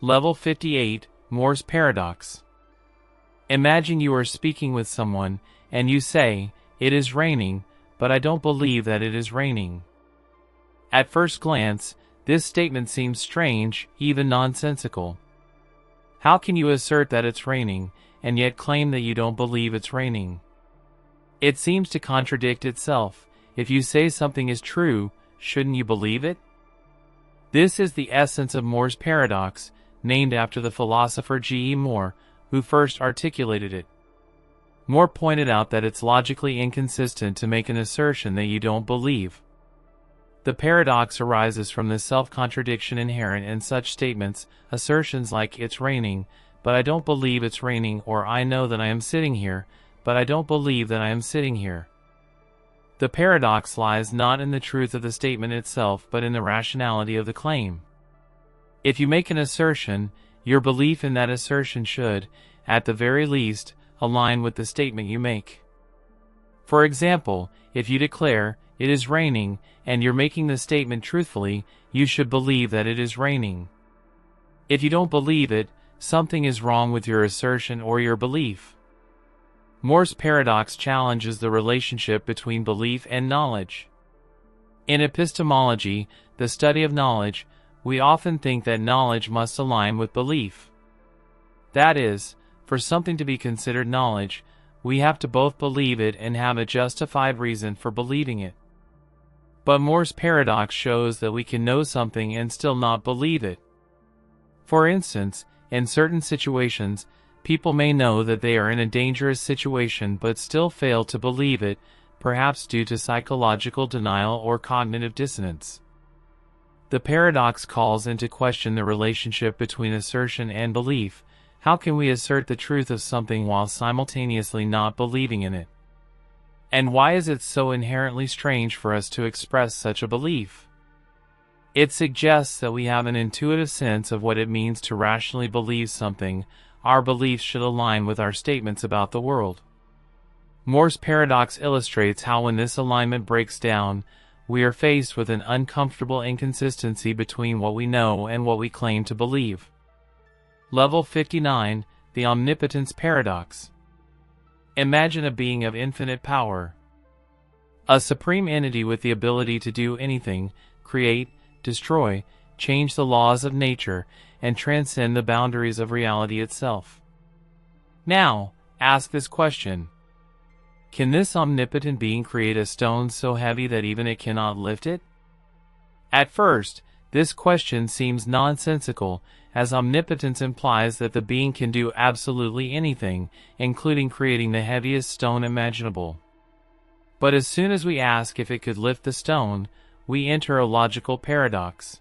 Level 58, Moore's Paradox. Imagine you are speaking with someone, and you say, "It is raining, but I don't believe that it is raining." At first glance, this statement seems strange, even nonsensical. How can you assert that it's raining, and yet claim that you don't believe it's raining? It seems to contradict itself. If you say something is true, shouldn't you believe it? This is the essence of Moore's paradox, named after the philosopher G.E. Moore, who first articulated it. Moore pointed out that it's logically inconsistent to make an assertion that you don't believe. The paradox arises from the self-contradiction inherent in such statements, assertions like "it's raining, but I don't believe it's raining," or "I know that I am sitting here, but I don't believe that I am sitting here." The paradox lies not in the truth of the statement itself, but in the rationality of the claim. If you make an assertion, your belief in that assertion should, at the very least, align with the statement you make. For example, if you declare, "It is raining," and you're making the statement truthfully, you should believe that it is raining. If you don't believe it, something is wrong with your assertion or your belief. Moore's paradox challenges the relationship between belief and knowledge. In epistemology, the study of knowledge, we often think that knowledge must align with belief. That is, for something to be considered knowledge, we have to both believe it and have a justified reason for believing it. But Moore's paradox shows that we can know something and still not believe it. For instance, in certain situations, people may know that they are in a dangerous situation but still fail to believe it, perhaps due to psychological denial or cognitive dissonance. The paradox calls into question the relationship between assertion and belief. How can we assert the truth of something while simultaneously not believing in it? And why is it so inherently strange for us to express such a belief? It suggests that we have an intuitive sense of what it means to rationally believe something. Our beliefs should align with our statements about the world. Moore's paradox illustrates how when this alignment breaks down, we are faced with an uncomfortable inconsistency between what we know and what we claim to believe. Level 59, the Omnipotence Paradox. Imagine a being of infinite power. A supreme entity with the ability to do anything, create, destroy, change the laws of nature, and transcend the boundaries of reality itself. Now, ask this question. Can this omnipotent being create a stone so heavy that even it cannot lift it? At first, this question seems nonsensical, as omnipotence implies that the being can do absolutely anything, including creating the heaviest stone imaginable. But as soon as we ask if it could lift the stone, we enter a logical paradox.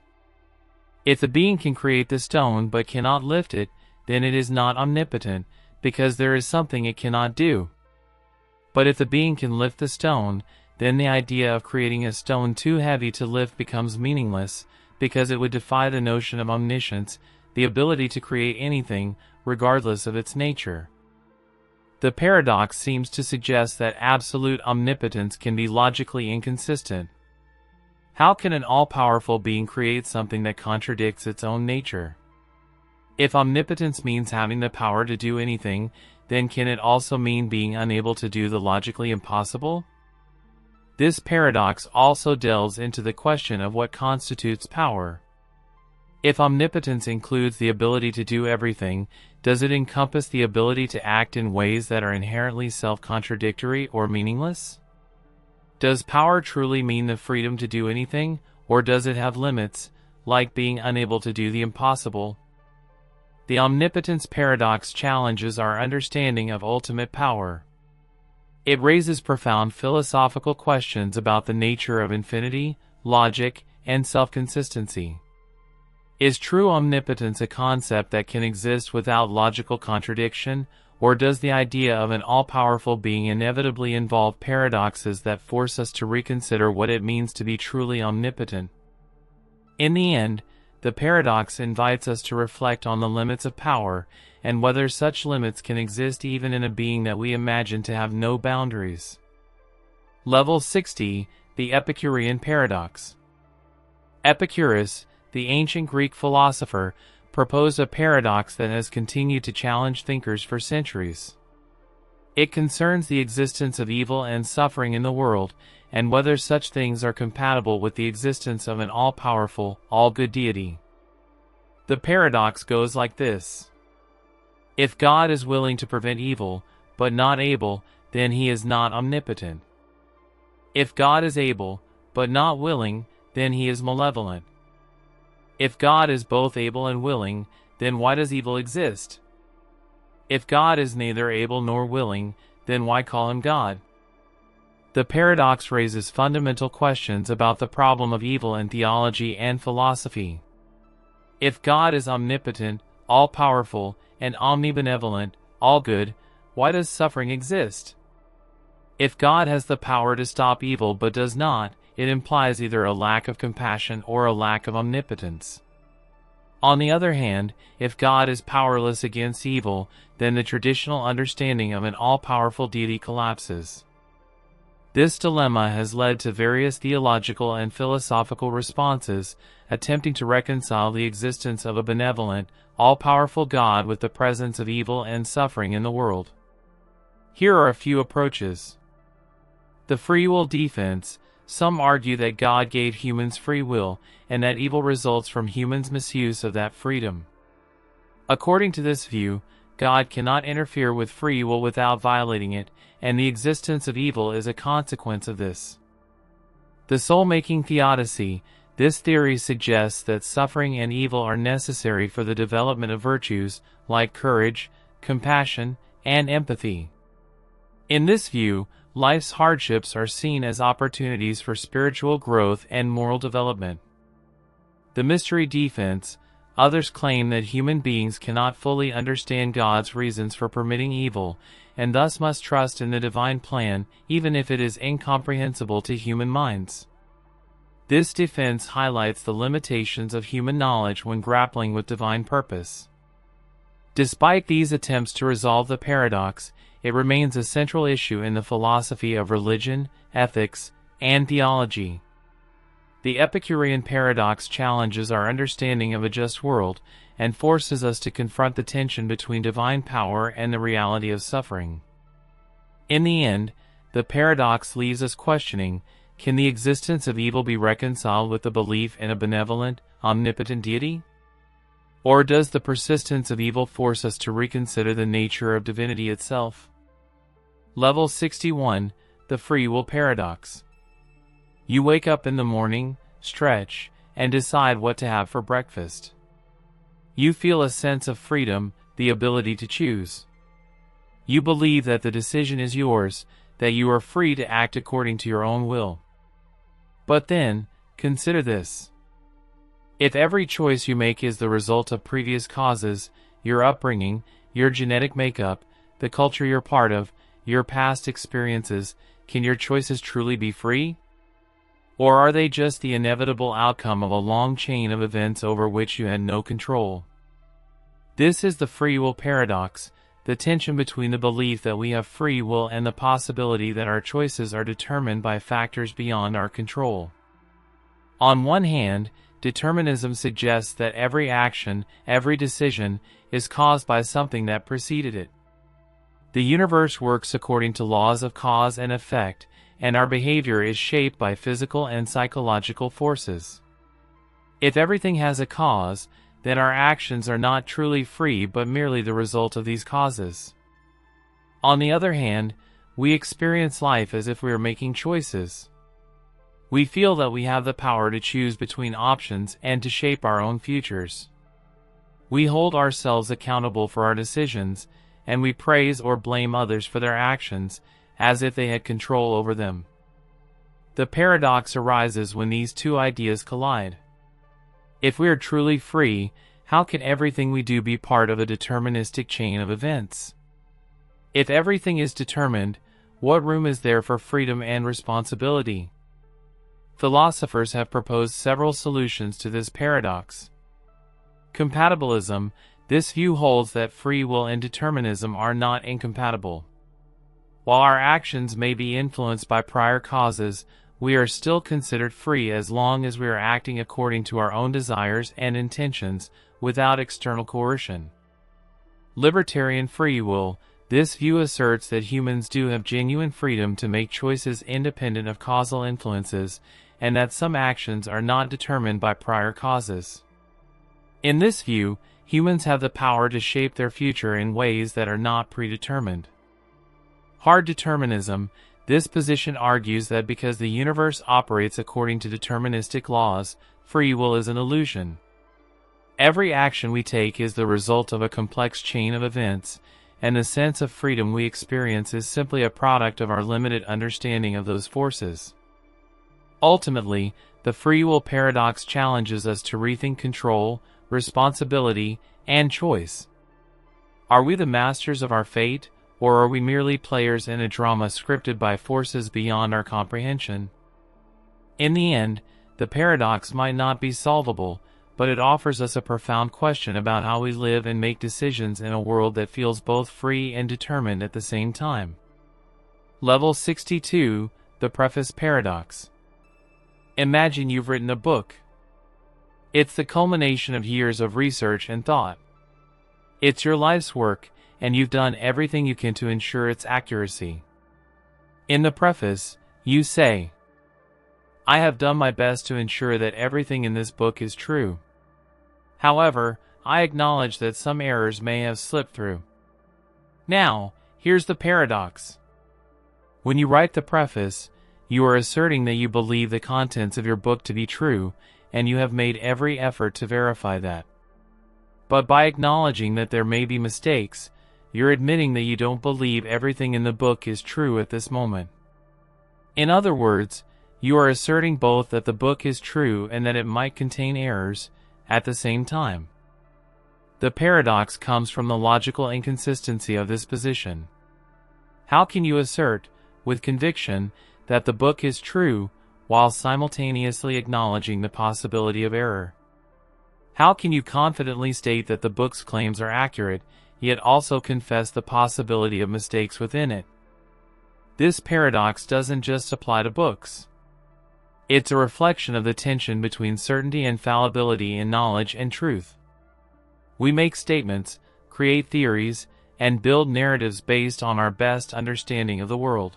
If the being can create the stone but cannot lift it, then it is not omnipotent, because there is something it cannot do. But if the being can lift the stone, then the idea of creating a stone too heavy to lift becomes meaningless, because it would defy the notion of omniscience, the ability to create anything, regardless of its nature. The paradox seems to suggest that absolute omnipotence can be logically inconsistent. How can an all-powerful being create something that contradicts its own nature? If omnipotence means having the power to do anything, then can it also mean being unable to do the logically impossible? This paradox also delves into the question of what constitutes power. If omnipotence includes the ability to do everything, does it encompass the ability to act in ways that are inherently self-contradictory or meaningless? Does power truly mean the freedom to do anything, or does it have limits, like being unable to do the impossible? The omnipotence paradox challenges our understanding of ultimate power. It raises profound philosophical questions about the nature of infinity, logic, and self-consistency. Is true omnipotence a concept that can exist without logical contradiction, or does the idea of an all-powerful being inevitably involve paradoxes that force us to reconsider what it means to be truly omnipotent? In the end, the paradox invites us to reflect on the limits of power, and whether such limits can exist even in a being that we imagine to have no boundaries. Level 60, the Epicurean Paradox. Epicurus, the ancient Greek philosopher, proposed a paradox that has continued to challenge thinkers for centuries. It concerns the existence of evil and suffering in the world, and whether such things are compatible with the existence of an all-powerful, all-good deity. The paradox goes like this. If God is willing to prevent evil, but not able, then he is not omnipotent. If God is able, but not willing, then he is malevolent. If God is both able and willing, then why does evil exist? If God is neither able nor willing, then why call him God? The paradox raises fundamental questions about the problem of evil in theology and philosophy. If God is omnipotent, all-powerful, and omnibenevolent, all-good, why does suffering exist? If God has the power to stop evil but does not, it implies either a lack of compassion or a lack of omnipotence. On the other hand, if God is powerless against evil, then the traditional understanding of an all-powerful deity collapses. This dilemma has led to various theological and philosophical responses, attempting to reconcile the existence of a benevolent, all-powerful God with the presence of evil and suffering in the world. Here are a few approaches. The free will defense. Some argue that God gave humans free will, and that evil results from humans' misuse of that freedom. According to this view, God cannot interfere with free will without violating it, and the existence of evil is a consequence of this. The soul-making theodicy. This theory suggests that suffering and evil are necessary for the development of virtues, like courage, compassion, and empathy. In this view, life's hardships are seen as opportunities for spiritual growth and moral development. The mystery defense. Others claim that human beings cannot fully understand God's reasons for permitting evil, and thus must trust in the divine plan, even if it is incomprehensible to human minds. This defense highlights the limitations of human knowledge when grappling with divine purpose. Despite these attempts to resolve the paradox, it remains a central issue in the philosophy of religion, ethics, and theology. The Epicurean paradox challenges our understanding of a just world, and forces us to confront the tension between divine power and the reality of suffering. In the end, the paradox leaves us questioning, can the existence of evil be reconciled with the belief in a benevolent, omnipotent deity? Or does the persistence of evil force us to reconsider the nature of divinity itself? Level 61, the Free Will Paradox. You wake up in the morning, stretch, and decide what to have for breakfast. You feel a sense of freedom, the ability to choose. You believe that the decision is yours, that you are free to act according to your own will. But then, Consider this. If every choice you make is the result of previous causes, your upbringing, your genetic makeup, the culture you're part of, your past experiences, can your choices truly be free? Or are they just the inevitable outcome of a long chain of events over which you had no control? This is the free will paradox, the tension between the belief that we have free will and the possibility that our choices are determined by factors beyond our control. On one hand, determinism suggests that every action, every decision, is caused by something that preceded it. The universe works according to laws of cause and effect, and our behavior is shaped by physical and psychological forces. If everything has a cause, then our actions are not truly free but merely the result of these causes. On the other hand, we experience life as if we are making choices. We feel that we have the power to choose between options and to shape our own futures. We hold ourselves accountable for our decisions, and we praise or blame others for their actions, as if they had control over them. The paradox arises when these two ideas collide. If we are truly free, how can everything we do be part of a deterministic chain of events? If everything is determined, what room is there for freedom and responsibility? Philosophers have proposed several solutions to this paradox. Compatibilism. This view holds that free will and determinism are not incompatible. While our actions may be influenced by prior causes, we are still considered free as long as we are acting according to our own desires and intentions, without external coercion. Libertarian free will. This view asserts that humans do have genuine freedom to make choices independent of causal influences, and that some actions are not determined by prior causes. In this view, humans have the power to shape their future in ways that are not predetermined. Hard determinism. This position argues that because the universe operates according to deterministic laws, free will is an illusion. Every action we take is the result of a complex chain of events, and the sense of freedom we experience is simply a product of our limited understanding of those forces. Ultimately, the free will paradox challenges us to rethink control, responsibility, and choice. Are we the masters of our fate, or are we merely players in a drama scripted by forces beyond our comprehension? In the end, the paradox might not be solvable, but it offers us a profound question about how we live and make decisions in a world that feels both free and determined at the same time. Level 62, the Preface Paradox. Imagine you've written a book. It's the culmination of years of research and thought. It's your life's work, and you've done everything you can to ensure its accuracy. In the preface, you say, "I have done my best to ensure that everything in this book is true. However, I acknowledge that some errors may have slipped through." Now, here's the paradox. When you write the preface, you are asserting that you believe the contents of your book to be true, and you have made every effort to verify that. But by acknowledging that there may be mistakes, you're admitting that you don't believe everything in the book is true at this moment. In other words, you are asserting both that the book is true and that it might contain errors at the same time. The paradox comes from the logical inconsistency of this position. How can you assert, with conviction, that the book is true, while simultaneously acknowledging the possibility of error? How can you confidently state that the book's claims are accurate, yet also confess the possibility of mistakes within it? This paradox doesn't just apply to books. It's a reflection of the tension between certainty and fallibility in knowledge and truth. We make statements, create theories, and build narratives based on our best understanding of the world.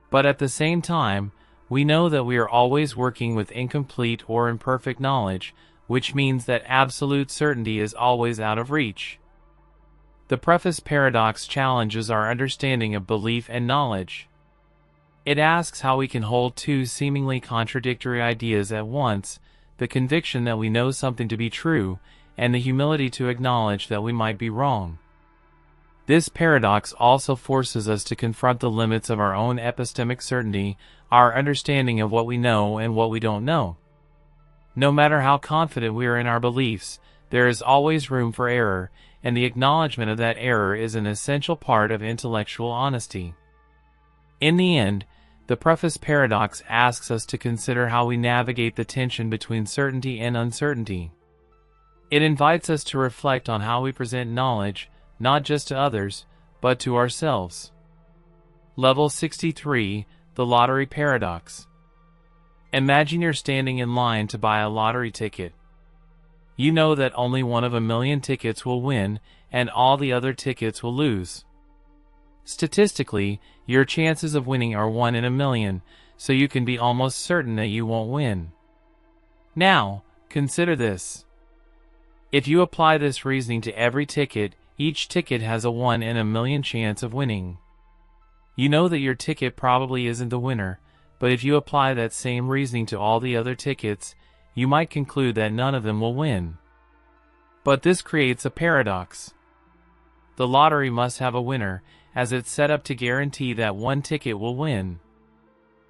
But at the same time, we know that we are always working with incomplete or imperfect knowledge, which means that absolute certainty is always out of reach. The preface paradox challenges our understanding of belief and knowledge. It asks how we can hold two seemingly contradictory ideas at once, the conviction that we know something to be true, and the humility to acknowledge that we might be wrong. This paradox also forces us to confront the limits of our own epistemic certainty, our understanding of what we know and what we don't know. No matter how confident we are in our beliefs, there is always room for error, and the acknowledgement of that error is an essential part of intellectual honesty. In the end, the preface paradox asks us to consider how we navigate the tension between certainty and uncertainty. It invites us to reflect on how we present knowledge, not just to others, but to ourselves. Level 63, the Lottery Paradox. Imagine you're standing in line to buy a lottery ticket. You know that only one of a million tickets will win, and all the other tickets will lose. Statistically, your chances of winning are 1 in a million, so you can be almost certain that you won't win. Now, consider this. If you apply this reasoning to every ticket, each ticket has a 1 in a million chance of winning. You know that your ticket probably isn't the winner, but if you apply that same reasoning to all the other tickets, you might conclude that none of them will win. But this creates a paradox. The lottery must have a winner, as it's set up to guarantee that one ticket will win.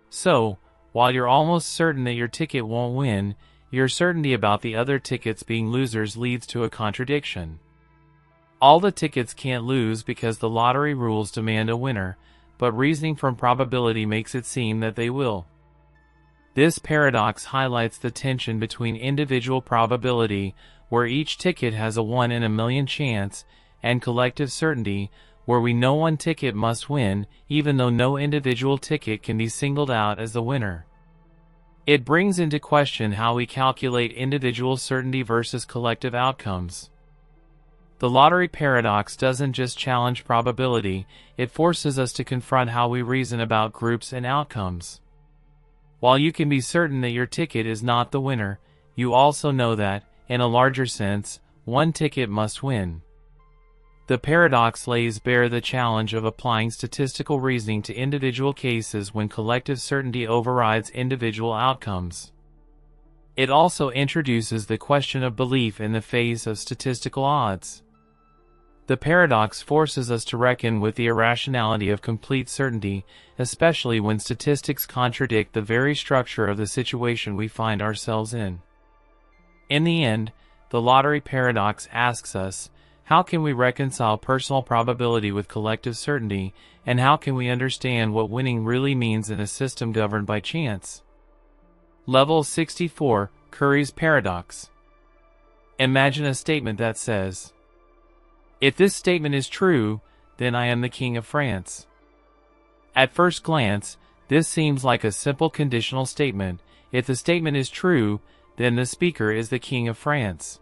So, while you're almost certain that your ticket won't win, your certainty about the other tickets being losers leads to a contradiction. All the tickets can't lose because the lottery rules demand a winner, but reasoning from probability makes it seem that they will. This paradox highlights the tension between individual probability, where each ticket has a 1 in a million chance, and collective certainty, where we know one ticket must win, even though no individual ticket can be singled out as the winner. It brings into question how we calculate individual certainty versus collective outcomes. The lottery paradox doesn't just challenge probability, it forces us to confront how we reason about groups and outcomes. While you can be certain that your ticket is not the winner, you also know that, in a larger sense, one ticket must win. The paradox lays bare the challenge of applying statistical reasoning to individual cases when collective certainty overrides individual outcomes. It also introduces the question of belief in the face of statistical odds. The paradox forces us to reckon with the irrationality of complete certainty, especially when statistics contradict the very structure of the situation we find ourselves in. In the end, the lottery paradox asks us, how can we reconcile personal probability with collective certainty, and how can we understand what winning really means in a system governed by chance? Level 64, Curry's Paradox. Imagine a statement that says, "If this statement is true, then I am the King of France." At first glance, this seems like a simple conditional statement. If the statement is true, then the speaker is the King of France.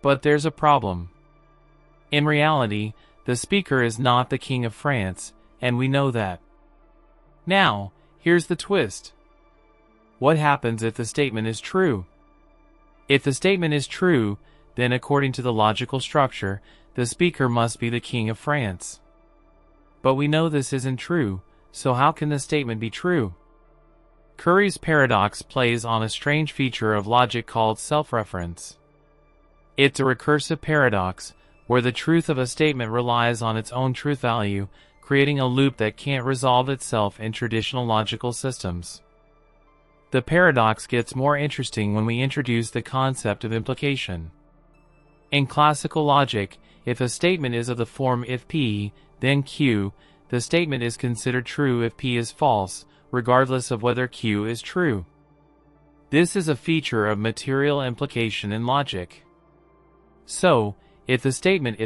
But there's a problem. In reality, the speaker is not the King of France, and we know that. Now, here's the twist. What happens if the statement is true? If the statement is true, then according to the logical structure, the speaker must be the King of France. But we know this isn't true, so how can the statement be true? Curry's paradox plays on a strange feature of logic called self-reference. It's a recursive paradox, where the truth of a statement relies on its own truth value, creating a loop that can't resolve itself in traditional logical systems. The paradox gets more interesting when we introduce the concept of implication. In classical logic, if a statement is of the form if P, then Q, the statement is considered true if P is false, regardless of whether Q is true. This is a feature of material implication in logic. So, if this statement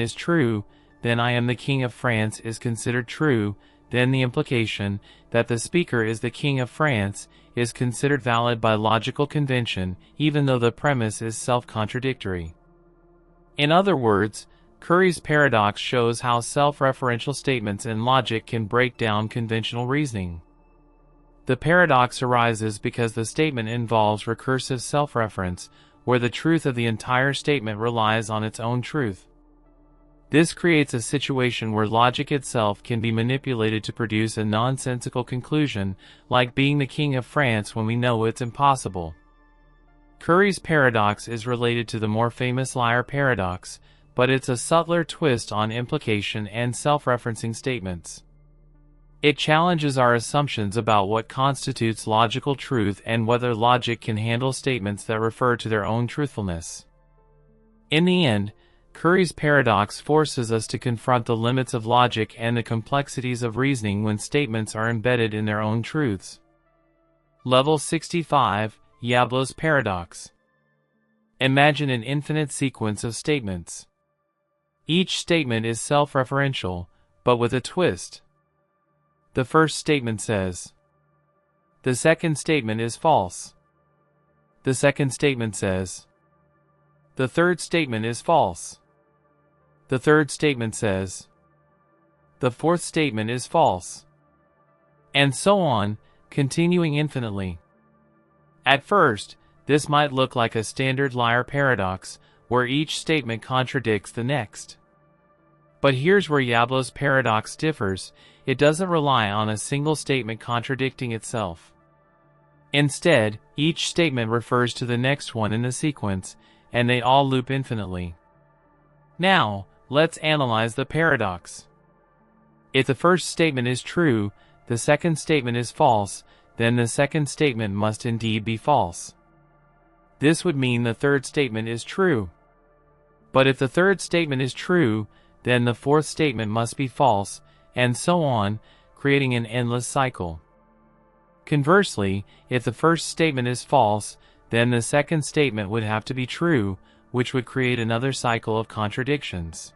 is true, then I am the King of France is considered true, then the implication that the speaker is the King of France is considered valid by logical convention, even though the premise is self-contradictory. In other words, Curry's paradox shows how self-referential statements in logic can break down conventional reasoning. The paradox arises because the statement involves recursive self-reference, where the truth of the entire statement relies on its own truth. This creates a situation where logic itself can be manipulated to produce a nonsensical conclusion, like being the King of France when we know it's impossible. Curry's paradox is related to the more famous liar paradox, but it's a subtler twist on implication and self-referencing statements. It challenges our assumptions about what constitutes logical truth and whether logic can handle statements that refer to their own truthfulness. In the end, Curry's paradox forces us to confront the limits of logic and the complexities of reasoning when statements are embedded in their own truths. Level 65, Yablo's paradox. Imagine an infinite sequence of statements. Each statement is self-referential, but with a twist. The first statement says, the second statement is false. The second statement says, the third statement is false. The third statement says, the fourth statement is false. And so on, continuing infinitely. At first, this might look like a standard liar paradox, where each statement contradicts the next. But here's where Yablo's paradox differs. It doesn't rely on a single statement contradicting itself. Instead, each statement refers to the next one in the sequence, and they all loop infinitely. Now, let's analyze the paradox. If the first statement is true, the second statement is false, then the second statement must indeed be false. This would mean the third statement is true. But if the third statement is true, then the fourth statement must be false, and so on, creating an endless cycle. Conversely, if the first statement is false, then the second statement would have to be true, which would create another cycle of contradictions.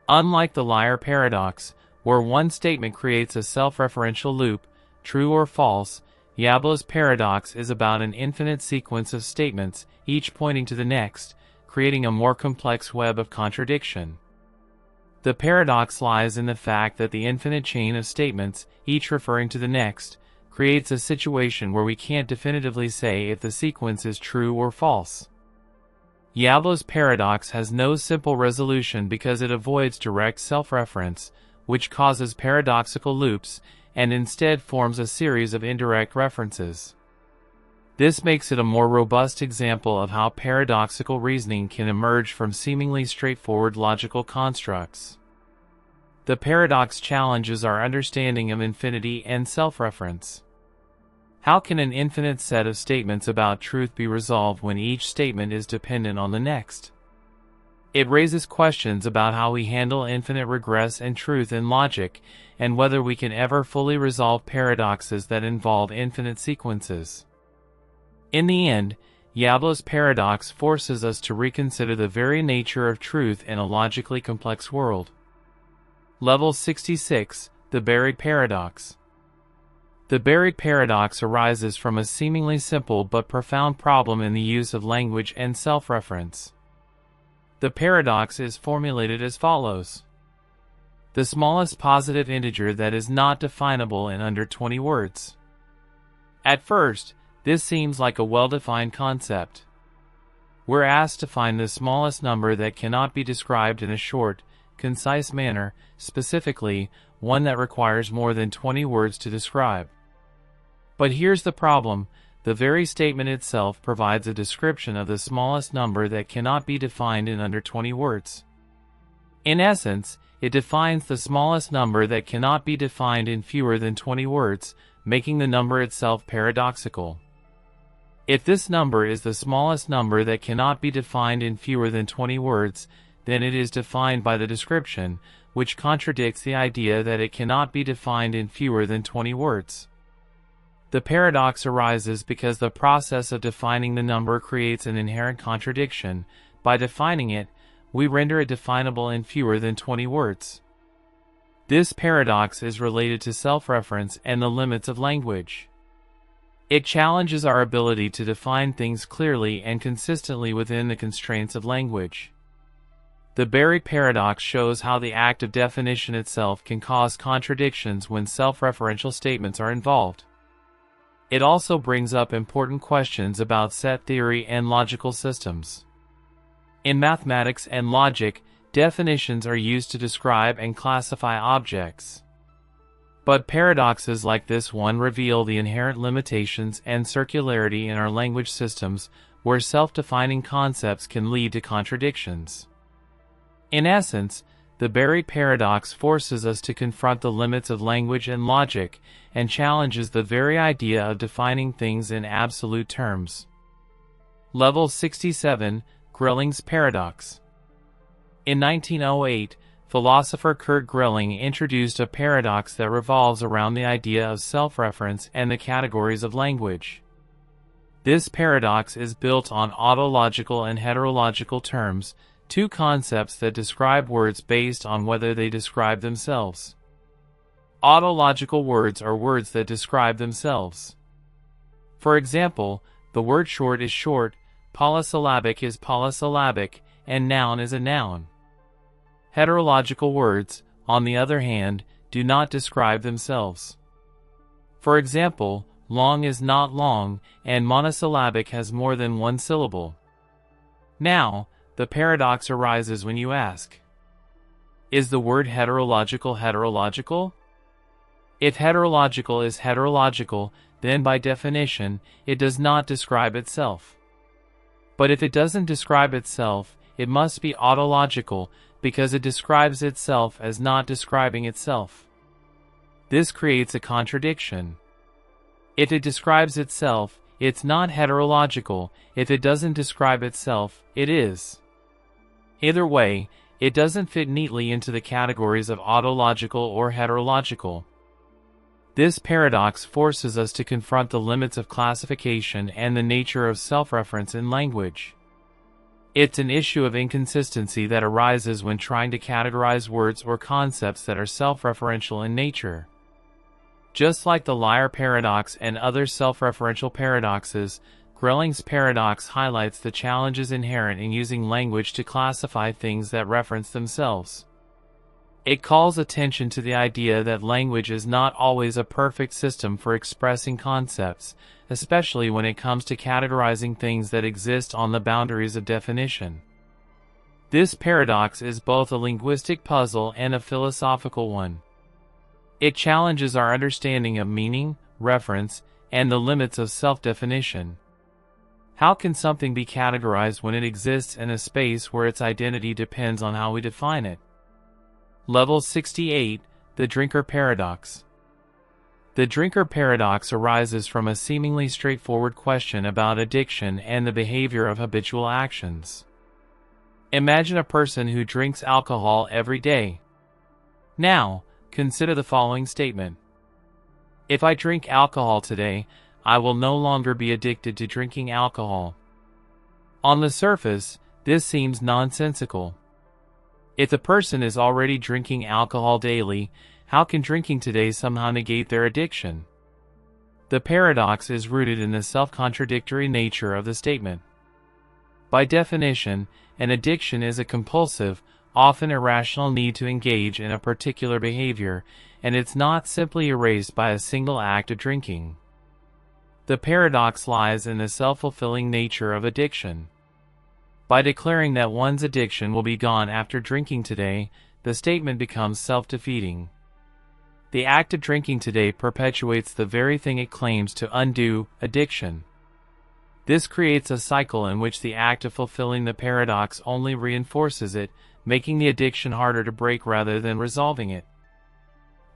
Unlike the liar paradox, where one statement creates a self-referential loop, true or false, Yablo's paradox is about an infinite sequence of statements, each pointing to the next, creating a more complex web of contradiction. The paradox lies in the fact that the infinite chain of statements, each referring to the next, creates a situation where we can't definitively say if the sequence is true or false. Yablo's paradox has no simple resolution because it avoids direct self-reference, which causes paradoxical loops, and instead forms a series of indirect references. This makes it a more robust example of how paradoxical reasoning can emerge from seemingly straightforward logical constructs. The paradox challenges our understanding of infinity and self-reference. How can an infinite set of statements about truth be resolved when each statement is dependent on the next? It raises questions about how we handle infinite regress and truth in logic, and whether we can ever fully resolve paradoxes that involve infinite sequences. In the end, Yablo's paradox forces us to reconsider the very nature of truth in a logically complex world. Level 66, the buried paradox. The buried paradox arises from a seemingly simple but profound problem in the use of language and self-reference. The paradox is formulated as follows. The smallest positive integer that is not definable in under 20 words. At first, this seems like a well-defined concept. We're asked to find the smallest number that cannot be described in a short, concise manner, specifically, one that requires more than 20 words to describe. But here's the problem. The very statement itself provides a description of the smallest number that cannot be defined in under 20 words. In essence, it defines the smallest number that cannot be defined in fewer than 20 words, making the number itself paradoxical. If this number is the smallest number that cannot be defined in fewer than 20 words, then it is defined by the description, which contradicts the idea that it cannot be defined in fewer than 20 words. The paradox arises because the process of defining the number creates an inherent contradiction. By defining it, we render it definable in fewer than 20 words. This paradox is related to self-reference and the limits of language. It challenges our ability to define things clearly and consistently within the constraints of language. The buried paradox shows how the act of definition itself can cause contradictions when self-referential statements are involved. It also brings up important questions about set theory and logical systems. In mathematics and logic, definitions are used to describe and classify objects. But paradoxes like this one reveal the inherent limitations and circularity in our language systems, where self-defining concepts can lead to contradictions. In essence, the buried paradox forces us to confront the limits of language and logic, and challenges the very idea of defining things in absolute terms. Level 67, Grelling's Paradox. In 1908, philosopher Kurt Grilling introduced a paradox that revolves around the idea of self-reference and the categories of language. This paradox is built on autological and heterological terms, two concepts that describe words based on whether they describe themselves. Autological words are words that describe themselves. For example, the word short is short, polysyllabic is polysyllabic, and noun is a noun. Heterological words, on the other hand, do not describe themselves. For example, long is not long, and monosyllabic has more than one syllable. Now, the paradox arises when you ask, is the word heterological heterological? If heterological is heterological, then by definition, it does not describe itself. But if it doesn't describe itself, it must be autological, because it describes itself as not describing itself. This creates a contradiction. If it describes itself, it's not heterological. If it doesn't describe itself, it is. Either way, it doesn't fit neatly into the categories of autological or heterological. This paradox forces us to confront the limits of classification and the nature of self-reference in language. It's an issue of inconsistency that arises when trying to categorize words or concepts that are self-referential in nature. Just like the liar paradox and other self-referential paradoxes, Grelling's paradox highlights the challenges inherent in using language to classify things that reference themselves. It calls attention to the idea that language is not always a perfect system for expressing concepts, especially when it comes to categorizing things that exist on the boundaries of definition. This paradox is both a linguistic puzzle and a philosophical one. It challenges our understanding of meaning, reference, and the limits of self-definition. How can something be categorized when it exists in a space where its identity depends on how we define it? Level 68, the Drinker Paradox. The Drinker Paradox arises from a seemingly straightforward question about addiction and the behavior of habitual actions. Imagine a person who drinks alcohol every day. Now, consider the following statement. If I drink alcohol today, I will no longer be addicted to drinking alcohol. On the surface, this seems nonsensical. If the person is already drinking alcohol daily, how can drinking today somehow negate their addiction? The paradox is rooted in the self-contradictory nature of the statement. By definition, an addiction is a compulsive, often irrational need to engage in a particular behavior, and it's not simply erased by a single act of drinking. The paradox lies in the self-fulfilling nature of addiction. By declaring that one's addiction will be gone after drinking today, the statement becomes self-defeating. The act of drinking today perpetuates the very thing it claims to undo, addiction. This creates a cycle in which the act of fulfilling the paradox only reinforces it, making the addiction harder to break rather than resolving it.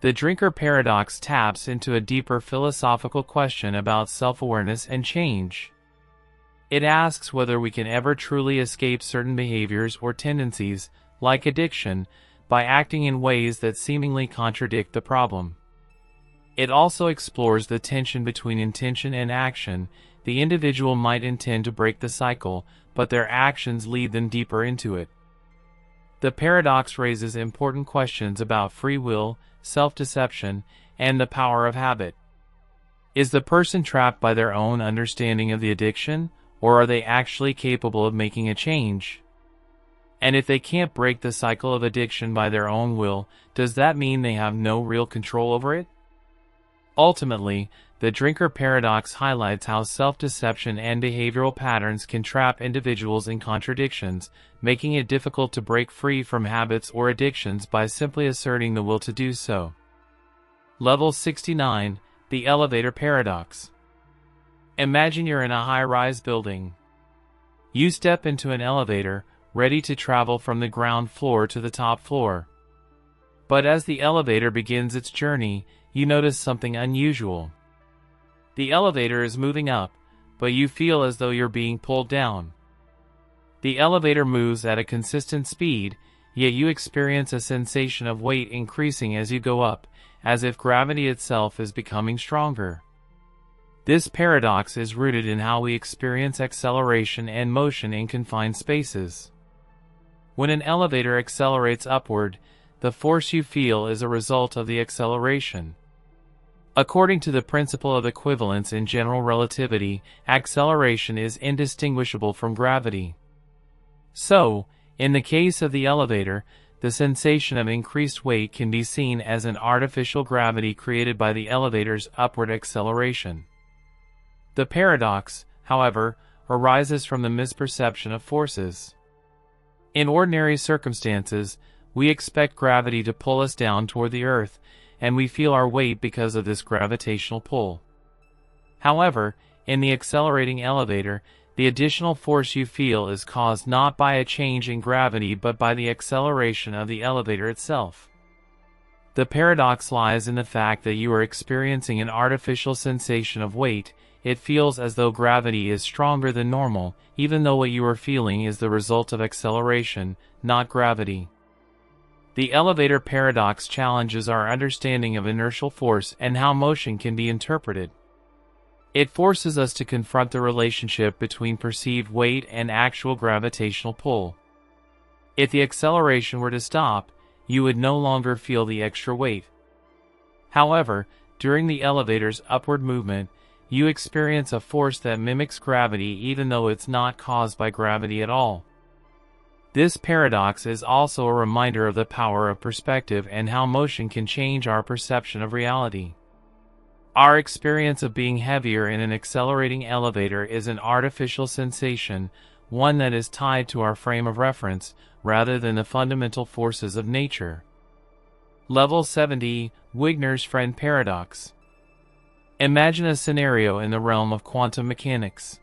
The Drinker Paradox taps into a deeper philosophical question about self-awareness and change. It asks whether we can ever truly escape certain behaviors or tendencies, like addiction, by acting in ways that seemingly contradict the problem. It also explores the tension between intention and action. The individual might intend to break the cycle, but their actions lead them deeper into it. The paradox raises important questions about free will, self-deception, and the power of habit. Is the person trapped by their own understanding of the addiction, or are they actually capable of making a change? And if they can't break the cycle of addiction by their own will, does that mean they have no real control over it? Ultimately, the Drinker Paradox highlights how self-deception and behavioral patterns can trap individuals in contradictions, making it difficult to break free from habits or addictions by simply asserting the will to do so. Level 69, the Elevator Paradox. Imagine you're in a high-rise building. You step into an elevator, ready to travel from the ground floor to the top floor. But as the elevator begins its journey, you notice something unusual. The elevator is moving up, but you feel as though you're being pulled down. The elevator moves at a consistent speed, yet you experience a sensation of weight increasing as you go up, as if gravity itself is becoming stronger. This paradox is rooted in how we experience acceleration and motion in confined spaces. When an elevator accelerates upward, the force you feel is a result of the acceleration. According to the principle of equivalence in general relativity, acceleration is indistinguishable from gravity. So, in the case of the elevator, the sensation of increased weight can be seen as an artificial gravity created by the elevator's upward acceleration. The paradox, however, arises from the misperception of forces. In ordinary circumstances, we expect gravity to pull us down toward the earth, and we feel our weight because of this gravitational pull. However, in the accelerating elevator, the additional force you feel is caused not by a change in gravity but by the acceleration of the elevator itself. The paradox lies in the fact that you are experiencing an artificial sensation of weight. It feels as though gravity is stronger than normal, even though what you are feeling is the result of acceleration, not gravity. The elevator paradox challenges our understanding of inertial force and how motion can be interpreted. It forces us to confront the relationship between perceived weight and actual gravitational pull. If the acceleration were to stop, you would no longer feel the extra weight. However, during the elevator's upward movement, you experience a force that mimics gravity even though it's not caused by gravity at all. This paradox is also a reminder of the power of perspective and how motion can change our perception of reality. Our experience of being heavier in an accelerating elevator is an artificial sensation, one that is tied to our frame of reference, rather than the fundamental forces of nature. Level 70, Wigner's Friend Paradox. Imagine a scenario in the realm of quantum mechanics.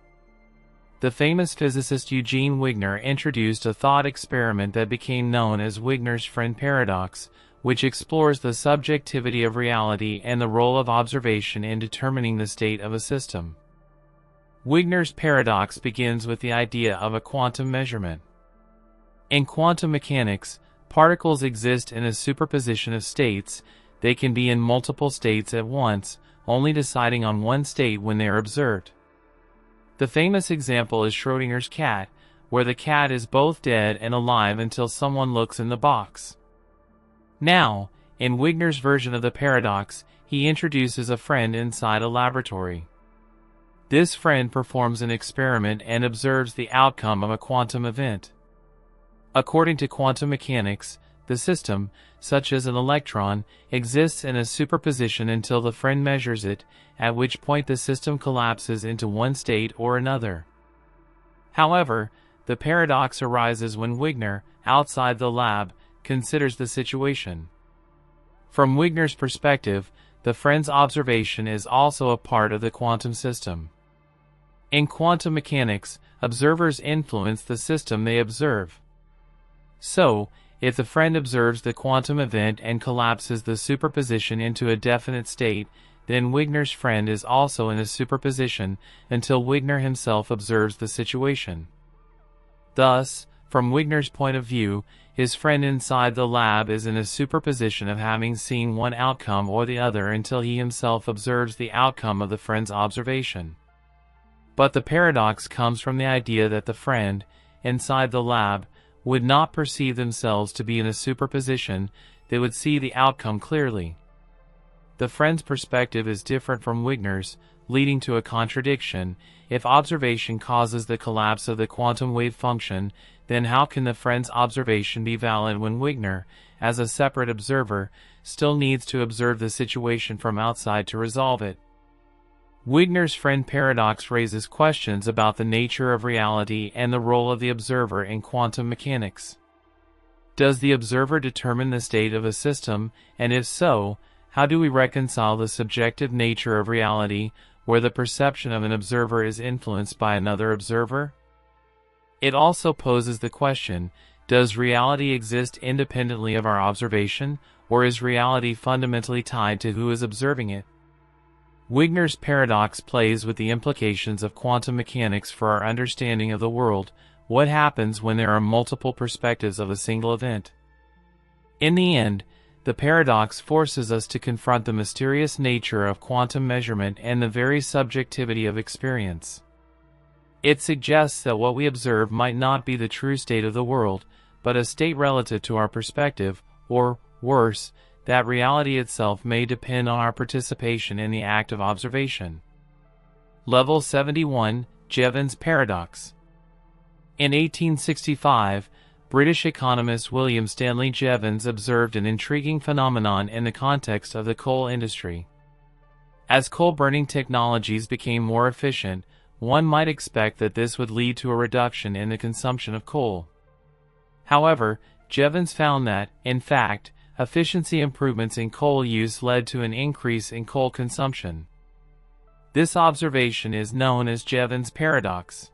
The famous physicist Eugene Wigner introduced a thought experiment that became known as Wigner's Friend Paradox, which explores the subjectivity of reality and the role of observation in determining the state of a system. Wigner's paradox begins with the idea of a quantum measurement. In quantum mechanics, particles exist in a superposition of states. They can be in multiple states at once, only deciding on one state when they are observed. The famous example is Schrödinger's cat, where the cat is both dead and alive until someone looks in the box. Now, in Wigner's version of the paradox, he introduces a friend inside a laboratory. This friend performs an experiment and observes the outcome of a quantum event. According to quantum mechanics, the system, such as an electron, exists in a superposition until the friend measures it, at which point the system collapses into one state or another. However, the paradox arises when Wigner, outside the lab, considers the situation. From Wigner's perspective, the friend's observation is also a part of the quantum system. In quantum mechanics, observers influence the system they observe. So, if the friend observes the quantum event and collapses the superposition into a definite state, then Wigner's friend is also in a superposition until Wigner himself observes the situation. Thus, from Wigner's point of view, his friend inside the lab is in a superposition of having seen one outcome or the other until he himself observes the outcome of the friend's observation. But the paradox comes from the idea that the friend, inside the lab, would not perceive themselves to be in a superposition. They would see the outcome clearly. The friend's perspective is different from Wigner's, leading to a contradiction. If observation causes the collapse of the quantum wave function, then how can the friend's observation be valid when Wigner, as a separate observer, still needs to observe the situation from outside to resolve it? Wigner's friend paradox raises questions about the nature of reality and the role of the observer in quantum mechanics. Does the observer determine the state of a system, and if so, how do we reconcile the subjective nature of reality, where the perception of an observer is influenced by another observer? It also poses the question, does reality exist independently of our observation, or is reality fundamentally tied to who is observing it? Wigner's paradox plays with the implications of quantum mechanics for our understanding of the world. What happens when there are multiple perspectives of a single event? In the end, the paradox forces us to confront the mysterious nature of quantum measurement and the very subjectivity of experience. It suggests that what we observe might not be the true state of the world, but a state relative to our perspective, or, worse, that reality itself may depend on our participation in the act of observation. Level 71, Jevons Paradox. In 1865, British economist William Stanley Jevons observed an intriguing phenomenon in the context of the coal industry. As coal-burning technologies became more efficient, one might expect that this would lead to a reduction in the consumption of coal. However, Jevons found that, in fact, efficiency improvements in coal use led to an increase in coal consumption. This observation is known as Jevons paradox.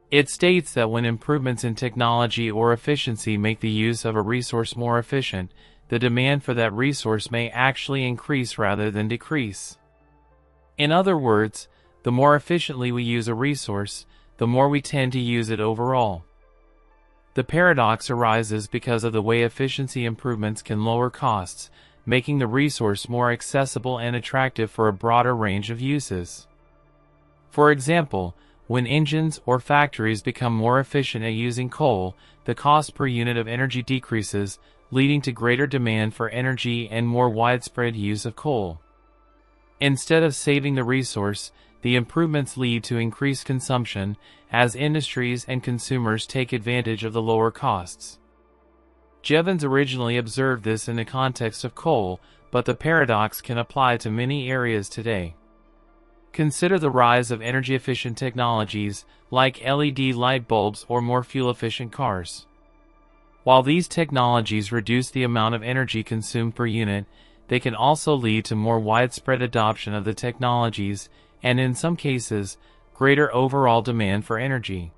It states that when improvements in technology or efficiency make the use of a resource more efficient, the demand for that resource may actually increase rather than decrease. In other words, the more efficiently we use a resource, the more we tend to use it overall. The paradox arises because of the way efficiency improvements can lower costs, making the resource more accessible and attractive for a broader range of uses. For example, when engines or factories become more efficient at using coal, the cost per unit of energy decreases, leading to greater demand for energy and more widespread use of coal. Instead of saving the resource, the improvements lead to increased consumption as industries and consumers take advantage of the lower costs. Jevons originally observed this in the context of coal, but the paradox can apply to many areas today. Consider the rise of energy-efficient technologies like LED light bulbs or more fuel-efficient cars. While these technologies reduce the amount of energy consumed per unit, they can also lead to more widespread adoption of the technologies and, in some cases, greater overall demand for energy.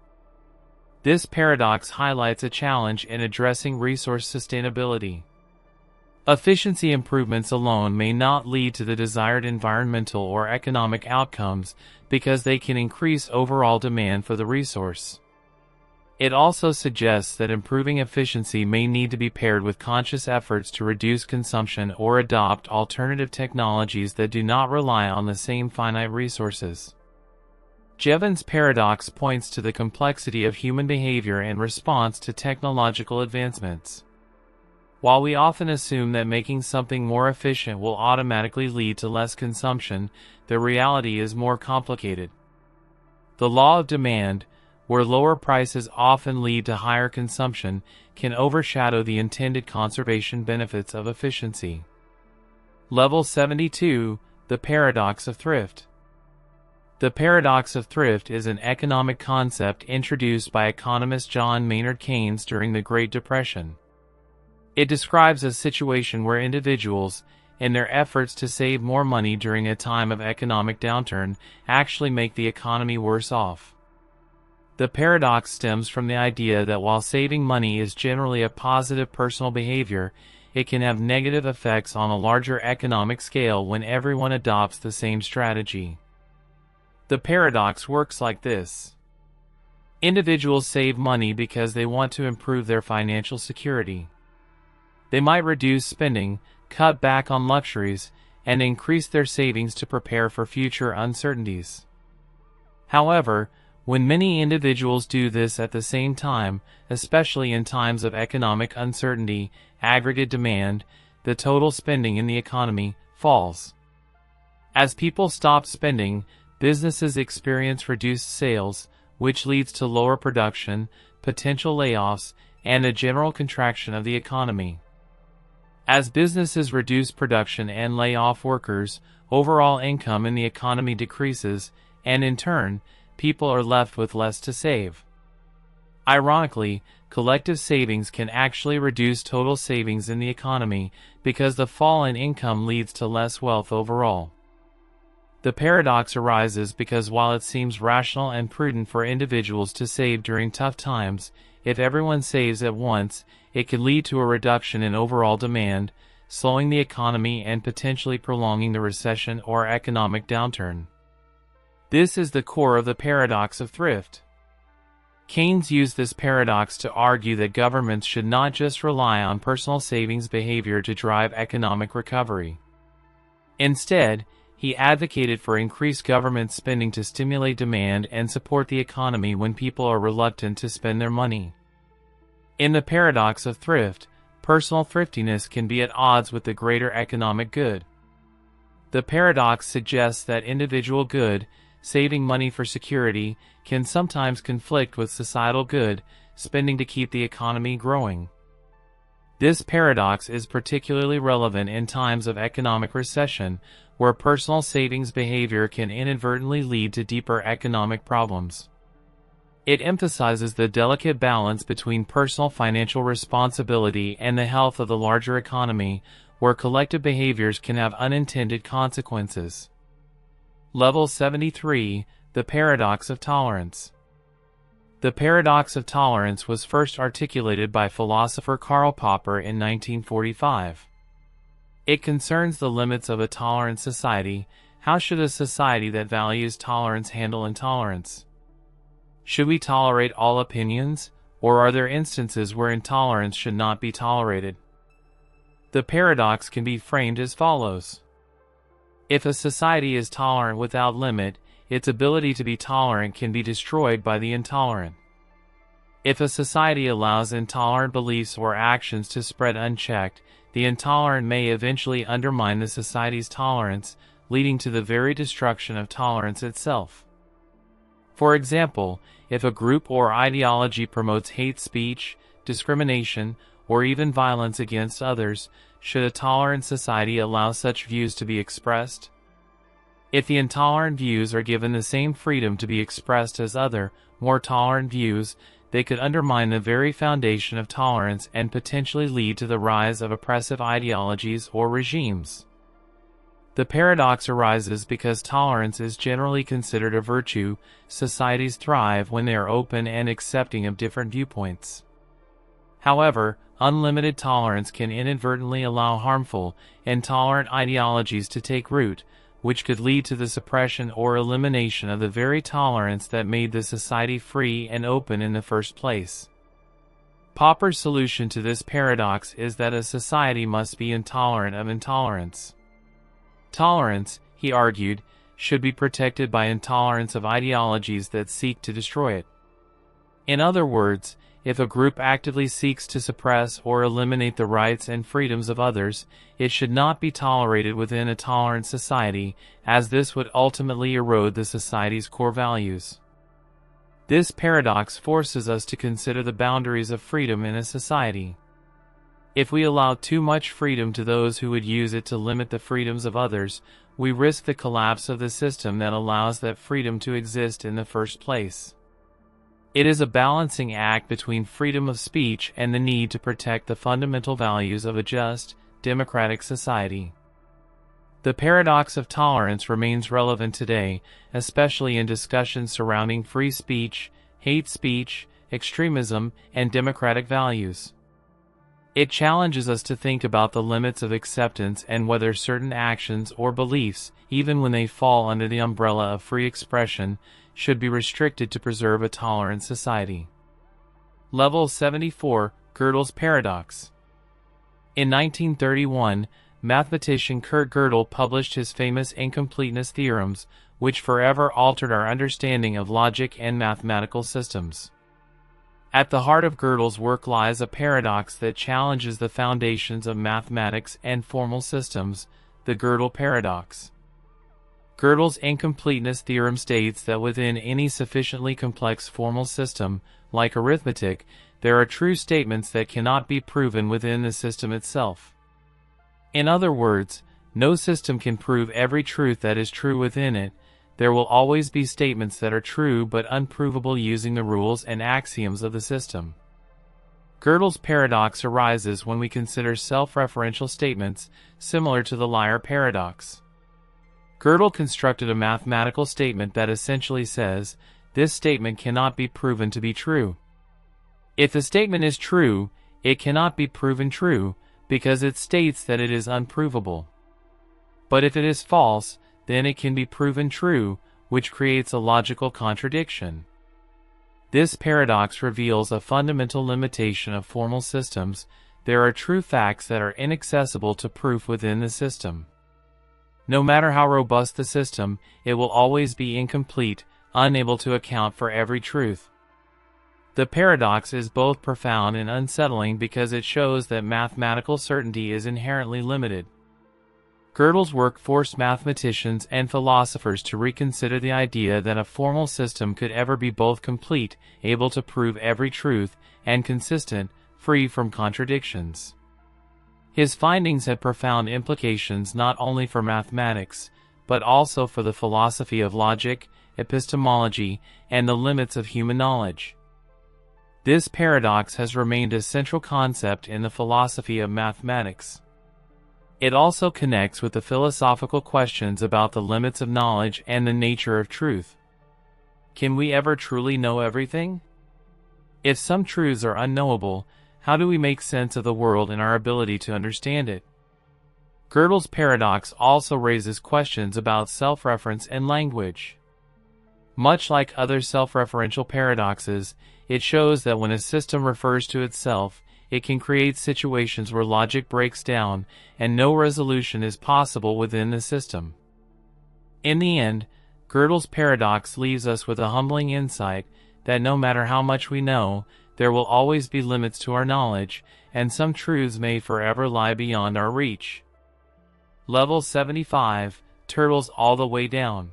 This paradox highlights a challenge in addressing resource sustainability. Efficiency improvements alone may not lead to the desired environmental or economic outcomes because they can increase overall demand for the resource. It also suggests that improving efficiency may need to be paired with conscious efforts to reduce consumption or adopt alternative technologies that do not rely on the same finite resources. Jevons paradox points to the complexity of human behavior in response to technological advancements. While we often assume that making something more efficient will automatically lead to less consumption, the reality is more complicated. The law of demand, where lower prices often lead to higher consumption, can overshadow the intended conservation benefits of efficiency. Level 72, the paradox of thrift. The paradox of thrift is an economic concept introduced by economist John Maynard Keynes during the Great Depression. It describes a situation where individuals, in their efforts to save more money during a time of economic downturn, actually make the economy worse off. The paradox stems from the idea that while saving money is generally a positive personal behavior, it can have negative effects on a larger economic scale when everyone adopts the same strategy. The paradox works like this. Individuals save money because they want to improve their financial security. They might reduce spending, cut back on luxuries, and increase their savings to prepare for future uncertainties. However, when many individuals do this at the same time, especially in times of economic uncertainty, aggregate demand, the total spending in the economy, falls. As people stop spending, businesses experience reduced sales, which leads to lower production, potential layoffs, and a general contraction of the economy. As businesses reduce production and lay off workers, overall income in the economy decreases, and in turn, people are left with less to save. Ironically, collective savings can actually reduce total savings in the economy because the fall in income leads to less wealth overall. The paradox arises because while it seems rational and prudent for individuals to save during tough times, if everyone saves at once, it could lead to a reduction in overall demand, slowing the economy and potentially prolonging the recession or economic downturn. This is the core of the paradox of thrift. Keynes used this paradox to argue that governments should not just rely on personal savings behavior to drive economic recovery. Instead, he advocated for increased government spending to stimulate demand and support the economy when people are reluctant to spend their money. In the paradox of thrift, personal thriftiness can be at odds with the greater economic good. The paradox suggests that individual good, saving money for security, can sometimes conflict with societal good, spending to keep the economy growing. This paradox is particularly relevant in times of economic recession, where personal savings behavior can inadvertently lead to deeper economic problems. It emphasizes the delicate balance between personal financial responsibility and the health of the larger economy, where collective behaviors can have unintended consequences. Level 73, the paradox of tolerance. The paradox of tolerance was first articulated by philosopher Karl Popper in 1945. It concerns the limits of a tolerant society. How should a society that values tolerance handle intolerance? Should we tolerate all opinions, or are there instances where intolerance should not be tolerated? The paradox can be framed as follows. If a society is tolerant without limit, its ability to be tolerant can be destroyed by the intolerant. If a society allows intolerant beliefs or actions to spread unchecked, the intolerant may eventually undermine the society's tolerance, leading to the very destruction of tolerance itself. For example, if a group or ideology promotes hate speech, discrimination, or even violence against others, should a tolerant society allow such views to be expressed? If the intolerant views are given the same freedom to be expressed as other, more tolerant views, they could undermine the very foundation of tolerance and potentially lead to the rise of oppressive ideologies or regimes. The paradox arises because tolerance is generally considered a virtue. Societies thrive when they are open and accepting of different viewpoints. However, unlimited tolerance can inadvertently allow harmful, intolerant ideologies to take root, which could lead to the suppression or elimination of the very tolerance that made the society free and open in the first place. Popper's solution to this paradox is that a society must be intolerant of intolerance. Tolerance, he argued, should be protected by intolerance of ideologies that seek to destroy it. In other words, if a group actively seeks to suppress or eliminate the rights and freedoms of others, it should not be tolerated within a tolerant society, as this would ultimately erode the society's core values. This paradox forces us to consider the boundaries of freedom in a society. If we allow too much freedom to those who would use it to limit the freedoms of others, we risk the collapse of the system that allows that freedom to exist in the first place. It is a balancing act between freedom of speech and the need to protect the fundamental values of a just, democratic society. The paradox of tolerance remains relevant today, especially in discussions surrounding free speech, hate speech, extremism, and democratic values. It challenges us to think about the limits of acceptance and whether certain actions or beliefs, even when they fall under the umbrella of free expression, should be restricted to preserve a tolerant society. Level 74, Gödel's Paradox. In 1931, mathematician Kurt Gödel published his famous incompleteness theorems, which forever altered our understanding of logic and mathematical systems. At the heart of Gödel's work lies a paradox that challenges the foundations of mathematics and formal systems, the Gödel paradox. Gödel's incompleteness theorem states that within any sufficiently complex formal system, like arithmetic, there are true statements that cannot be proven within the system itself. In other words, no system can prove every truth that is true within it. There will always be statements that are true but unprovable using the rules and axioms of the system. Gödel's paradox arises when we consider self-referential statements, similar to the liar paradox. Gödel constructed a mathematical statement that essentially says, this statement cannot be proven to be true. If the statement is true, it cannot be proven true, because it states that it is unprovable. But if it is false, then it can be proven true, which creates a logical contradiction. This paradox reveals a fundamental limitation of formal systems. There are true facts that are inaccessible to proof within the system. No matter how robust the system, it will always be incomplete, unable to account for every truth. The paradox is both profound and unsettling because it shows that mathematical certainty is inherently limited. Gödel's work forced mathematicians and philosophers to reconsider the idea that a formal system could ever be both complete, able to prove every truth, and consistent, free from contradictions. His findings had profound implications not only for mathematics, but also for the philosophy of logic, epistemology, and the limits of human knowledge. This paradox has remained a central concept in the philosophy of mathematics. It also connects with the philosophical questions about the limits of knowledge and the nature of truth. Can we ever truly know everything? If some truths are unknowable, how do we make sense of the world and our ability to understand it? Gödel's paradox also raises questions about self-reference and language. Much like other self-referential paradoxes, it shows that when a system refers to itself, it can create situations where logic breaks down and no resolution is possible within the system. In the end, Gödel's paradox leaves us with a humbling insight that no matter how much we know, there will always be limits to our knowledge, and some truths may forever lie beyond our reach. Level 75, Turtles All the Way Down.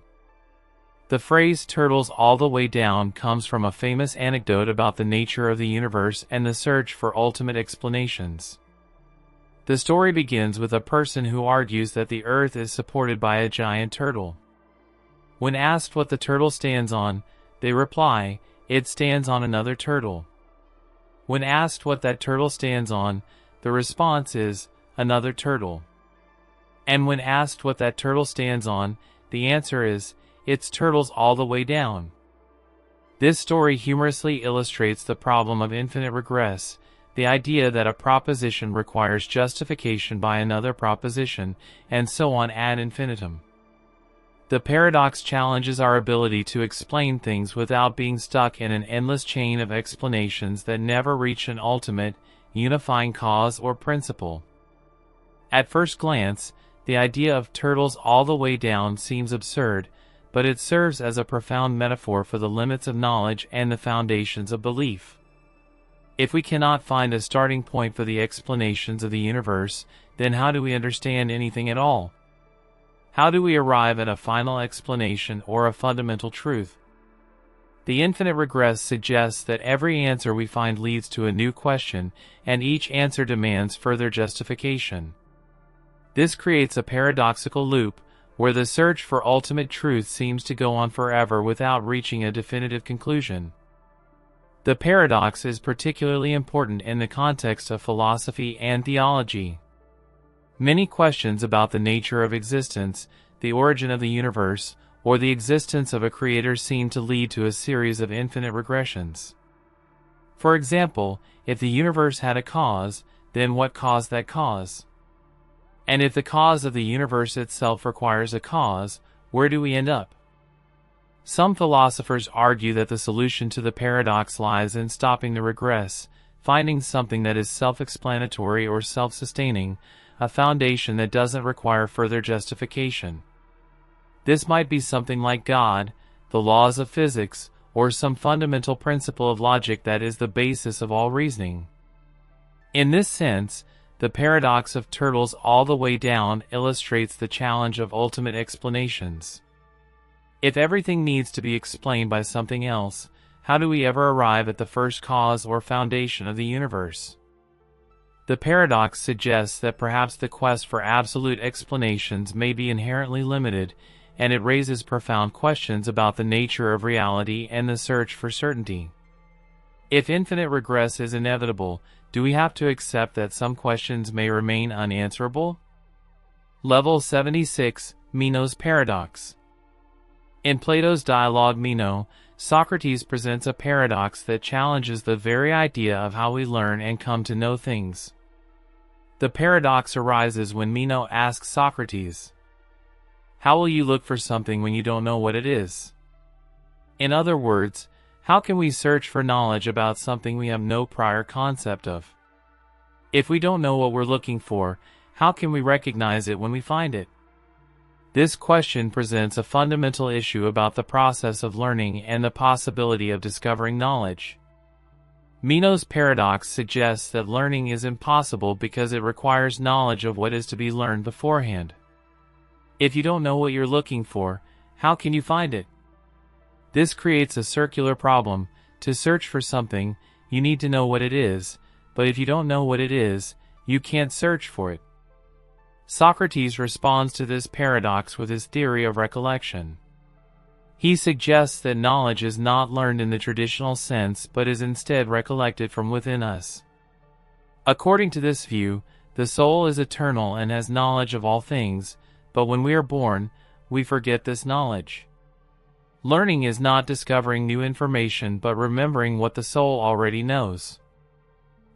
The phrase turtles all the way down comes from a famous anecdote about the nature of the universe and the search for ultimate explanations. The story begins with a person who argues that the earth is supported by a giant turtle. When asked what the turtle stands on, they reply, it stands on another turtle. When asked what that turtle stands on, the response is, another turtle. And when asked what that turtle stands on, the answer is, it's turtles all the way down. This story humorously illustrates the problem of infinite regress, the idea that a proposition requires justification by another proposition, and so on ad infinitum. The paradox challenges our ability to explain things without being stuck in an endless chain of explanations that never reach an ultimate, unifying cause or principle. At first glance, the idea of turtles all the way down seems absurd, but it serves as a profound metaphor for the limits of knowledge and the foundations of belief. If we cannot find a starting point for the explanations of the universe, then how do we understand anything at all? How do we arrive at a final explanation or a fundamental truth? The infinite regress suggests that every answer we find leads to a new question, and each answer demands further justification. This creates a paradoxical loop, where the search for ultimate truth seems to go on forever without reaching a definitive conclusion. The paradox is particularly important in the context of philosophy and theology. Many questions about the nature of existence, the origin of the universe, or the existence of a creator seem to lead to a series of infinite regressions. For example, if the universe had a cause, then what caused that cause? And if the cause of the universe itself requires a cause, where do we end up? Some philosophers argue that the solution to the paradox lies in stopping the regress, finding something that is self-explanatory or self-sustaining, a foundation that doesn't require further justification. This might be something like God, the laws of physics, or some fundamental principle of logic that is the basis of all reasoning. In this sense, the paradox of turtles all the way down illustrates the challenge of ultimate explanations. If everything needs to be explained by something else, how do we ever arrive at the first cause or foundation of the universe? The paradox suggests that perhaps the quest for absolute explanations may be inherently limited, and it raises profound questions about the nature of reality and the search for certainty. If infinite regress is inevitable, do we have to accept that some questions may remain unanswerable? Level 76, Meno's paradox. In Plato's dialogue Meno, Socrates presents a paradox that challenges the very idea of how we learn and come to know things. The paradox arises when Meno asks Socrates, "How will you look for something when you don't know what it is?" In other words, how can we search for knowledge about something we have no prior concept of? If we don't know what we're looking for, how can we recognize it when we find it? This question presents a fundamental issue about the process of learning and the possibility of discovering knowledge. Meno's paradox suggests that learning is impossible because it requires knowledge of what is to be learned beforehand. If you don't know what you're looking for, how can you find it? This creates a circular problem. To search for something, you need to know what it is, but if you don't know what it is, you can't search for it. Socrates responds to this paradox with his theory of recollection. He suggests that knowledge is not learned in the traditional sense but is instead recollected from within us. According to this view, the soul is eternal and has knowledge of all things, but when we are born, we forget this knowledge. Learning is not discovering new information but remembering what the soul already knows.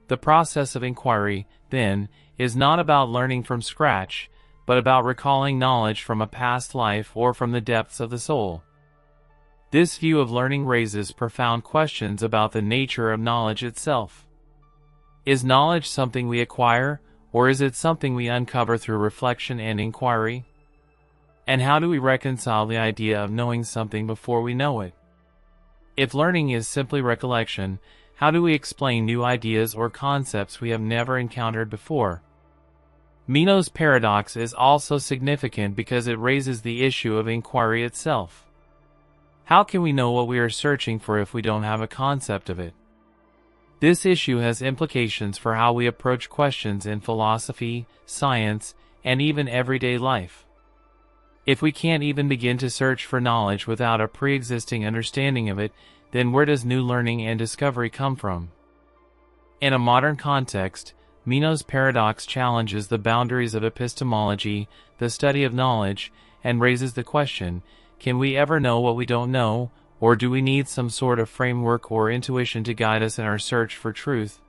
The process of inquiry, then, is not about learning from scratch, but about recalling knowledge from a past life or from the depths of the soul. This view of learning raises profound questions about the nature of knowledge itself. Is knowledge something we acquire, or is it something we uncover through reflection and inquiry? And how do we reconcile the idea of knowing something before we know it? If learning is simply recollection, how do we explain new ideas or concepts we have never encountered before? Meno's paradox is also significant because it raises the issue of inquiry itself. How can we know what we are searching for if we don't have a concept of it? This issue has implications for how we approach questions in philosophy, science, and even everyday life. If we can't even begin to search for knowledge without a pre-existing understanding of it, then where does new learning and discovery come from? In a modern context, Meno's paradox challenges the boundaries of epistemology, the study of knowledge, and raises the question, can we ever know what we don't know, or do we need some sort of framework or intuition to guide us in our search for truth?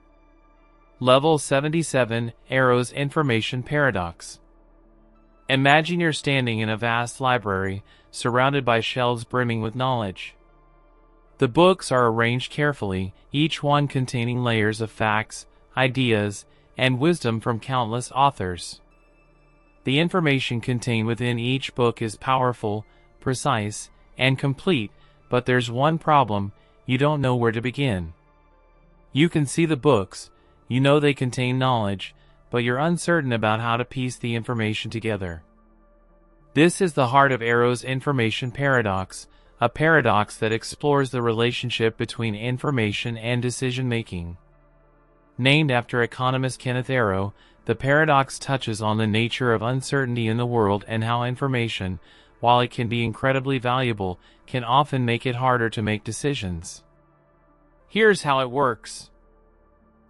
Level 77, Arrow's Information Paradox. Imagine you're standing in a vast library, surrounded by shelves brimming with knowledge. The books are arranged carefully, each one containing layers of facts, ideas, and wisdom from countless authors. The information contained within each book is powerful, precise, and complete, but there's one problem: you don't know where to begin. You can see the books, you know they contain knowledge, but you're uncertain about how to piece the information together. This is the heart of Arrow's information paradox, a paradox that explores the relationship between information and decision-making. Named after economist Kenneth Arrow, the paradox touches on the nature of uncertainty in the world and how information, while it can be incredibly valuable, can often make it harder to make decisions. Here's how it works.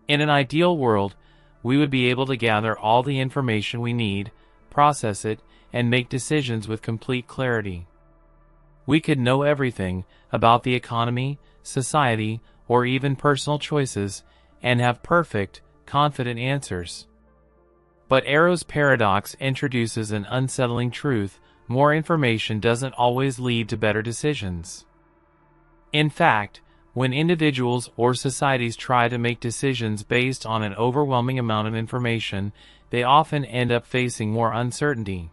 In an ideal world, we would be able to gather all the information we need, process it, and make decisions with complete clarity. We could know everything about the economy, society, or even personal choices, and have perfect, confident answers. But Arrow's paradox introduces an unsettling truth: more information doesn't always lead to better decisions. In fact, when individuals or societies try to make decisions based on an overwhelming amount of information, they often end up facing more uncertainty.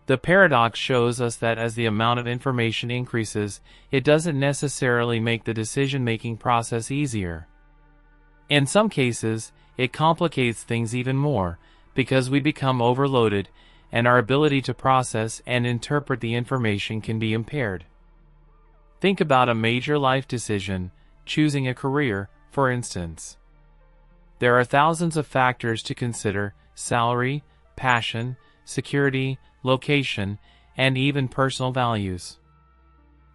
The paradox shows us that as the amount of information increases, it doesn't necessarily make the decision-making process easier. In some cases, it complicates things even more, because we become overloaded, and our ability to process and interpret the information can be impaired. Think about a major life decision, choosing a career, for instance. There are thousands of factors to consider: salary, passion, security, location, and even personal values.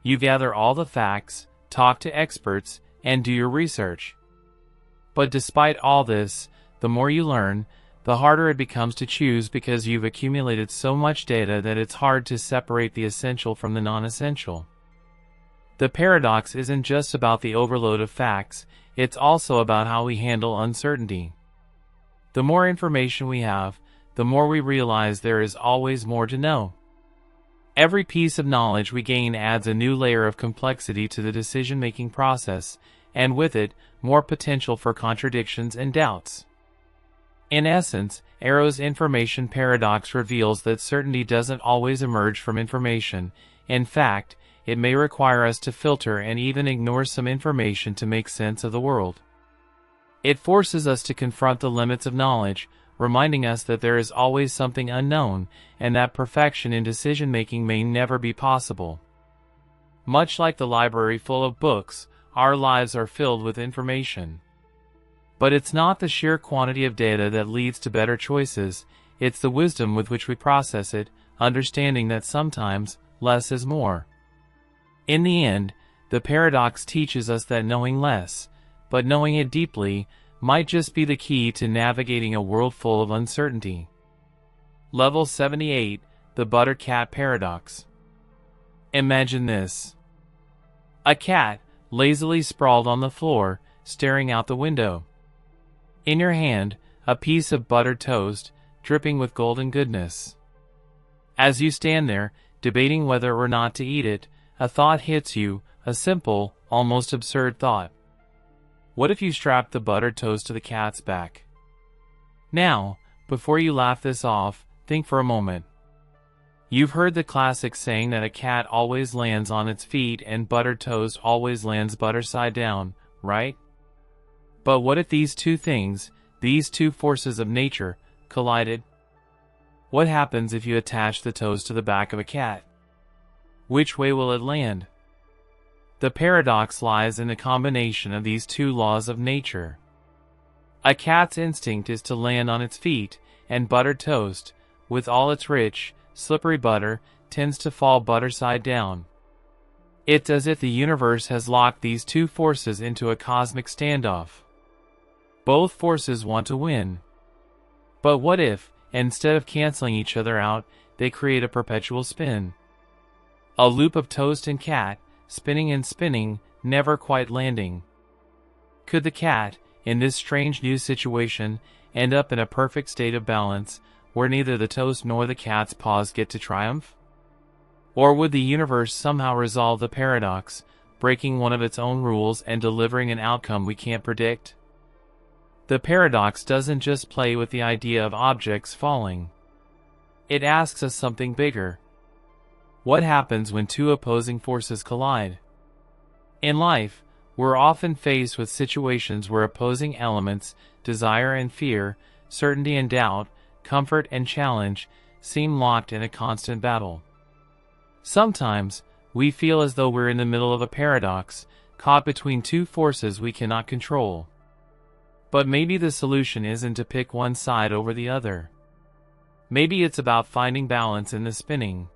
You gather all the facts, talk to experts, and do your research. But despite all this, the more you learn, the harder it becomes to choose because you've accumulated so much data that it's hard to separate the essential from the non-essential. The paradox isn't just about the overload of facts, it's also about how we handle uncertainty. The more information we have, the more we realize there is always more to know. Every piece of knowledge we gain adds a new layer of complexity to the decision-making process, and with it, more potential for contradictions and doubts. In essence, Arrow's information paradox reveals that certainty doesn't always emerge from information. In fact, it may require us to filter and even ignore some information to make sense of the world. It forces us to confront the limits of knowledge, reminding us that there is always something unknown, and that perfection in decision-making may never be possible. Much like the library full of books, our lives are filled with information. But it's not the sheer quantity of data that leads to better choices, it's the wisdom with which we process it, understanding that sometimes less is more. In the end, the paradox teaches us that knowing less, but knowing it deeply, might just be the key to navigating a world full of uncertainty. Level 78, the Butter Cat Paradox. Imagine this. A cat, lazily sprawled on the floor, staring out the window. In your hand, a piece of buttered toast, dripping with golden goodness. As you stand there, debating whether or not to eat it, a thought hits you, a simple, almost absurd thought. What if you strapped the buttered toast to the cat's back? Now, before you laugh this off, think for a moment. You've heard the classic saying that a cat always lands on its feet and buttered toast always lands butter side down, right? But what if these two things, these two forces of nature, collided? What happens if you attach the toast to the back of a cat? Which way will it land? The paradox lies in the combination of these two laws of nature. A cat's instinct is to land on its feet, and buttered toast, with all its rich, slippery butter, tends to fall butter side down. It's as if the universe has locked these two forces into a cosmic standoff. Both forces want to win. But what if, instead of canceling each other out, they create a perpetual spin? A loop of toast and cat, spinning and spinning, never quite landing. Could the cat, in this strange new situation, end up in a perfect state of balance, where neither the toast nor the cat's paws get to triumph? Or would the universe somehow resolve the paradox, breaking one of its own rules and delivering an outcome we can't predict? The paradox doesn't just play with the idea of objects falling. It asks us something bigger. What happens when two opposing forces collide? In life, we're often faced with situations where opposing elements, desire and fear, certainty and doubt, comfort and challenge, seem locked in a constant battle. Sometimes, we feel as though we're in the middle of a paradox, caught between two forces we cannot control. But maybe the solution isn't to pick one side over the other. Maybe it's about finding balance in the spinning.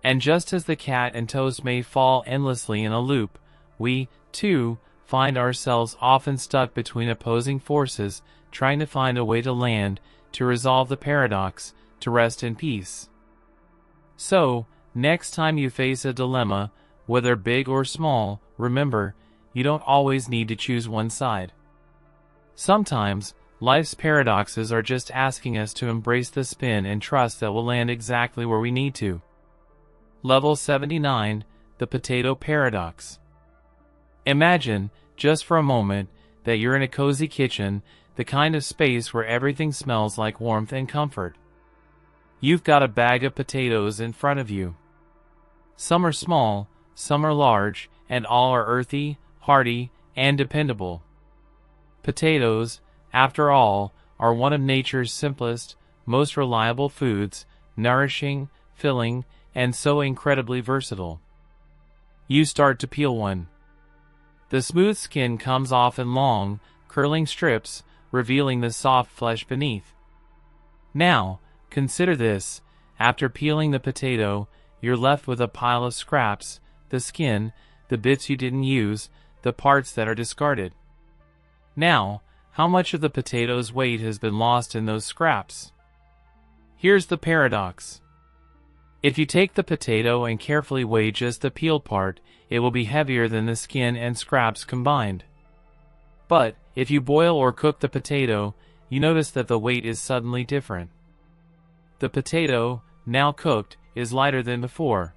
And just as the cat and toast may fall endlessly in a loop, we, too, find ourselves often stuck between opposing forces, trying to find a way to land, to resolve the paradox, to rest in peace. So, next time you face a dilemma, whether big or small, remember, you don't always need to choose one side. Sometimes, life's paradoxes are just asking us to embrace the spin and trust that we'll land exactly where we need to. Level 79, the Potato Paradox. Imagine, just for a moment, that you're in a cozy kitchen, the kind of space where everything smells like warmth and comfort. You've got a bag of potatoes in front of you. Some are small, some are large, and all are earthy, hearty, and dependable. Potatoes, after all, are one of nature's simplest, most reliable foods, nourishing, filling, and so incredibly versatile. You start to peel one. The smooth skin comes off in long, curling strips, revealing the soft flesh beneath. Now, consider this. After peeling the potato, you're left with a pile of scraps, the skin, the bits you didn't use, the parts that are discarded. Now, How much of the potato's weight has been lost in those scraps? Here's the paradox. If you take the potato and carefully weigh just the peeled part, it will be heavier than the skin and scraps combined. But if you boil or cook the potato, you notice that the weight is suddenly different. The potato, now cooked, is lighter than before.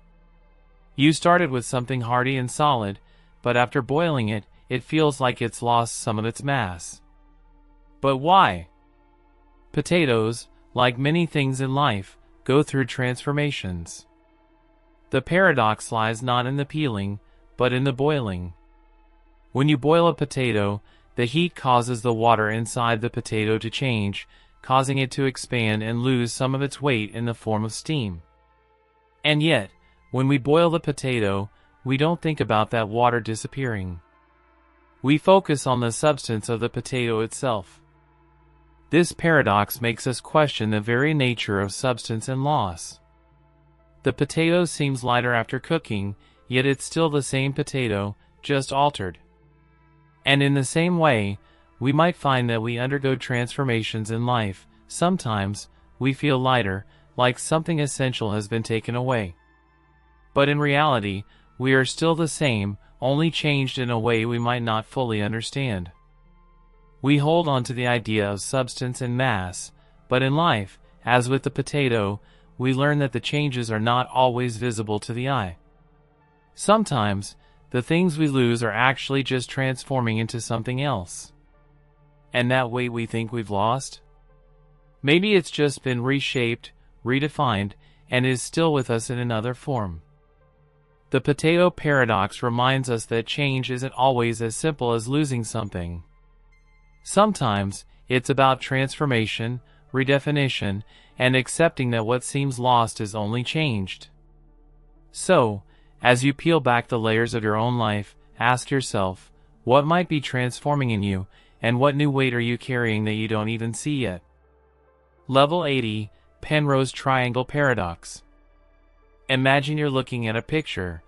You started with something hearty and solid, but after boiling it, it feels like it's lost some of its mass. But why? Potatoes, like many things in life, go through transformations. The paradox lies not in the peeling, but in the boiling. When you boil a potato, the heat causes the water inside the potato to change, causing it to expand and lose some of its weight in the form of steam. And yet, when we boil the potato, we don't think about that water disappearing. We focus on the substance of the potato itself. This paradox makes us question the very nature of substance and loss. The potato seems lighter after cooking, yet it's still the same potato, just altered. And in the same way, we might find that we undergo transformations in life. Sometimes, we feel lighter, like something essential has been taken away. But in reality, we are still the same, only changed in a way we might not fully understand. We hold on to the idea of substance and mass, but in life, as with the potato, we learn that the changes are not always visible to the eye. Sometimes, the things we lose are actually just transforming into something else. And that weight we think we've lost? Maybe it's just been reshaped, redefined, and is still with us in another form. The potato paradox reminds us that change isn't always as simple as losing something. Sometimes, it's about transformation, redefinition, and accepting that what seems lost is only changed. So, as you peel back the layers of your own life, ask yourself, what might be transforming in you, and what new weight are you carrying that you don't even see yet? Level 80, Penrose Triangle Paradox. Imagine you're looking at a picture.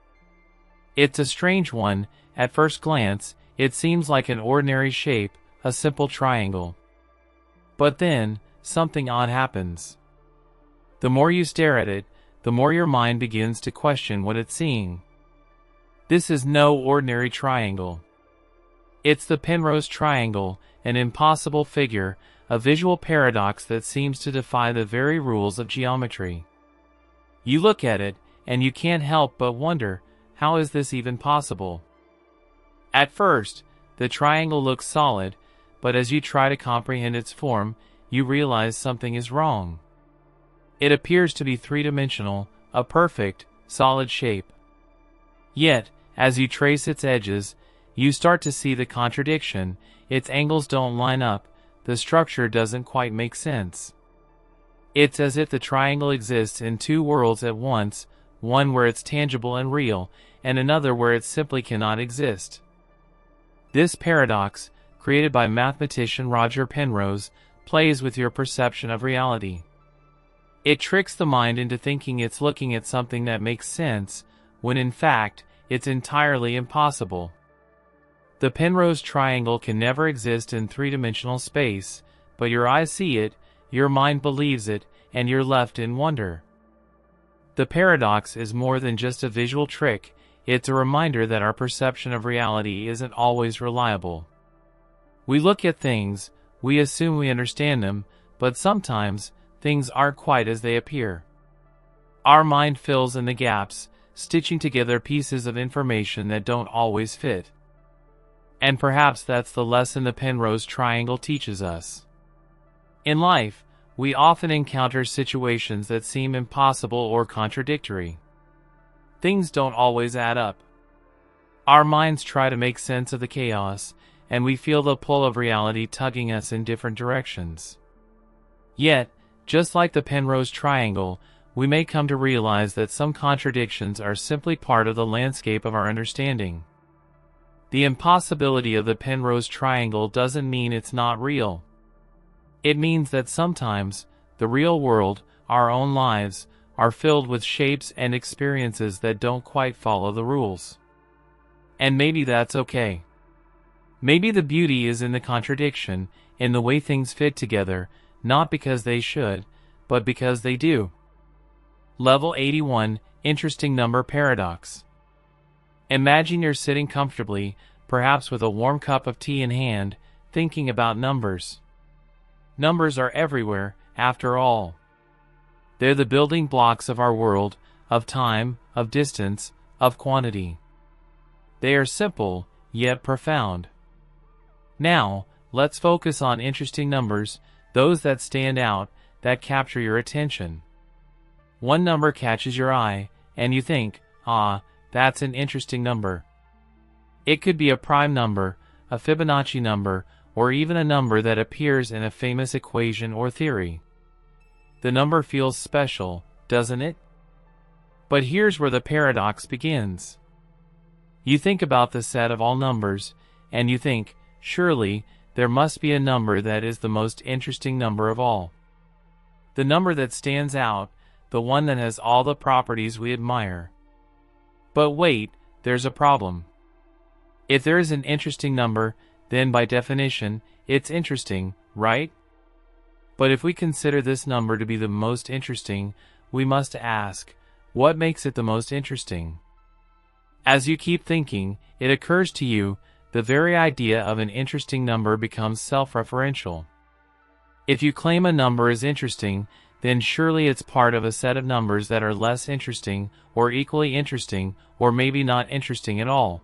It's a strange one. At first glance, it seems like an ordinary shape, a simple triangle. But then, something odd happens. The more you stare at it, the more your mind begins to question what it's seeing. This is no ordinary triangle. It's the Penrose Triangle, an impossible figure, a visual paradox that seems to defy the very rules of geometry. You look at it, and you can't help but wonder, how is this even possible? At first, the triangle looks solid, but as you try to comprehend its form, you realize something is wrong. It appears to be three-dimensional, a perfect, solid shape. Yet, as you trace its edges, you start to see the contradiction. Its angles don't line up, the structure doesn't quite make sense. It's as if the triangle exists in two worlds at once, one where it's tangible and real, and another where it simply cannot exist. This paradox, created by mathematician Roger Penrose, plays with your perception of reality. It tricks the mind into thinking it's looking at something that makes sense, when in fact, it's entirely impossible. The Penrose triangle can never exist in three-dimensional space, but your eyes see it, your mind believes it, and you're left in wonder. The paradox is more than just a visual trick, it's a reminder that our perception of reality isn't always reliable. We look at things, we assume we understand them, but sometimes, things aren't quite as they appear. Our mind fills in the gaps, stitching together pieces of information that don't always fit. And perhaps that's the lesson the Penrose Triangle teaches us. In life, we often encounter situations that seem impossible or contradictory. Things don't always add up. Our minds try to make sense of the chaos, and we feel the pull of reality tugging us in different directions. Yet, just like the Penrose Triangle, we may come to realize that some contradictions are simply part of the landscape of our understanding. The impossibility of the Penrose Triangle doesn't mean it's not real. It means that sometimes, the real world, our own lives, are filled with shapes and experiences that don't quite follow the rules. And maybe that's okay. Maybe the beauty is in the contradiction, in the way things fit together, not because they should, but because they do. Level 81, Interesting Number Paradox. Imagine you're sitting comfortably, perhaps with a warm cup of tea in hand, thinking about numbers. Numbers are everywhere, after all. They're the building blocks of our world, of time, of distance, of quantity. They are simple, yet profound. Now, let's focus on interesting numbers, those that stand out, that capture your attention. One number catches your eye, and you think, ah, that's an interesting number. It could be a prime number, a Fibonacci number, or even a number that appears in a famous equation or theory. The number feels special, doesn't it? But here's where the paradox begins. You think about the set of all numbers, and you think, surely, there must be a number that is the most interesting number of all. The number that stands out, the one that has all the properties we admire. But wait, there's a problem. If there is an interesting number, then by definition, it's interesting, right? But if we consider this number to be the most interesting, we must ask, what makes it the most interesting? As you keep thinking, it occurs to you, the very idea of an interesting number becomes self-referential. If you claim a number is interesting, then surely it's part of a set of numbers that are less interesting, or equally interesting, or maybe not interesting at all.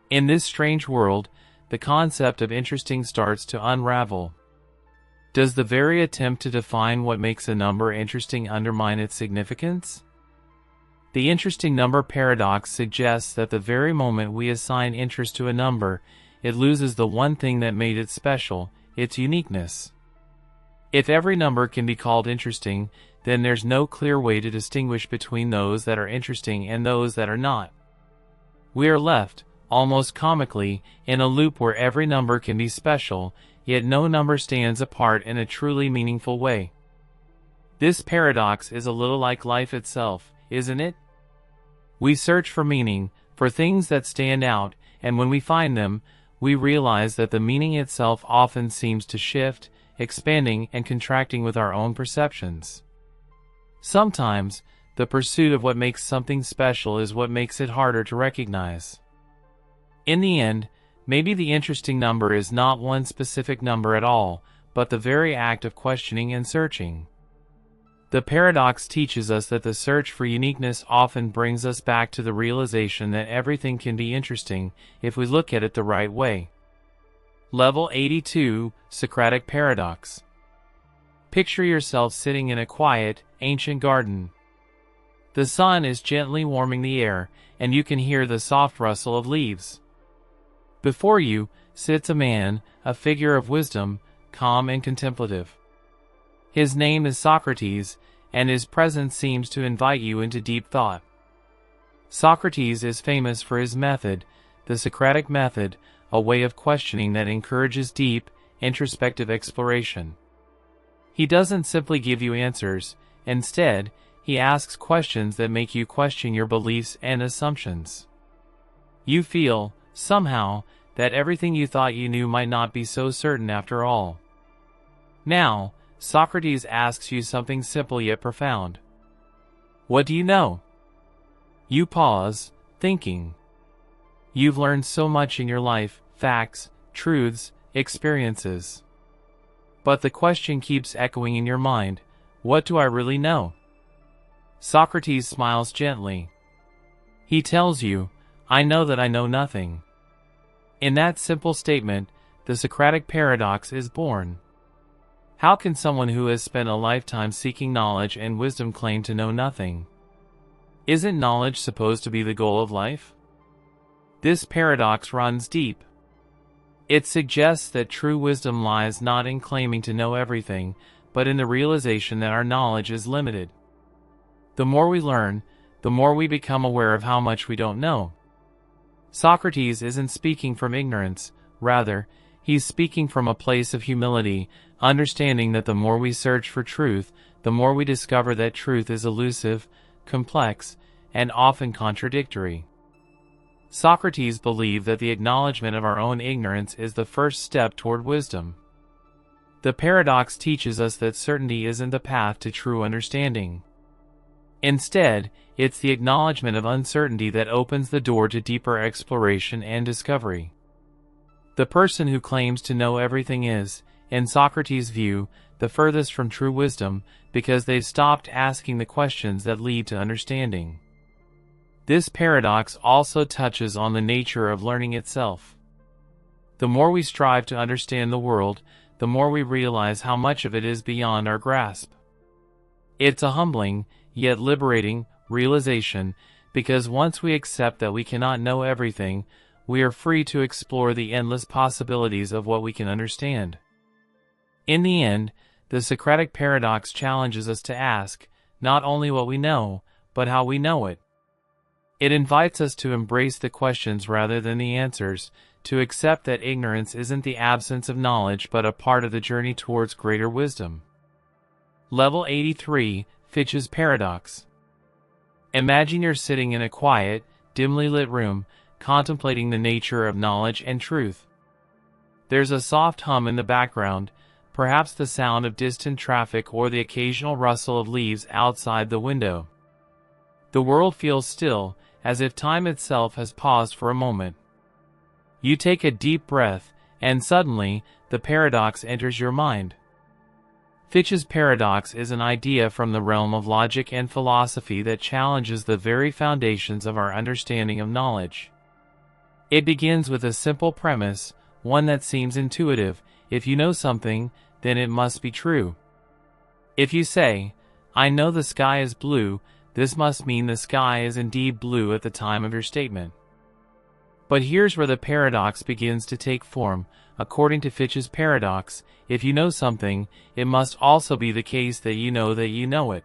In this strange world, the concept of interesting starts to unravel. Does the very attempt to define what makes a number interesting undermine its significance? The interesting number paradox suggests that the very moment we assign interest to a number, it loses the one thing that made it special, its uniqueness. If every number can be called interesting, then there's no clear way to distinguish between those that are interesting and those that are not. We are left, almost comically, in a loop where every number can be special, yet no number stands apart in a truly meaningful way. This paradox is a little like life itself, isn't it? We search for meaning, for things that stand out, and when we find them, we realize that the meaning itself often seems to shift, expanding and contracting with our own perceptions. Sometimes, the pursuit of what makes something special is what makes it harder to recognize. In the end, maybe the interesting number is not one specific number at all, but the very act of questioning and searching. The paradox teaches us that the search for uniqueness often brings us back to the realization that everything can be interesting if we look at it the right way. Level 82, Socratic Paradox. Picture yourself sitting in a quiet, ancient garden. The sun is gently warming the air, and you can hear the soft rustle of leaves. Before you sits a man, a figure of wisdom, calm and contemplative. His name is Socrates, and his presence seems to invite you into deep thought. Socrates is famous for his method, the Socratic method, a way of questioning that encourages deep, introspective exploration. He doesn't simply give you answers. Instead, he asks questions that make you question your beliefs and assumptions. You feel, somehow, that everything you thought you knew might not be so certain after all. Now, Socrates asks you something simple yet profound. What do you know? You pause, thinking. You've learned so much in your life, facts, truths, experiences. But the question keeps echoing in your mind, what do I really know? Socrates smiles gently. He tells you, I know that I know nothing. In that simple statement, the Socratic paradox is born. How can someone who has spent a lifetime seeking knowledge and wisdom claim to know nothing? Isn't knowledge supposed to be the goal of life? This paradox runs deep. It suggests that true wisdom lies not in claiming to know everything, but in the realization that our knowledge is limited. The more we learn, the more we become aware of how much we don't know. Socrates isn't speaking from ignorance, rather, he's speaking from a place of humility, understanding that the more we search for truth, the more we discover that truth is elusive, complex, and often contradictory. Socrates believed that the acknowledgement of our own ignorance is the first step toward wisdom. The paradox teaches us that certainty isn't the path to true understanding. Instead, it's the acknowledgement of uncertainty that opens the door to deeper exploration and discovery. The person who claims to know everything is, in Socrates' view, the furthest from true wisdom, because they've stopped asking the questions that lead to understanding. This paradox also touches on the nature of learning itself. The more we strive to understand the world, the more we realize how much of it is beyond our grasp. It's a humbling, yet liberating, realization, because once we accept that we cannot know everything, we are free to explore the endless possibilities of what we can understand. In the end, the Socratic paradox challenges us to ask, not only what we know, but how we know it. It invites us to embrace the questions rather than the answers, to accept that ignorance isn't the absence of knowledge but a part of the journey towards greater wisdom. Level 83, Fitch's Paradox. Imagine you're sitting in a quiet, dimly lit room, contemplating the nature of knowledge and truth. There's a soft hum in the background, perhaps the sound of distant traffic or the occasional rustle of leaves outside the window. The world feels still, as if time itself has paused for a moment. You take a deep breath, and suddenly, the paradox enters your mind. Fitch's paradox is an idea from the realm of logic and philosophy that challenges the very foundations of our understanding of knowledge. It begins with a simple premise, one that seems intuitive: if you know something, then it must be true. If you say, "I know the sky is blue," this must mean the sky is indeed blue at the time of your statement. But here's where the paradox begins to take form. According to Fitch's paradox, if you know something, it must also be the case that you know it.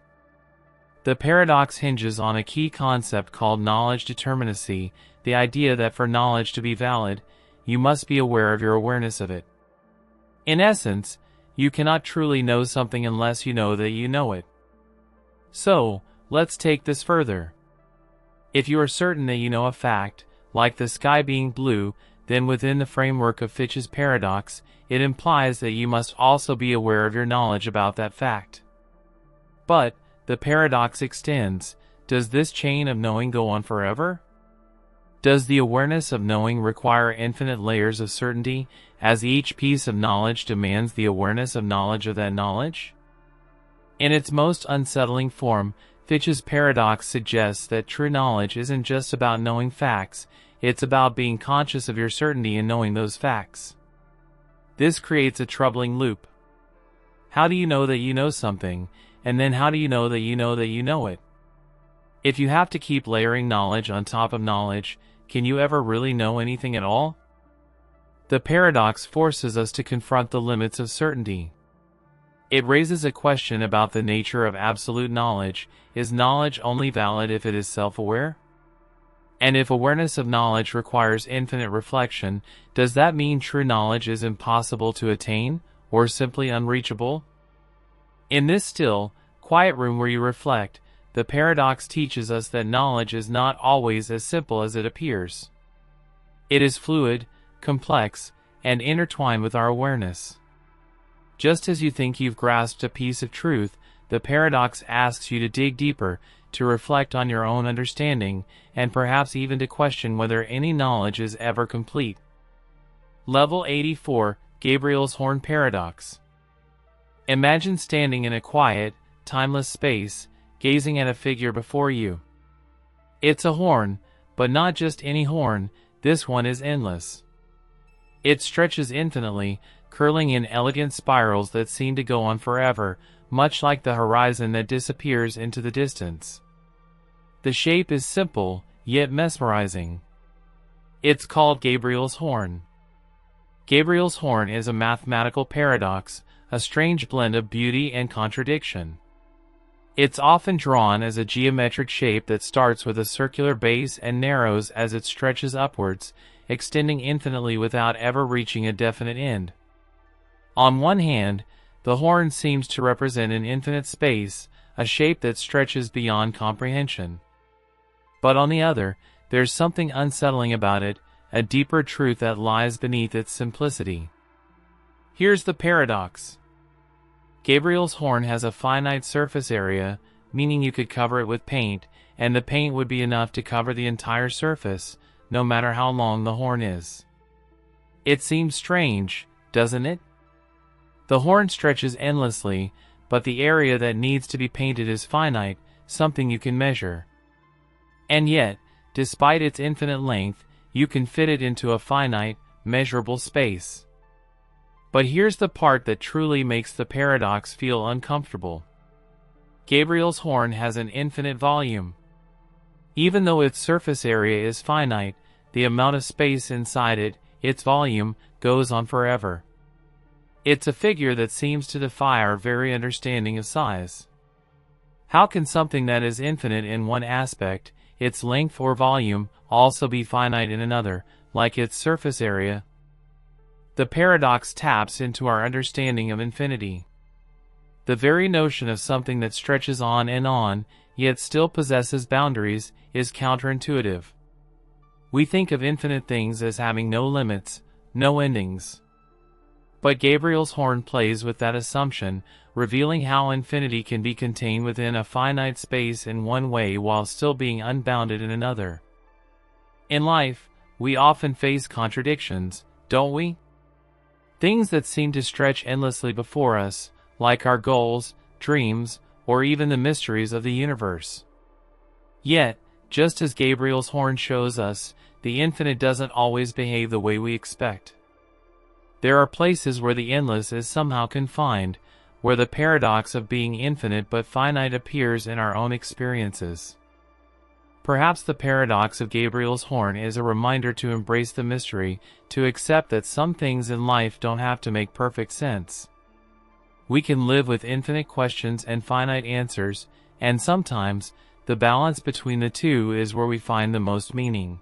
The paradox hinges on a key concept called knowledge determinacy, the idea that for knowledge to be valid, you must be aware of your awareness of it. In essence, you cannot truly know something unless you know that you know it. So, let's take this further. If you are certain that you know a fact, like the sky being blue, then within the framework of Fitch's paradox, it implies that you must also be aware of your knowledge about that fact. But, the paradox extends. Does this chain of knowing go on forever? Does the awareness of knowing require infinite layers of certainty, as each piece of knowledge demands the awareness of knowledge of that knowledge? In its most unsettling form, Fitch's paradox suggests that true knowledge isn't just about knowing facts, it's about being conscious of your certainty in knowing those facts. This creates a troubling loop. How do you know that you know something, and then how do you know that you know it? If you have to keep layering knowledge on top of knowledge, can you ever really know anything at all? The paradox forces us to confront the limits of certainty. It raises a question about the nature of absolute knowledge. Is knowledge only valid if it is self-aware? And if awareness of knowledge requires infinite reflection, does that mean true knowledge is impossible to attain, or simply unreachable? In this still, quiet room where you reflect, the paradox teaches us that knowledge is not always as simple as it appears. It is fluid, complex, and intertwined with our awareness. Just as you think you've grasped a piece of truth, the paradox asks you to dig deeper, to reflect on your own understanding, and perhaps even to question whether any knowledge is ever complete. Level 84, Gabriel's Horn Paradox. Imagine standing in a quiet, timeless space, gazing at a figure before you. It's a horn, but not just any horn, this one is endless. It stretches infinitely, curling in elegant spirals that seem to go on forever, much like the horizon that disappears into the distance. The shape is simple, yet mesmerizing. It's called Gabriel's Horn. Gabriel's Horn is a mathematical paradox, a strange blend of beauty and contradiction. It's often drawn as a geometric shape that starts with a circular base and narrows as it stretches upwards, extending infinitely without ever reaching a definite end. On one hand, the horn seems to represent an infinite space, a shape that stretches beyond comprehension. But on the other, there's something unsettling about it, a deeper truth that lies beneath its simplicity. Here's the paradox. Gabriel's horn has a finite surface area, meaning you could cover it with paint, and the paint would be enough to cover the entire surface, no matter how long the horn is. It seems strange, doesn't it? The horn stretches endlessly, but the area that needs to be painted is finite, something you can measure. And yet, despite its infinite length, you can fit it into a finite, measurable space. But here's the part that truly makes the paradox feel uncomfortable. Gabriel's horn has an infinite volume. Even though its surface area is finite, the amount of space inside it, its volume, goes on forever. It's a figure that seems to defy our very understanding of size. How can something that is infinite in one aspect, its length or volume, also be finite in another, like its surface area? The paradox taps into our understanding of infinity. The very notion of something that stretches on, yet still possesses boundaries, is counterintuitive. We think of infinite things as having no limits, no endings. But Gabriel's horn plays with that assumption, revealing how infinity can be contained within a finite space in one way while still being unbounded in another. In life, we often face contradictions, don't we? Things that seem to stretch endlessly before us, like our goals, dreams, or even the mysteries of the universe. Yet, just as Gabriel's horn shows us, the infinite doesn't always behave the way we expect. There are places where the endless is somehow confined, where the paradox of being infinite but finite appears in our own experiences. Perhaps the paradox of Gabriel's horn is a reminder to embrace the mystery, to accept that some things in life don't have to make perfect sense. We can live with infinite questions and finite answers, and sometimes, the balance between the two is where we find the most meaning.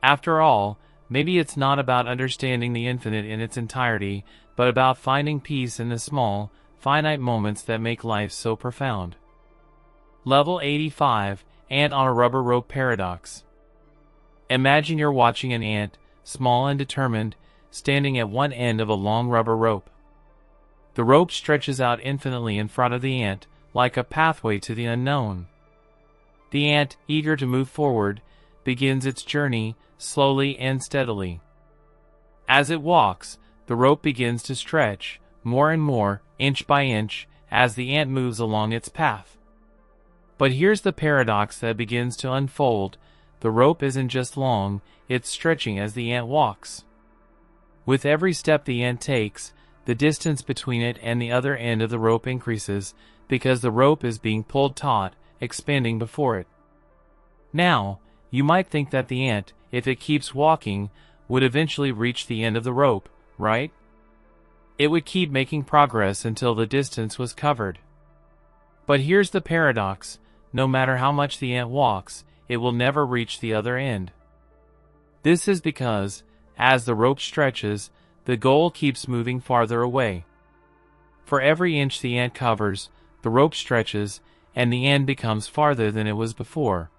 After all, maybe it's not about understanding the infinite in its entirety, but about finding peace in the small, finite moments that make life so profound. Level 85, Ant on a Rubber Rope Paradox. Imagine you're watching an ant, small and determined, standing at one end of a long rubber rope. The rope stretches out infinitely in front of the ant, like a pathway to the unknown. The ant, eager to move forward, begins its journey, slowly and steadily. As it walks, the rope begins to stretch, more and more, inch by inch, as the ant moves along its path. But here's the paradox that begins to unfold. The rope isn't just long, it's stretching as the ant walks. With every step the ant takes, the distance between it and the other end of the rope increases, because the rope is being pulled taut, expanding before it. Now, you might think that the ant, if it keeps walking, would eventually reach the end of the rope, right? It would keep making progress until the distance was covered. But here's the paradox. No matter how much the ant walks, it will never reach the other end. This is because, as the rope stretches, the goal keeps moving farther away. For every inch the ant covers, the rope stretches, and the end becomes farther than it was before.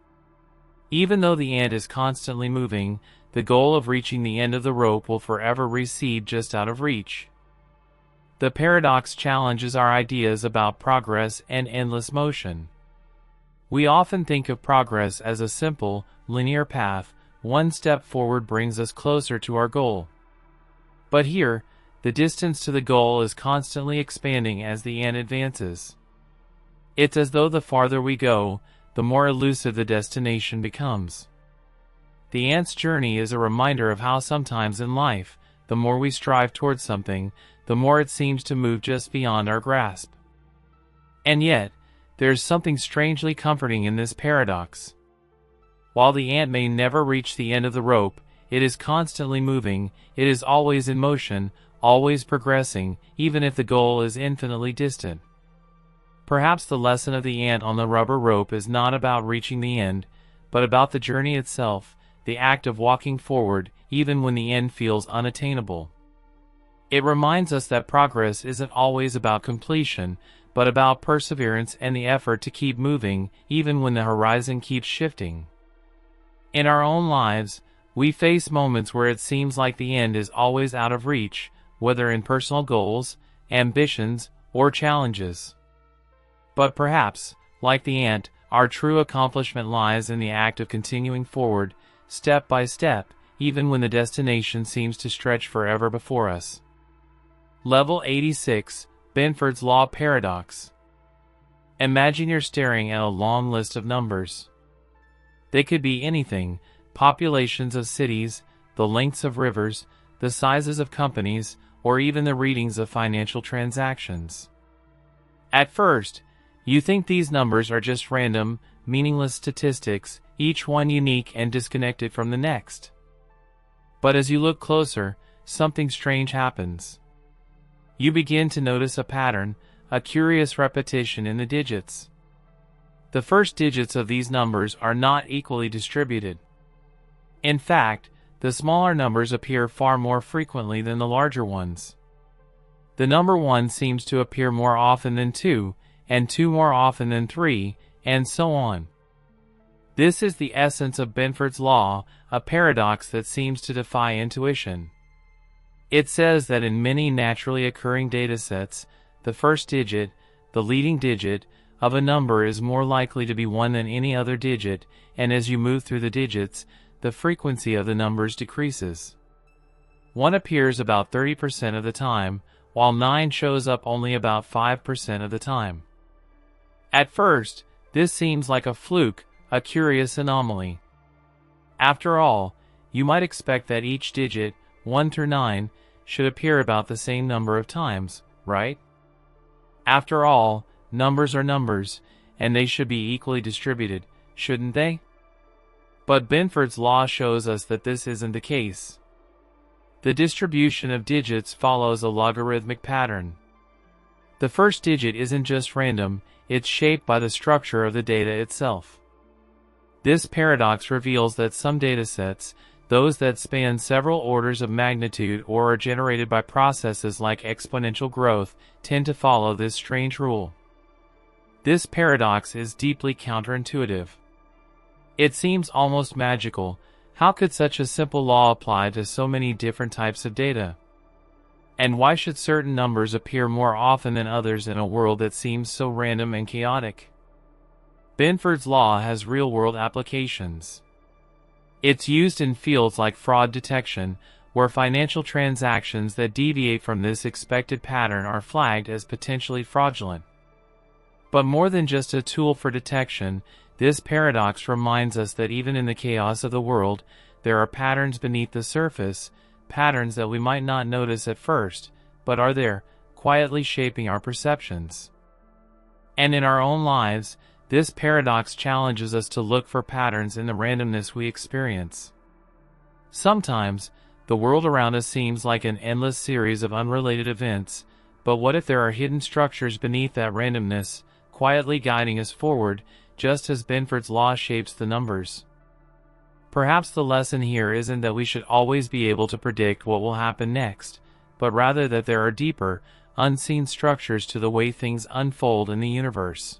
Even though the ant is constantly moving, the goal of reaching the end of the rope will forever recede just out of reach. The paradox challenges our ideas about progress and endless motion. We often think of progress as a simple, linear path. One step forward brings us closer to our goal. But here, the distance to the goal is constantly expanding as the ant advances. It's as though the farther we go, the more elusive the destination becomes. The ant's journey is a reminder of how sometimes in life, the more we strive towards something, the more it seems to move just beyond our grasp. And yet, there's something strangely comforting in this paradox. While the ant may never reach the end of the rope, it is constantly moving, it is always in motion, always progressing, even if the goal is infinitely distant. Perhaps the lesson of the ant on the rubber rope is not about reaching the end, but about the journey itself, the act of walking forward, even when the end feels unattainable. It reminds us that progress isn't always about completion, but about perseverance and the effort to keep moving, even when the horizon keeps shifting. In our own lives, we face moments where it seems like the end is always out of reach, whether in personal goals, ambitions, or challenges. But perhaps, like the ant, our true accomplishment lies in the act of continuing forward, step by step, even when the destination seems to stretch forever before us. Level 86, Binford's Law Paradox. Imagine you're staring at a long list of numbers. They could be anything: populations of cities, the lengths of rivers, the sizes of companies, or even the readings of financial transactions. At first, you think these numbers are just random, meaningless statistics, each one unique and disconnected from the next. But as you look closer, something strange happens. You begin to notice a pattern, a curious repetition in the digits. The first digits of these numbers are not equally distributed. In fact, the smaller numbers appear far more frequently than the larger ones. The number 1 seems to appear more often than 2, and 2 more often than 3, and so on. This is the essence of Binford's Law, a paradox that seems to defy intuition. It says that in many naturally occurring datasets, the first digit, the leading digit, of a number is more likely to be 1 than any other digit, and as you move through the digits, the frequency of the numbers decreases. 1 appears about 30% of the time, while 9 shows up only about 5% of the time. At first, this seems like a fluke, a curious anomaly. After all, you might expect that each digit, 1 through 9, should appear about the same number of times, right? After all, numbers are numbers, and they should be equally distributed, shouldn't they? But Binford's Law shows us that this isn't the case. The distribution of digits follows a logarithmic pattern. The first digit isn't just random, it's shaped by the structure of the data itself. This paradox reveals that some datasets, those that span several orders of magnitude or are generated by processes like exponential growth, tend to follow this strange rule. This paradox is deeply counterintuitive. It seems almost magical. How could such a simple law apply to so many different types of data? And why should certain numbers appear more often than others in a world that seems so random and chaotic? Binford's Law has real-world applications. It's used in fields like fraud detection, where financial transactions that deviate from this expected pattern are flagged as potentially fraudulent. But more than just a tool for detection, this paradox reminds us that even in the chaos of the world, there are patterns beneath the surface, patterns that we might not notice at first, but are there, quietly shaping our perceptions. And in our own lives, this paradox challenges us to look for patterns in the randomness we experience. Sometimes, the world around us seems like an endless series of unrelated events, but what if there are hidden structures beneath that randomness, quietly guiding us forward, just as Binford's Law shapes the numbers? Perhaps the lesson here isn't that we should always be able to predict what will happen next, but rather that there are deeper, unseen structures to the way things unfold in the universe.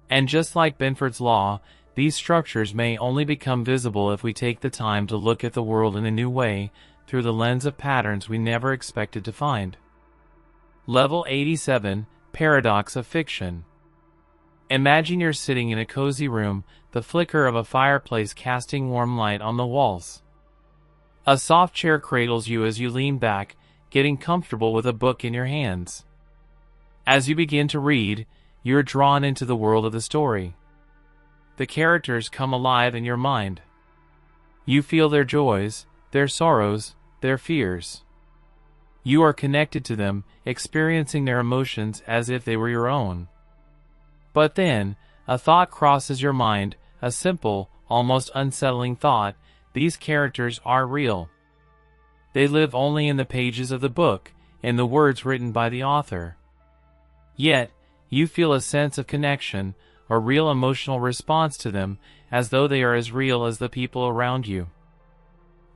And just like Binford's Law, these structures may only become visible if we take the time to look at the world in a new way, through the lens of patterns we never expected to find. Level 87, Paradox of Fiction. Imagine you're sitting in a cozy room, the flicker of a fireplace casting warm light on the walls. A soft chair cradles you as you lean back, getting comfortable with a book in your hands. As you begin to read, you're drawn into the world of the story. The characters come alive in your mind. You feel their joys, their sorrows, their fears. You are connected to them, experiencing their emotions as if they were your own. But then, a thought crosses your mind, a simple, almost unsettling thought: these characters aren't real. They live only in the pages of the book, in the words written by the author. Yet, you feel a sense of connection, a real emotional response to them, as though they are as real as the people around you.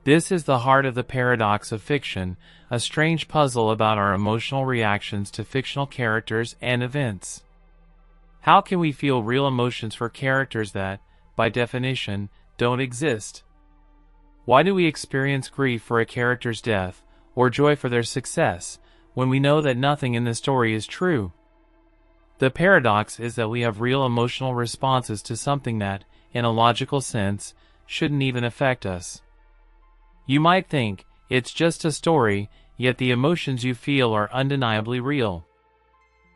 This is the heart of the paradox of fiction, a strange puzzle about our emotional reactions to fictional characters and events. How can we feel real emotions for characters that, by definition, don't exist. Why do we experience grief for a character's death, or joy for their success, when we know that nothing in the story is true? The paradox is that we have real emotional responses to something that, in a logical sense, shouldn't even affect us. You might think, it's just a story, yet the emotions you feel are undeniably real.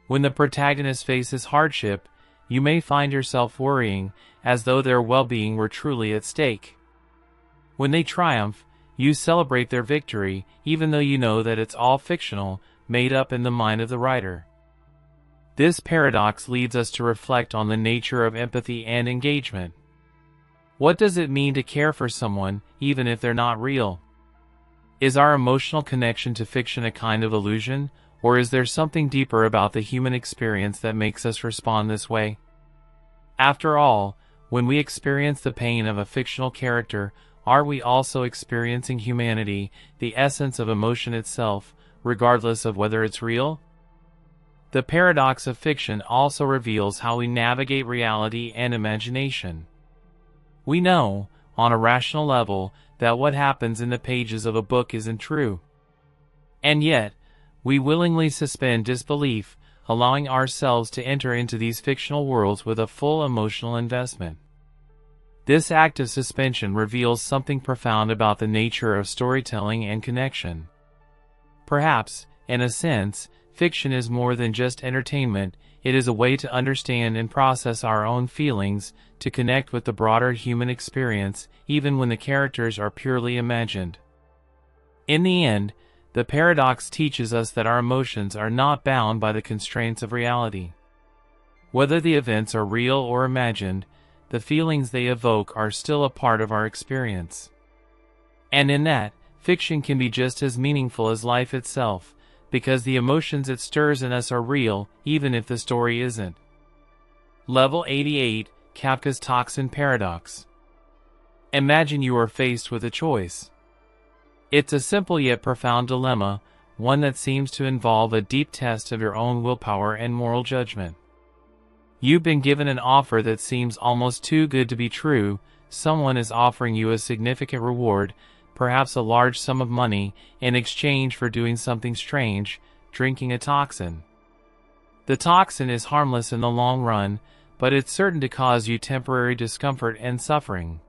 When the protagonist faces hardship, you may find yourself worrying, as though their well-being were truly at stake. When they triumph, you celebrate their victory, even though you know that it's all fictional, made up in the mind of the writer. This paradox leads us to reflect on the nature of empathy and engagement. What does it mean to care for someone, even if they're not real? Is our emotional connection to fiction a kind of illusion, or is there something deeper about the human experience that makes us respond this way? After all, when we experience the pain of a fictional character, are we also experiencing humanity, the essence of emotion itself, regardless of whether it's real? The paradox of fiction also reveals how we navigate reality and imagination. We know, on a rational level, that what happens in the pages of a book isn't true. And yet, we willingly suspend disbelief, allowing ourselves to enter into these fictional worlds with a full emotional investment. This act of suspension reveals something profound about the nature of storytelling and connection. Perhaps, in a sense, fiction is more than just entertainment. It is a way to understand and process our own feelings, to connect with the broader human experience, even when the characters are purely imagined. In the end, the paradox teaches us that our emotions are not bound by the constraints of reality. Whether the events are real or imagined, the feelings they evoke are still a part of our experience. And in that, fiction can be just as meaningful as life itself, because the emotions it stirs in us are real, even if the story isn't. Level 88, Kafka's Toxin Paradox. Imagine you are faced with a choice. It's a simple yet profound dilemma, one that seems to involve a deep test of your own willpower and moral judgment. You've been given an offer that seems almost too good to be true. Someone is offering you a significant reward, perhaps a large sum of money, in exchange for doing something strange, drinking a toxin. The toxin is harmless in the long run, but it's certain to cause you temporary discomfort and suffering.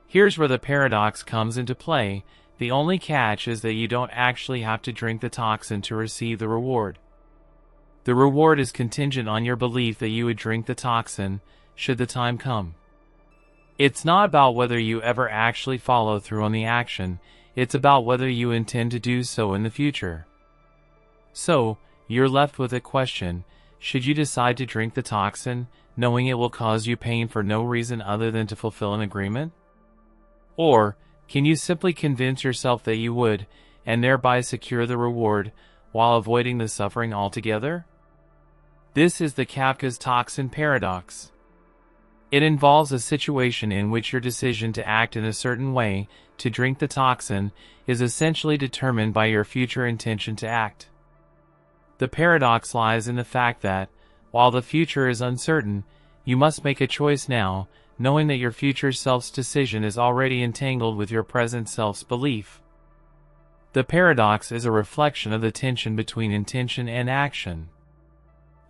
Here's where the paradox comes into play. The only catch is that you don't actually have to drink the toxin to receive the reward. The reward is contingent on your belief that you would drink the toxin, should the time come. It's not about whether you ever actually follow through on the action, it's about whether you intend to do so in the future. So, you're left with a question: should you decide to drink the toxin, knowing it will cause you pain for no reason other than to fulfill an agreement? Or, can you simply convince yourself that you would, and thereby secure the reward, while avoiding the suffering altogether? This is the Kafka's Toxin Paradox. It involves a situation in which your decision to act in a certain way, to drink the toxin, is essentially determined by your future intention to act. The paradox lies in the fact that, while the future is uncertain, you must make a choice now, knowing that your future self's decision is already entangled with your present self's belief. The paradox is a reflection of the tension between intention and action.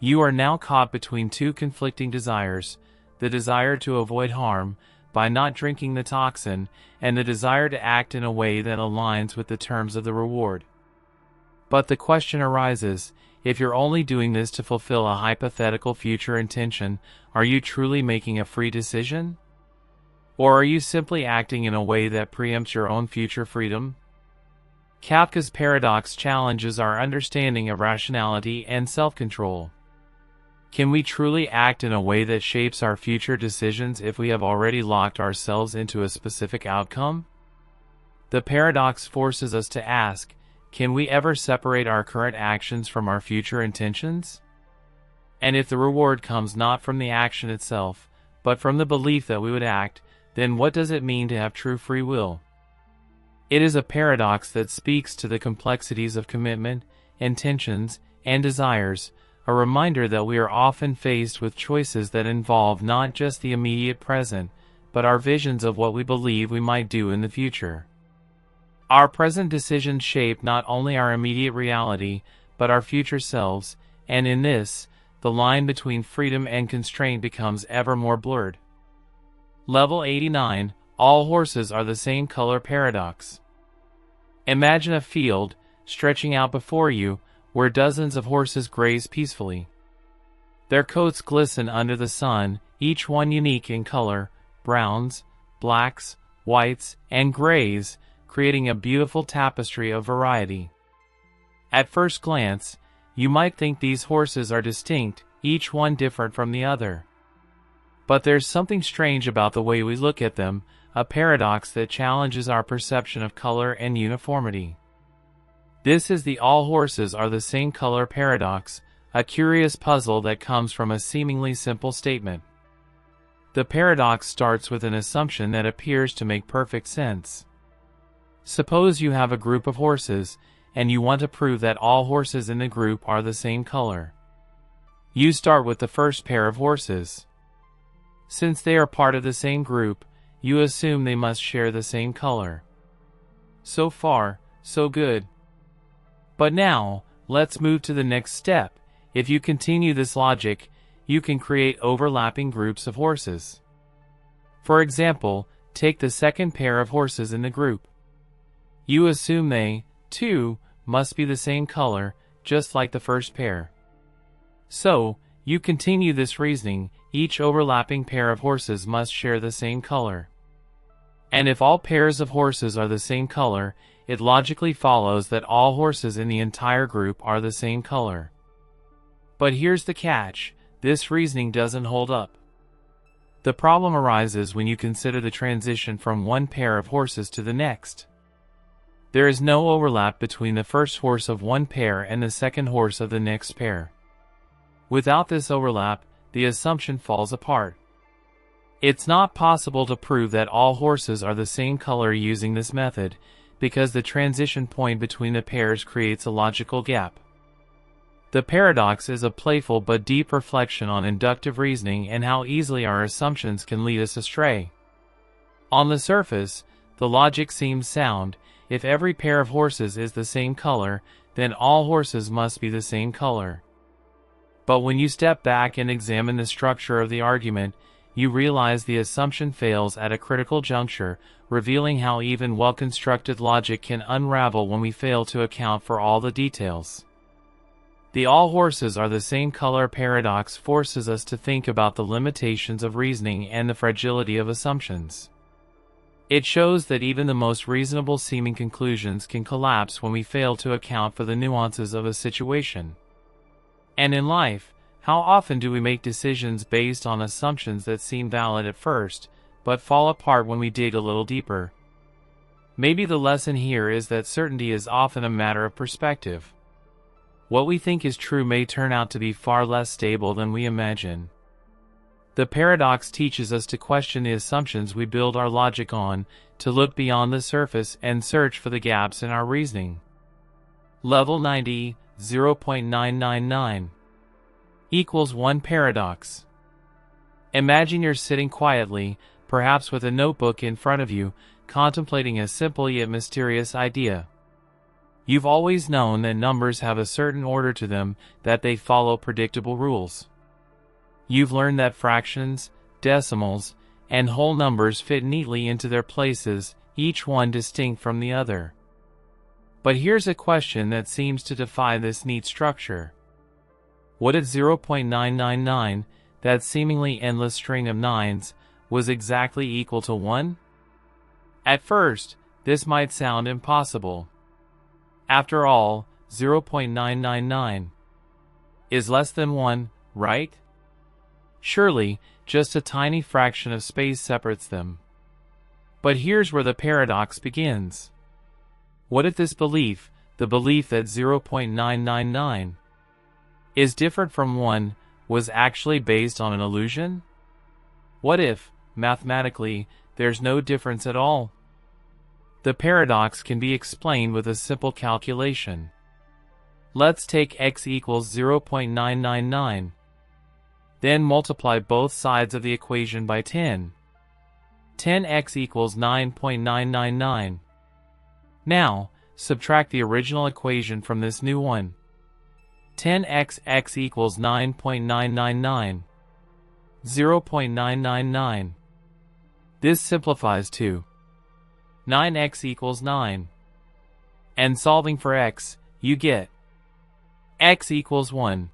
You are now caught between two conflicting desires: the desire to avoid harm by not drinking the toxin, and the desire to act in a way that aligns with the terms of the reward. But the question arises, if you're only doing this to fulfill a hypothetical future intention, are you truly making a free decision? Or are you simply acting in a way that preempts your own future freedom? Kafka's paradox challenges our understanding of rationality and self-control. Can we truly act in a way that shapes our future decisions if we have already locked ourselves into a specific outcome? The paradox forces us to ask, can we ever separate our current actions from our future intentions? And if the reward comes not from the action itself, but from the belief that we would act, then what does it mean to have true free will? It is a paradox that speaks to the complexities of commitment, intentions, and desires, a reminder that we are often faced with choices that involve not just the immediate present, but our visions of what we believe we might do in the future. Our present decisions shape not only our immediate reality, but our future selves, and in this, the line between freedom and constraint becomes ever more blurred. Level 89, all horses are the same color paradox. Imagine a field, stretching out before you, where dozens of horses graze peacefully. Their coats glisten under the sun, each one unique in color, browns, blacks, whites, and grays, creating a beautiful tapestry of variety. At first glance, you might think these horses are distinct, each one different from the other. But there's something strange about the way we look at them, a paradox that challenges our perception of color and uniformity. This is the all horses are the same color paradox, a curious puzzle that comes from a seemingly simple statement. The paradox starts with an assumption that appears to make perfect sense. Suppose you have a group of horses, and you want to prove that all horses in the group are the same color. You start with the first pair of horses. Since they are part of the same group, you assume they must share the same color. So far, so good. But now, let's move to the next step. If you continue this logic, you can create overlapping groups of horses. For example, take the second pair of horses in the group. You assume they, too, must be the same color, just like the first pair. So, you continue this reasoning, each overlapping pair of horses must share the same color. And if all pairs of horses are the same color, it logically follows that all horses in the entire group are the same color. But here's the catch, this reasoning doesn't hold up. The problem arises when you consider the transition from one pair of horses to the next. There is no overlap between the first horse of one pair and the second horse of the next pair. Without this overlap, the assumption falls apart. It's not possible to prove that all horses are the same color using this method, because the transition point between the pairs creates a logical gap. The paradox is a playful but deep reflection on inductive reasoning and how easily our assumptions can lead us astray. On the surface, the logic seems sound. If every pair of horses is the same color, then all horses must be the same color. But when you step back and examine the structure of the argument, you realize the assumption fails at a critical juncture, revealing how even well-constructed logic can unravel when we fail to account for all the details. The all horses are the same color paradox forces us to think about the limitations of reasoning and the fragility of assumptions. It shows that even the most reasonable seeming conclusions can collapse when we fail to account for the nuances of a situation. And in life, how often do we make decisions based on assumptions that seem valid at first, but fall apart when we dig a little deeper? Maybe the lesson here is that certainty is often a matter of perspective. What we think is true may turn out to be far less stable than we imagine. The paradox teaches us to question the assumptions we build our logic on, to look beyond the surface and search for the gaps in our reasoning. Level 90, 0.999 equals 1 paradox. Imagine you're sitting quietly, perhaps with a notebook in front of you, contemplating a simple yet mysterious idea. You've always known that numbers have a certain order to them, that they follow predictable rules. You've learned that fractions, decimals, and whole numbers fit neatly into their places, each one distinct from the other. But here's a question that seems to defy this neat structure. What if 0.999, that seemingly endless string of nines, was exactly equal to 1? At first, this might sound impossible. After all, 0.999 is less than 1, right? Surely, just a tiny fraction of space separates them. But here's where the paradox begins. What if this belief, the belief that 0.999 is different from 1, was actually based on an illusion? What if, mathematically, there's no difference at all? The paradox can be explained with a simple calculation. Let's take x equals 0.999. Then multiply both sides of the equation by 10. 10x equals 9.999. Now, subtract the original equation from this new one. 10x equals 9.999. 0.999. This simplifies to 9x equals 9. And solving for x, you get x equals 1.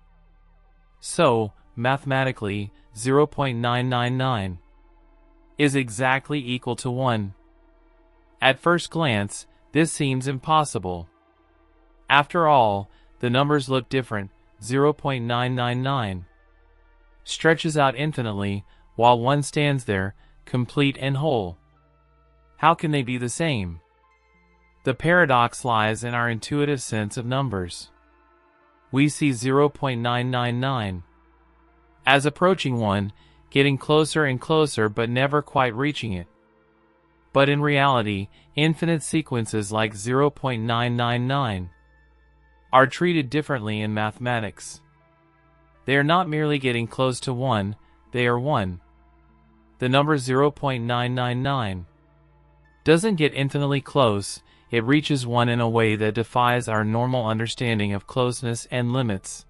So, mathematically, 0.999 is exactly equal to 1. At first glance, this seems impossible. After all, the numbers look different. 0.999 stretches out infinitely, while 1 stands there, complete and whole. How can they be the same? The paradox lies in our intuitive sense of numbers. We see 0.999 as approaching 1, getting closer and closer but never quite reaching it. But in reality, infinite sequences like 0.999 are treated differently in mathematics. They are not merely getting close to 1, they are 1. The number 0.999 doesn't get infinitely close, it reaches 1 in a way that defies our normal understanding of closeness and limits.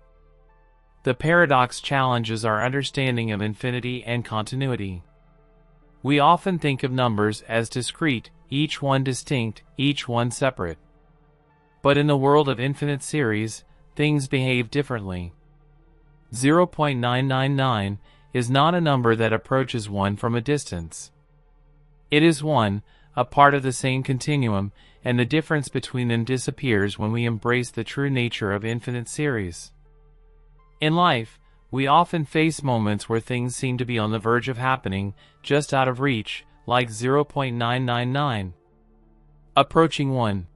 The paradox challenges our understanding of infinity and continuity. We often think of numbers as discrete, each one distinct, each one separate. But in the world of infinite series, things behave differently. 0.999 is not a number that approaches 1 from a distance. It is 1, a part of the same continuum, and the difference between them disappears when we embrace the true nature of infinite series. In life, we often face moments where things seem to be on the verge of happening, just out of reach, like 0.999, approaching 1.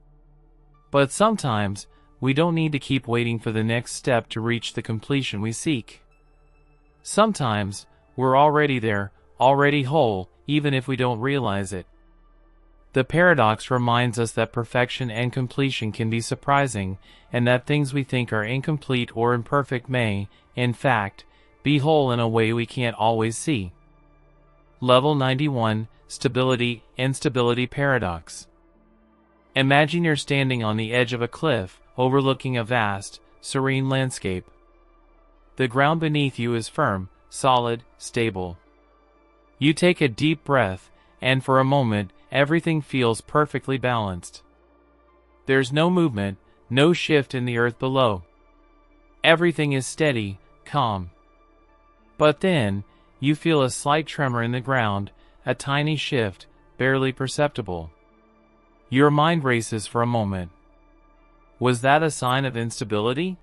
But sometimes, we don't need to keep waiting for the next step to reach the completion we seek. Sometimes, we're already there, already whole, even if we don't realize it. The paradox reminds us that perfection and completion can be surprising, and that things we think are incomplete or imperfect may, in fact, be whole in a way we can't always see. Level 91, Stability, Instability Paradox. Imagine you're standing on the edge of a cliff, overlooking a vast, serene landscape. The ground beneath you is firm, solid, stable. You take a deep breath, and for a moment, everything feels perfectly balanced. There's no movement, no shift in the earth below. Everything is steady, calm. But then, you feel a slight tremor in the ground, a tiny shift, barely perceptible. Your mind races for a moment. Was that a sign of instability?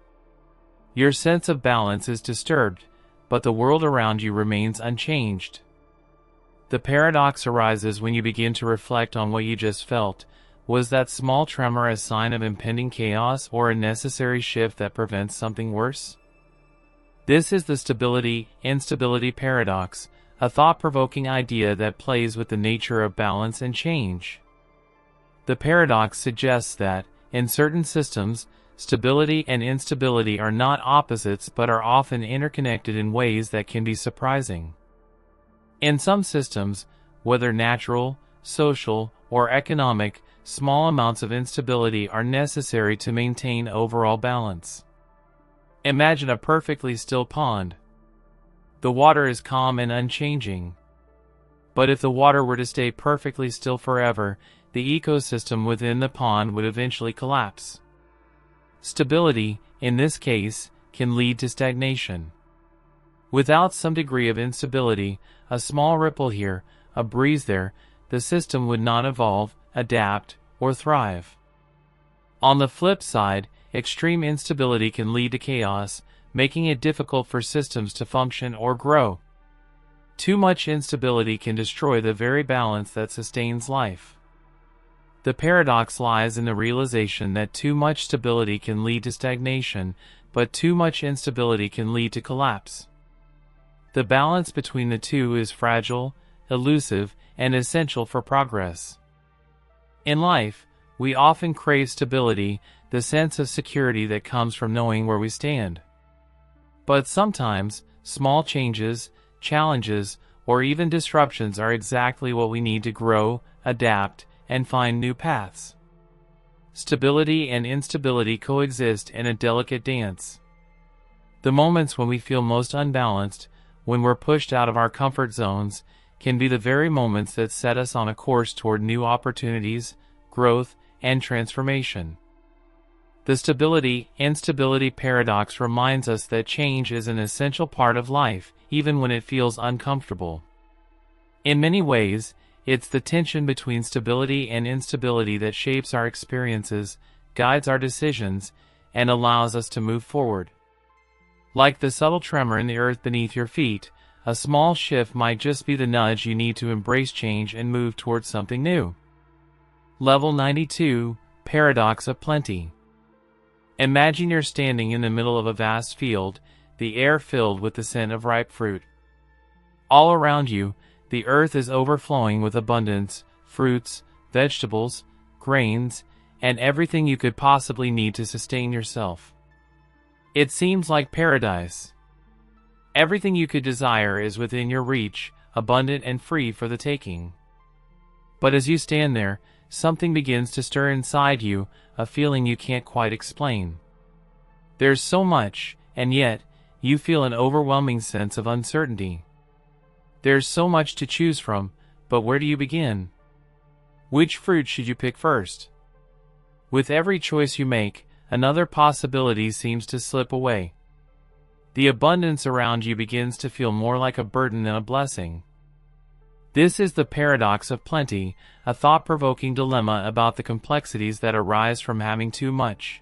Your sense of balance is disturbed, but the world around you remains unchanged. The paradox arises when you begin to reflect on what you just felt. Was that small tremor a sign of impending chaos or a necessary shift that prevents something worse? This is the stability-instability paradox, a thought-provoking idea that plays with the nature of balance and change. The paradox suggests that, in certain systems, stability and instability are not opposites but are often interconnected in ways that can be surprising. In some systems, whether natural, social, or economic, small amounts of instability are necessary to maintain overall balance. Imagine a perfectly still pond. The water is calm and unchanging. But if the water were to stay perfectly still forever, the ecosystem within the pond would eventually collapse. Stability, in this case, can lead to stagnation. Without some degree of instability, a small ripple here, a breeze there, the system would not evolve, adapt, or thrive. On the flip side, extreme instability can lead to chaos, making it difficult for systems to function or grow. Too much instability can destroy the very balance that sustains life. The paradox lies in the realization that too much stability can lead to stagnation, but too much instability can lead to collapse. The balance between the two is fragile, elusive, and essential for progress. In life, we often crave stability, the sense of security that comes from knowing where we stand. But sometimes, small changes, challenges, or even disruptions are exactly what we need to grow, adapt, and find new paths. Stability and instability coexist in a delicate dance. The moments when we feel most unbalanced, when we're pushed out of our comfort zones, can be the very moments that set us on a course toward new opportunities, growth, and transformation. The stability-instability paradox reminds us that change is an essential part of life, even when it feels uncomfortable. In many ways, it's the tension between stability and instability that shapes our experiences, guides our decisions, and allows us to move forward. Like the subtle tremor in the earth beneath your feet, a small shift might just be the nudge you need to embrace change and move towards something new. Level 92, Paradox of Plenty. Imagine you're standing in the middle of a vast field, the air filled with the scent of ripe fruit. All around you, the earth is overflowing with abundance, fruits, vegetables, grains, and everything you could possibly need to sustain yourself. It seems like paradise. Everything you could desire is within your reach, abundant and free for the taking. But as you stand there, something begins to stir inside you, a feeling you can't quite explain. There's so much, and yet, you feel an overwhelming sense of uncertainty. There's so much to choose from, but where do you begin? Which fruit should you pick first? With every choice you make, another possibility seems to slip away. The abundance around you begins to feel more like a burden than a blessing. This is the paradox of plenty, a thought-provoking dilemma about the complexities that arise from having too much.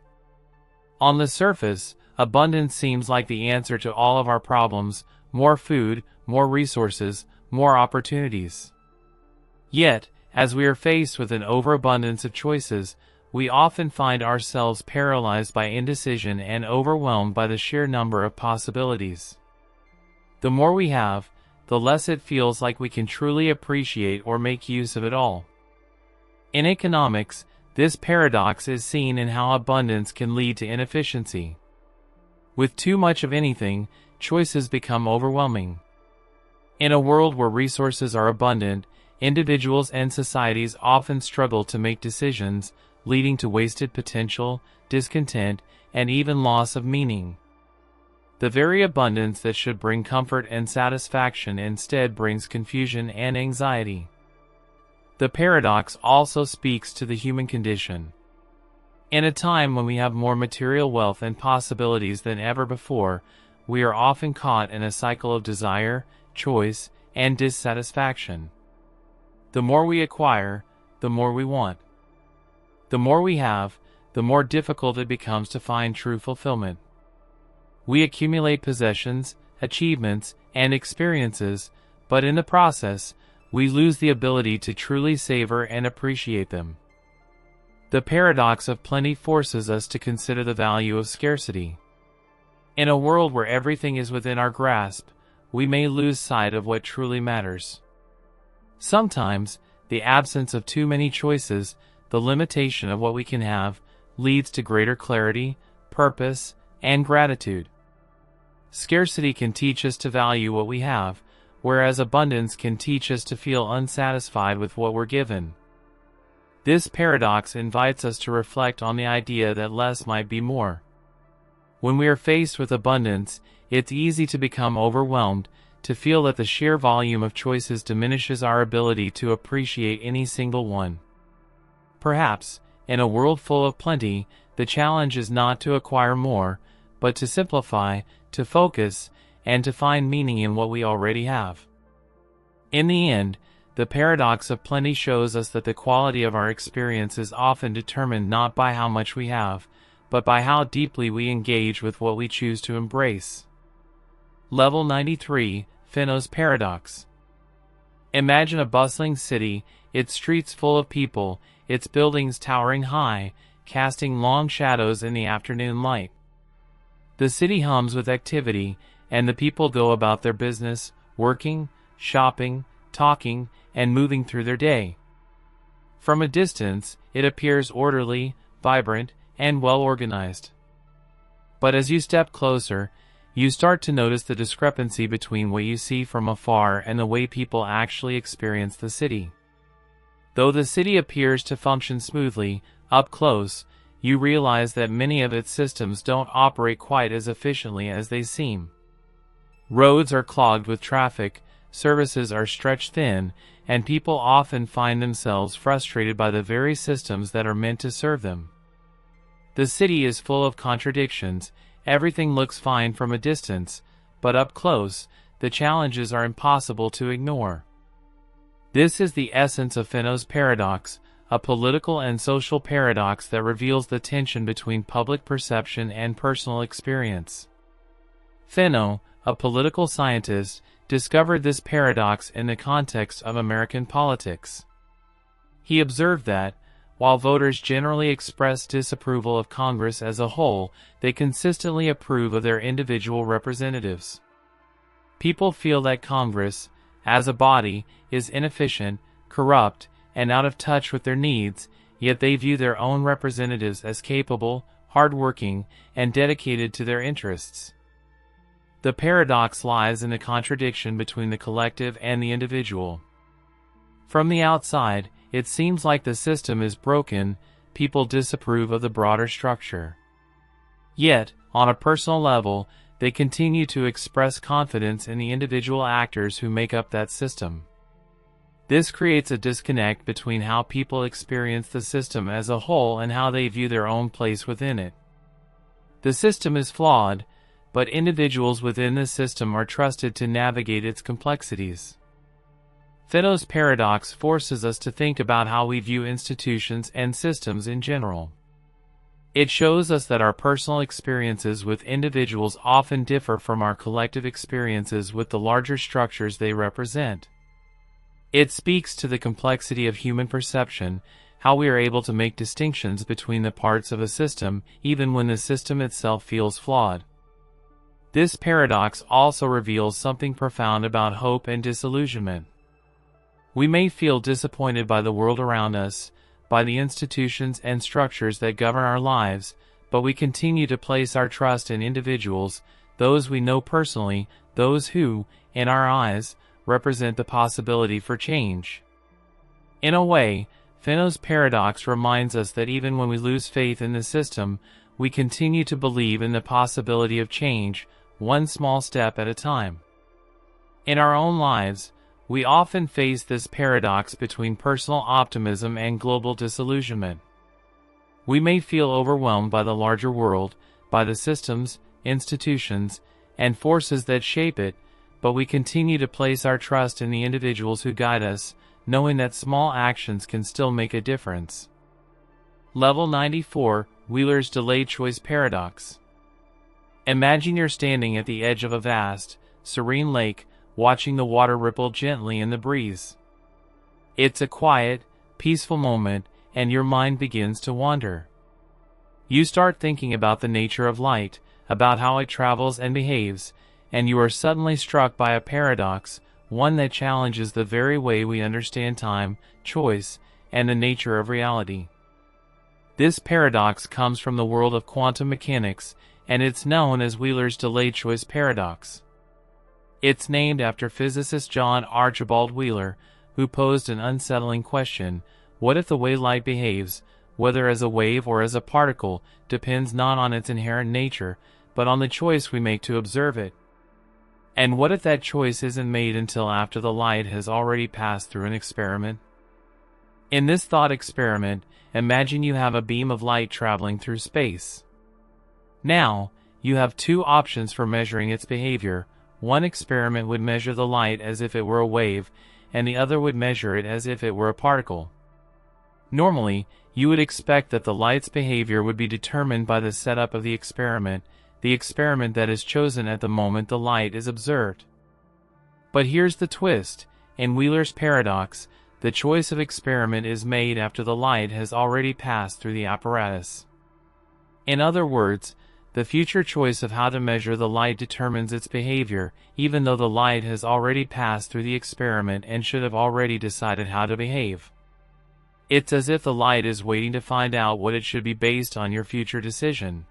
On the surface, abundance seems like the answer to all of our problems: more food, more resources, more opportunities. Yet, as we are faced with an overabundance of choices, we often find ourselves paralyzed by indecision and overwhelmed by the sheer number of possibilities. The more we have, the less it feels like we can truly appreciate or make use of it all. In economics, this paradox is seen in how abundance can lead to inefficiency. With too much of anything, choices become overwhelming. In a world where resources are abundant, individuals and societies often struggle to make decisions, leading to wasted potential, discontent, and even loss of meaning. The very abundance that should bring comfort and satisfaction instead brings confusion and anxiety. The paradox also speaks to the human condition. In a time when we have more material wealth and possibilities than ever before, we are often caught in a cycle of desire, choice, and dissatisfaction. The more we acquire, the more we want. The more we have, the more difficult it becomes to find true fulfillment. We accumulate possessions, achievements, and experiences, but in the process, we lose the ability to truly savor and appreciate them. The paradox of plenty forces us to consider the value of scarcity. In a world where everything is within our grasp, we may lose sight of what truly matters. Sometimes, the absence of too many choices, the limitation of what we can have, leads to greater clarity, purpose, and gratitude. Scarcity can teach us to value what we have, whereas abundance can teach us to feel unsatisfied with what we're given. This paradox invites us to reflect on the idea that less might be more. When we are faced with abundance, it's easy to become overwhelmed, to feel that the sheer volume of choices diminishes our ability to appreciate any single one. Perhaps, in a world full of plenty, the challenge is not to acquire more, but to simplify, to focus, and to find meaning in what we already have. In the end, the paradox of plenty shows us that the quality of our experience is often determined not by how much we have, but by how deeply we engage with what we choose to embrace. Level 93, Fino's Paradox. Imagine a bustling city, its streets full of people, its buildings towering high, casting long shadows in the afternoon light. The city hums with activity, and the people go about their business, working, shopping, talking, and moving through their day. From a distance, it appears orderly, vibrant, and well organized. But as you step closer, you start to notice the discrepancy between what you see from afar and the way people actually experience the city. Though the city appears to function smoothly, up close, you realize that many of its systems don't operate quite as efficiently as they seem. Roads are clogged with traffic, services are stretched thin, and people often find themselves frustrated by the very systems that are meant to serve them. The city is full of contradictions. Everything looks fine from a distance, but up close, the challenges are impossible to ignore. This is the essence of Fenno's paradox, a political and social paradox that reveals the tension between public perception and personal experience. Fenno, a political scientist, discovered this paradox in the context of American politics. He observed that, while voters generally express disapproval of Congress as a whole, they consistently approve of their individual representatives. People feel that Congress, as a body, is inefficient, corrupt, and out of touch with their needs, yet they view their own representatives as capable, hardworking, and dedicated to their interests. The paradox lies in the contradiction between the collective and the individual. From the outside, it seems like the system is broken, people disapprove of the broader structure. Yet, on a personal level, they continue to express confidence in the individual actors who make up that system. This creates a disconnect between how people experience the system as a whole and how they view their own place within it. The system is flawed, but individuals within the system are trusted to navigate its complexities. Fenno's paradox forces us to think about how we view institutions and systems in general. It shows us that our personal experiences with individuals often differ from our collective experiences with the larger structures they represent. It speaks to the complexity of human perception, how we are able to make distinctions between the parts of a system, even when the system itself feels flawed. This paradox also reveals something profound about hope and disillusionment. We may feel disappointed by the world around us, by the institutions and structures that govern our lives, but we continue to place our trust in individuals, those we know personally, those who, in our eyes, represent the possibility for change. In a way, Fenno's paradox reminds us that even when we lose faith in the system, we continue to believe in the possibility of change, one small step at a time. In our own lives, we often face this paradox between personal optimism and global disillusionment. We may feel overwhelmed by the larger world, by the systems, institutions, and forces that shape it, but we continue to place our trust in the individuals who guide us, knowing that small actions can still make a difference. Level 94, Wheeler's Delayed Choice Paradox. Imagine you're standing at the edge of a vast, serene lake, watching the water ripple gently in the breeze. It's a quiet, peaceful moment, and your mind begins to wander. You start thinking about the nature of light, about how it travels and behaves, and you are suddenly struck by a paradox, one that challenges the very way we understand time, choice, and the nature of reality. This paradox comes from the world of quantum mechanics, and it's known as Wheeler's Delayed Choice Paradox. It's named after physicist John Archibald Wheeler, who posed an unsettling question: what if the way light behaves, whether as a wave or as a particle, depends not on its inherent nature, but on the choice we make to observe it? And what if that choice isn't made until after the light has already passed through an experiment? In this thought experiment, imagine you have a beam of light traveling through space. Now, you have two options for measuring its behavior. One experiment would measure the light as if it were a wave, and the other would measure it as if it were a particle. Normally, you would expect that the light's behavior would be determined by the setup of the experiment that is chosen at the moment the light is observed. But here's the twist: in Wheeler's paradox, the choice of experiment is made after the light has already passed through the apparatus. In other words, the future choice of how to measure the light determines its behavior, even though the light has already passed through the experiment and should have already decided how to behave. It's as if the light is waiting to find out what it should be based on your future decision.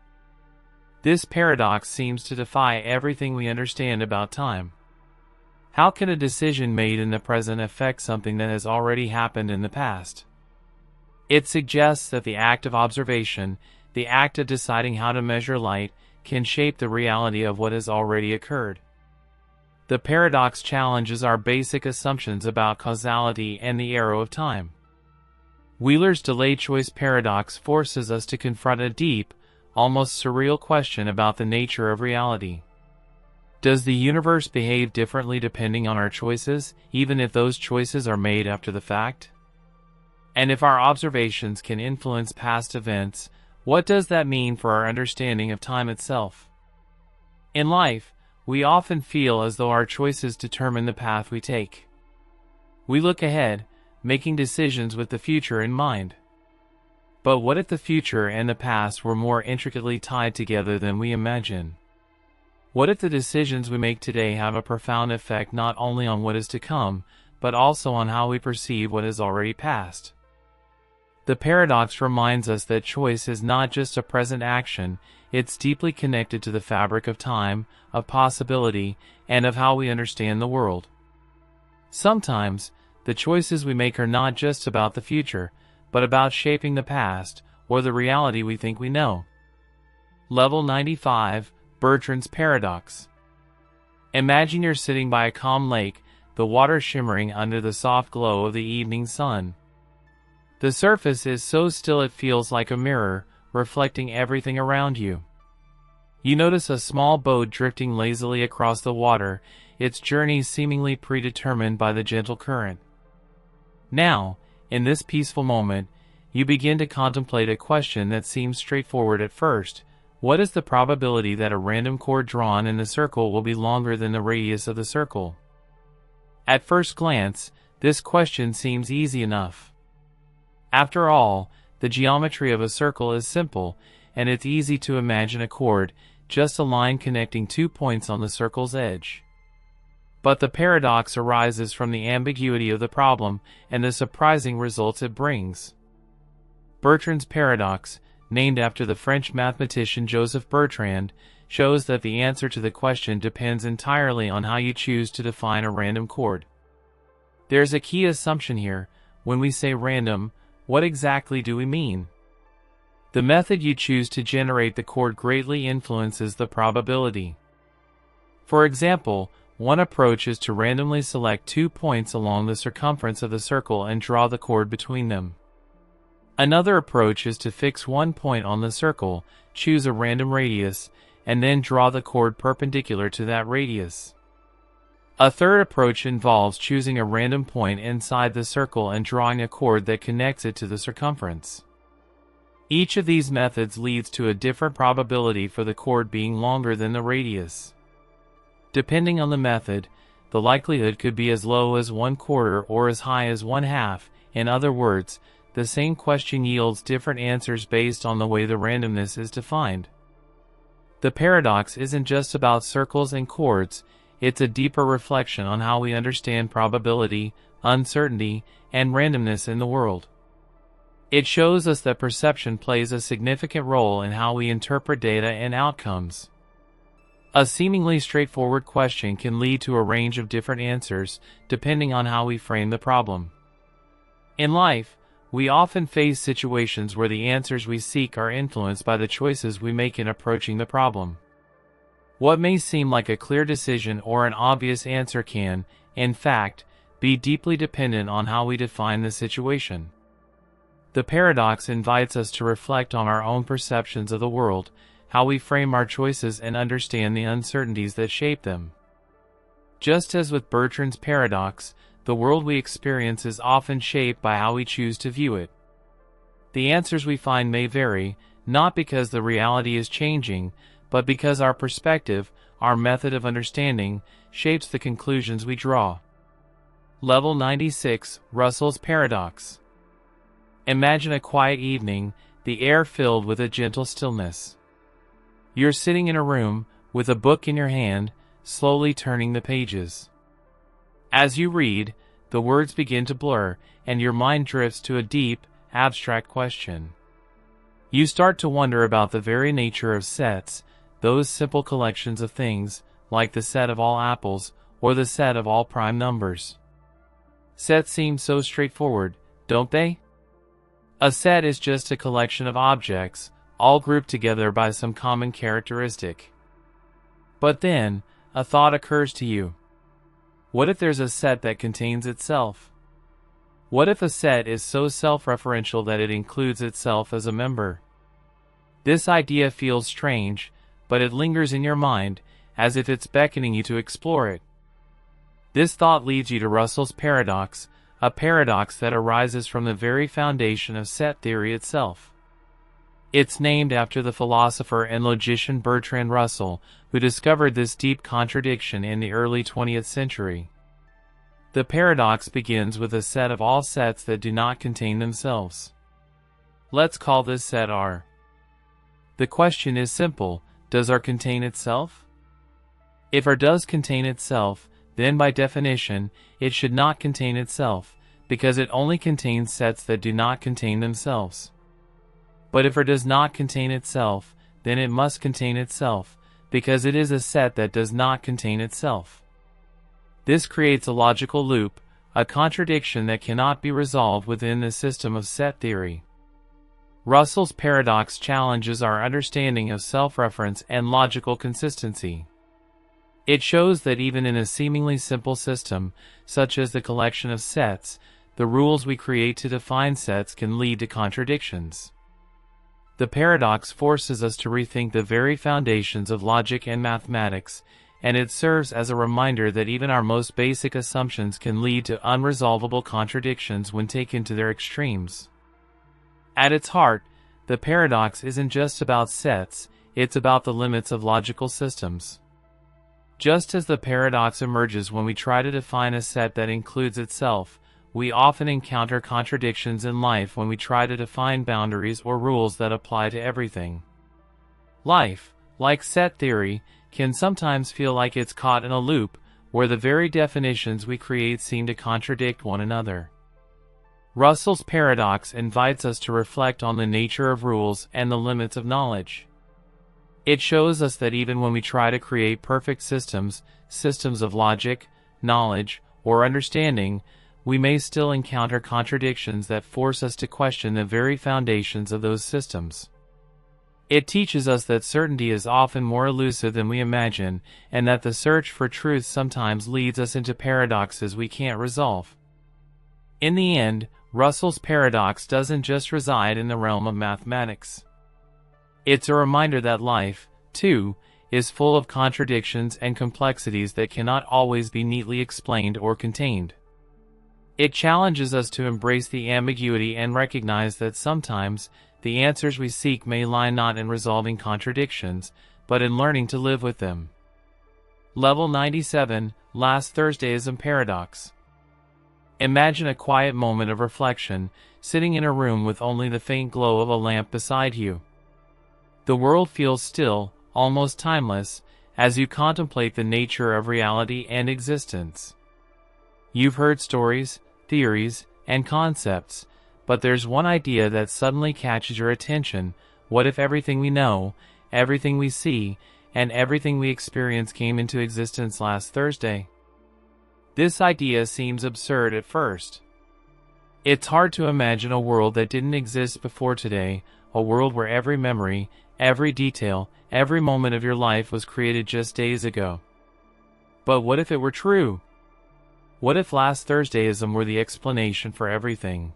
This paradox seems to defy everything we understand about time. How can a decision made in the present affect something that has already happened in the past? It suggests that the act of observation, the act of deciding how to measure light, can shape the reality of what has already occurred. The paradox challenges our basic assumptions about causality and the arrow of time. Wheeler's delay choice paradox forces us to confront a deep, almost surreal question about the nature of reality. Does the universe behave differently depending on our choices, even if those choices are made after the fact? And if our observations can influence past events, what does that mean for our understanding of time itself? In life, we often feel as though our choices determine the path we take. We look ahead, making decisions with the future in mind. But what if the future and the past were more intricately tied together than we imagine? What if the decisions we make today have a profound effect not only on what is to come, but also on how we perceive what has already passed? The paradox reminds us that choice is not just a present action, it's deeply connected to the fabric of time, of possibility, and of how we understand the world. Sometimes, the choices we make are not just about the future, but about shaping the past, or the reality we think we know. Level 95, Bertrand's Paradox. Imagine you're sitting by a calm lake, the water shimmering under the soft glow of the evening sun. The surface is so still it feels like a mirror, reflecting everything around you. You notice a small boat drifting lazily across the water, its journey seemingly predetermined by the gentle current. Now, in this peaceful moment, you begin to contemplate a question that seems straightforward at first. What is the probability that a random chord drawn in the circle will be longer than the radius of the circle? At first glance, this question seems easy enough. After all, the geometry of a circle is simple, and it's easy to imagine a chord, just a line connecting 2 points on the circle's edge. But the paradox arises from the ambiguity of the problem and the surprising results it brings. Bertrand's paradox, named after the French mathematician Joseph Bertrand, shows that the answer to the question depends entirely on how you choose to define a random chord. There's a key assumption here. When we say random, what exactly do we mean? The method you choose to generate the chord greatly influences the probability. For example, one approach is to randomly select 2 points along the circumference of the circle and draw the chord between them. Another approach is to fix 1 point on the circle, choose a random radius, and then draw the chord perpendicular to that radius. A third approach involves choosing a random point inside the circle and drawing a chord that connects it to the circumference. Each of these methods leads to a different probability for the chord being longer than the radius. Depending on the method, the likelihood could be as low as 1/4 or as high as 1/2. In other words, the same question yields different answers based on the way the randomness is defined. The paradox isn't just about circles and chords, it's a deeper reflection on how we understand probability, uncertainty, and randomness in the world. It shows us that perception plays a significant role in how we interpret data and outcomes. A seemingly straightforward question can lead to a range of different answers, depending on how we frame the problem. In life, we often face situations where the answers we seek are influenced by the choices we make in approaching the problem. What may seem like a clear decision or an obvious answer can, in fact, be deeply dependent on how we define the situation. The paradox invites us to reflect on our own perceptions of the world, how we frame our choices and understand the uncertainties that shape them. Just as with Bertrand's paradox, the world we experience is often shaped by how we choose to view it. The answers we find may vary, not because the reality is changing, but because our perspective, our method of understanding, shapes the conclusions we draw. Level 96, Russell's Paradox. Imagine a quiet evening, the air filled with a gentle stillness. You're sitting in a room, with a book in your hand, slowly turning the pages. As you read, the words begin to blur, and your mind drifts to a deep, abstract question. You start to wonder about the very nature of sets, those simple collections of things, like the set of all apples, or the set of all prime numbers. Sets seem so straightforward, don't they? A set is just a collection of objects, all grouped together by some common characteristic. But then, a thought occurs to you. What if there's a set that contains itself? What if a set is so self-referential that it includes itself as a member? This idea feels strange, but it lingers in your mind, as if it's beckoning you to explore it. This thought leads you to Russell's paradox, a paradox that arises from the very foundation of set theory itself. It's named after the philosopher and logician Bertrand Russell, who discovered this deep contradiction in the early 20th century. The paradox begins with a set of all sets that do not contain themselves. Let's call this set R. The question is simple: does R contain itself? If R does contain itself, then by definition, it should not contain itself, because it only contains sets that do not contain themselves. But if R does not contain itself, then it must contain itself, because it is a set that does not contain itself. This creates a logical loop, a contradiction that cannot be resolved within the system of set theory. Russell's paradox challenges our understanding of self-reference and logical consistency. It shows that even in a seemingly simple system, such as the collection of sets, the rules we create to define sets can lead to contradictions. The paradox forces us to rethink the very foundations of logic and mathematics, and it serves as a reminder that even our most basic assumptions can lead to unresolvable contradictions when taken to their extremes. At its heart, the paradox isn't just about sets, it's about the limits of logical systems. Just as the paradox emerges when we try to define a set that includes itself, we often encounter contradictions in life when we try to define boundaries or rules that apply to everything. Life, like set theory, can sometimes feel like it's caught in a loop, where the very definitions we create seem to contradict one another. Russell's paradox invites us to reflect on the nature of rules and the limits of knowledge. It shows us that even when we try to create perfect systems, systems of logic, knowledge, or understanding, we may still encounter contradictions that force us to question the very foundations of those systems. It teaches us that certainty is often more elusive than we imagine, and that the search for truth sometimes leads us into paradoxes we can't resolve. In the end, Russell's paradox doesn't just reside in the realm of mathematics. It's a reminder that life, too, is full of contradictions and complexities that cannot always be neatly explained or contained. It challenges us to embrace the ambiguity and recognize that sometimes the answers we seek may lie not in resolving contradictions, but in learning to live with them. Level 97, Last Thursdayism Paradox. Imagine a quiet moment of reflection, sitting in a room with only the faint glow of a lamp beside you. The world feels still, almost timeless, as you contemplate the nature of reality and existence. You've heard stories, theories, and concepts, but there's one idea that suddenly catches your attention. What if everything we know, everything we see, and everything we experience came into existence last Thursday? This idea seems absurd at first. It's hard to imagine a world that didn't exist before today, a world where every memory, every detail, every moment of your life was created just days ago. But what if it were true? What if last Thursdayism were the explanation for everything?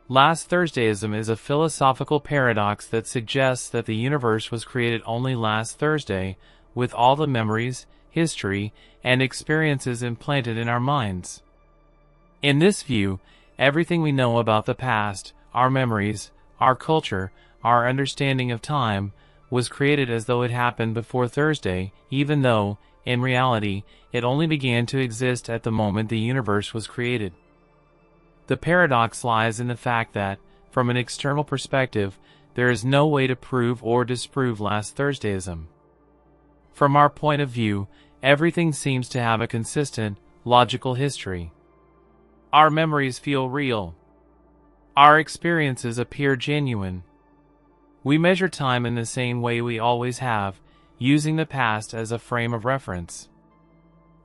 Last Thursdayism is a philosophical paradox that suggests that the universe was created only last Thursday, with all the memories, history, and experiences implanted in our minds. In this view, everything we know about the past, our memories, our culture, our understanding of time, was created as though it happened before Thursday, even though, in reality, it only began to exist at the moment the universe was created. The paradox lies in the fact that, from an external perspective, there is no way to prove or disprove last Thursdayism. From our point of view, everything seems to have a consistent, logical history. Our memories feel real. Our experiences appear genuine. We measure time in the same way we always have, using the past as a frame of reference.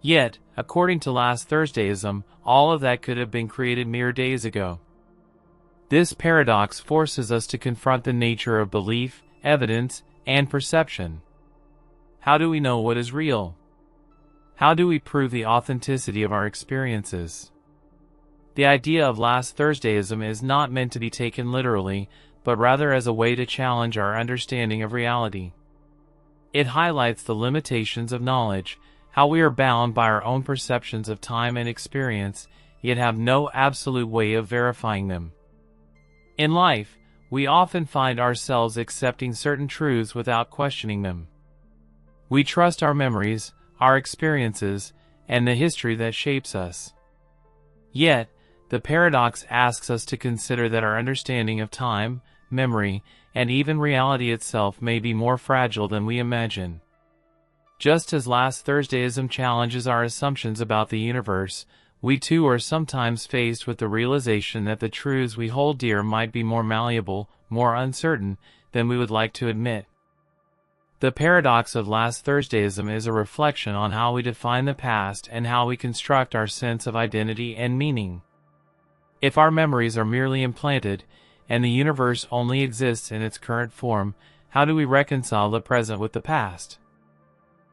Yet, according to last Thursdayism, all of that could have been created mere days ago. This paradox forces us to confront the nature of belief, evidence, and perception. How do we know what is real? How do we prove the authenticity of our experiences? The idea of last Thursdayism is not meant to be taken literally, but rather as a way to challenge our understanding of reality. It highlights the limitations of knowledge, how we are bound by our own perceptions of time and experience, yet have no absolute way of verifying them. In life, we often find ourselves accepting certain truths without questioning them. We trust our memories, our experiences, and the history that shapes us. Yet, the paradox asks us to consider that our understanding of time, memory, and even reality itself may be more fragile than we imagine. Just as last Thursdayism challenges our assumptions about the universe, we too are sometimes faced with the realization that the truths we hold dear might be more malleable, more uncertain, than we would like to admit. The paradox of last Thursdayism is a reflection on how we define the past and how we construct our sense of identity and meaning. If our memories are merely implanted, and the universe only exists in its current form, how do we reconcile the present with the past?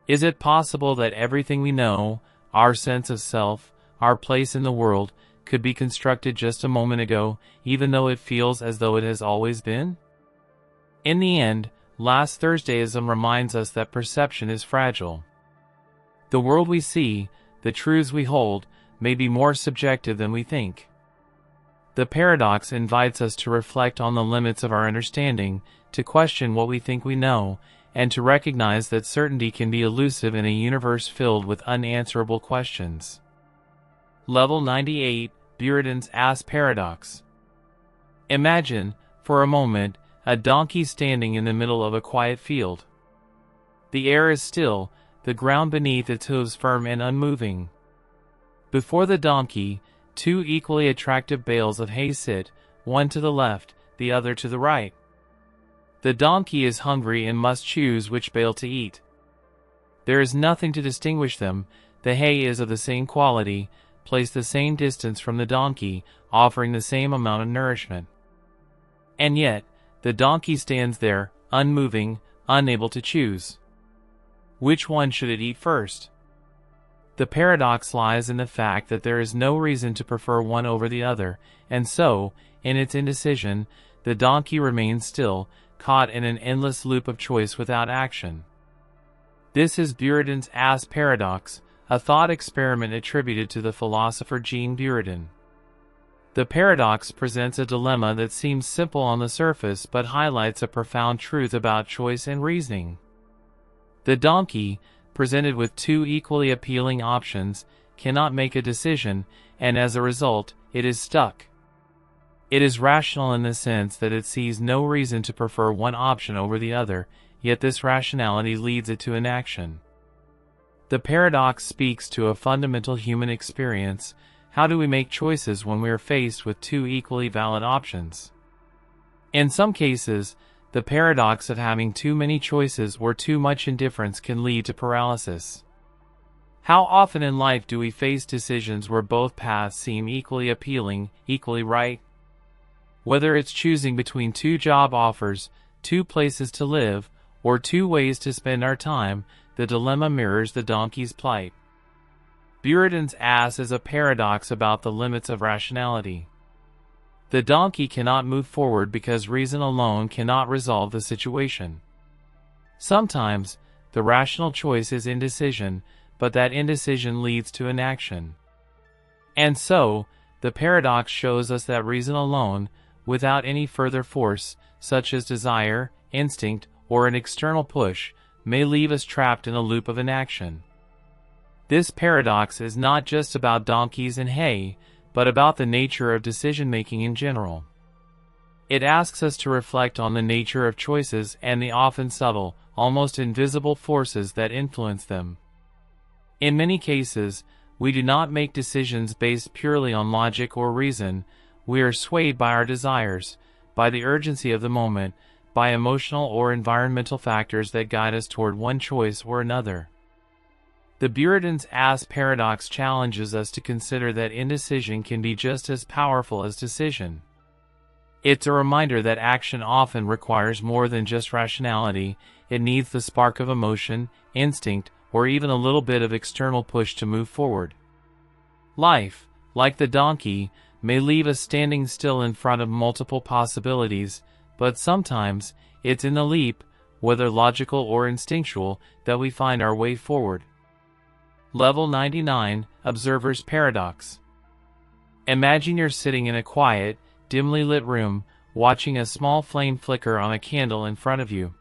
Is it possible that everything we know, our sense of self, our place in the world, could be constructed just a moment ago, even though it feels as though it has always been? In the end, last Thursdayism reminds us that perception is fragile. The world we see, the truths we hold, may be more subjective than we think. The paradox invites us to reflect on the limits of our understanding, to question what we think we know, and to recognize that certainty can be elusive in a universe filled with unanswerable questions. Level 98, Buridan's Ass Paradox. Imagine, for a moment, a donkey standing in the middle of a quiet field. The air is still, the ground beneath its hooves firm and unmoving. Before the donkey, two equally attractive bales of hay sit, one to the left, the other to the right. The donkey is hungry and must choose which bale to eat. There is nothing to distinguish them, the hay is of the same quality, placed the same distance from the donkey, offering the same amount of nourishment. And yet, the donkey stands there, unmoving, unable to choose. Which one should it eat first? The paradox lies in the fact that there is no reason to prefer one over the other, and so, in its indecision, the donkey remains still, caught in an endless loop of choice without action. This is Buridan's Ass Paradox, a thought experiment attributed to the philosopher Jean Buridan. The paradox presents a dilemma that seems simple on the surface but highlights a profound truth about choice and reasoning. The donkey, presented with two equally appealing options, cannot make a decision, and as a result, it is stuck. It is rational in the sense that it sees no reason to prefer one option over the other, yet this rationality leads it to inaction. The paradox speaks to a fundamental human experience. How do we make choices when we are faced with two equally valid options? In some cases, the paradox of having too many choices or too much indifference can lead to paralysis. How often in life do we face decisions where both paths seem equally appealing, equally right? Whether it's choosing between two job offers, two places to live, or two ways to spend our time, the dilemma mirrors the donkey's plight. Buridan's ass is a paradox about the limits of rationality. The donkey cannot move forward because reason alone cannot resolve the situation. Sometimes, the rational choice is indecision, but that indecision leads to inaction. And so, the paradox shows us that reason alone, without any further force, such as desire, instinct, or an external push, may leave us trapped in a loop of inaction. This paradox is not just about donkeys and hay, but about the nature of decision-making in general. It asks us to reflect on the nature of choices and the often subtle, almost invisible forces that influence them. In many cases, we do not make decisions based purely on logic or reason. We are swayed by our desires, by the urgency of the moment, by emotional or environmental factors that guide us toward one choice or another. The Buridan's Ass paradox challenges us to consider that indecision can be just as powerful as decision. It's a reminder that action often requires more than just rationality. It needs the spark of emotion, instinct, or even a little bit of external push to move forward. Life, like the donkey, may leave us standing still in front of multiple possibilities, but sometimes it's in the leap, whether logical or instinctual, that we find our way forward. Level 99, Observer's Paradox. Imagine you're sitting in a quiet, dimly lit room, watching a small flame flicker on a candle in front of you.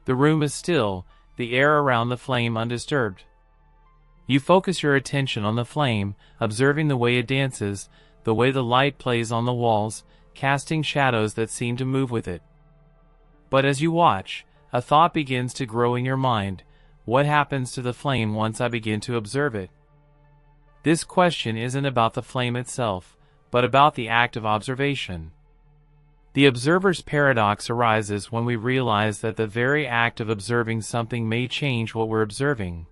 The room is still, the air around the flame undisturbed. You focus your attention on the flame, observing the way it dances, the way the light plays on the walls, casting shadows that seem to move with it. But as you watch, a thought begins to grow in your mind. What happens to the flame once I begin to observe it? This question isn't about the flame itself, but about the act of observation. The observer's paradox arises when we realize that the very act of observing something may change what we're observing.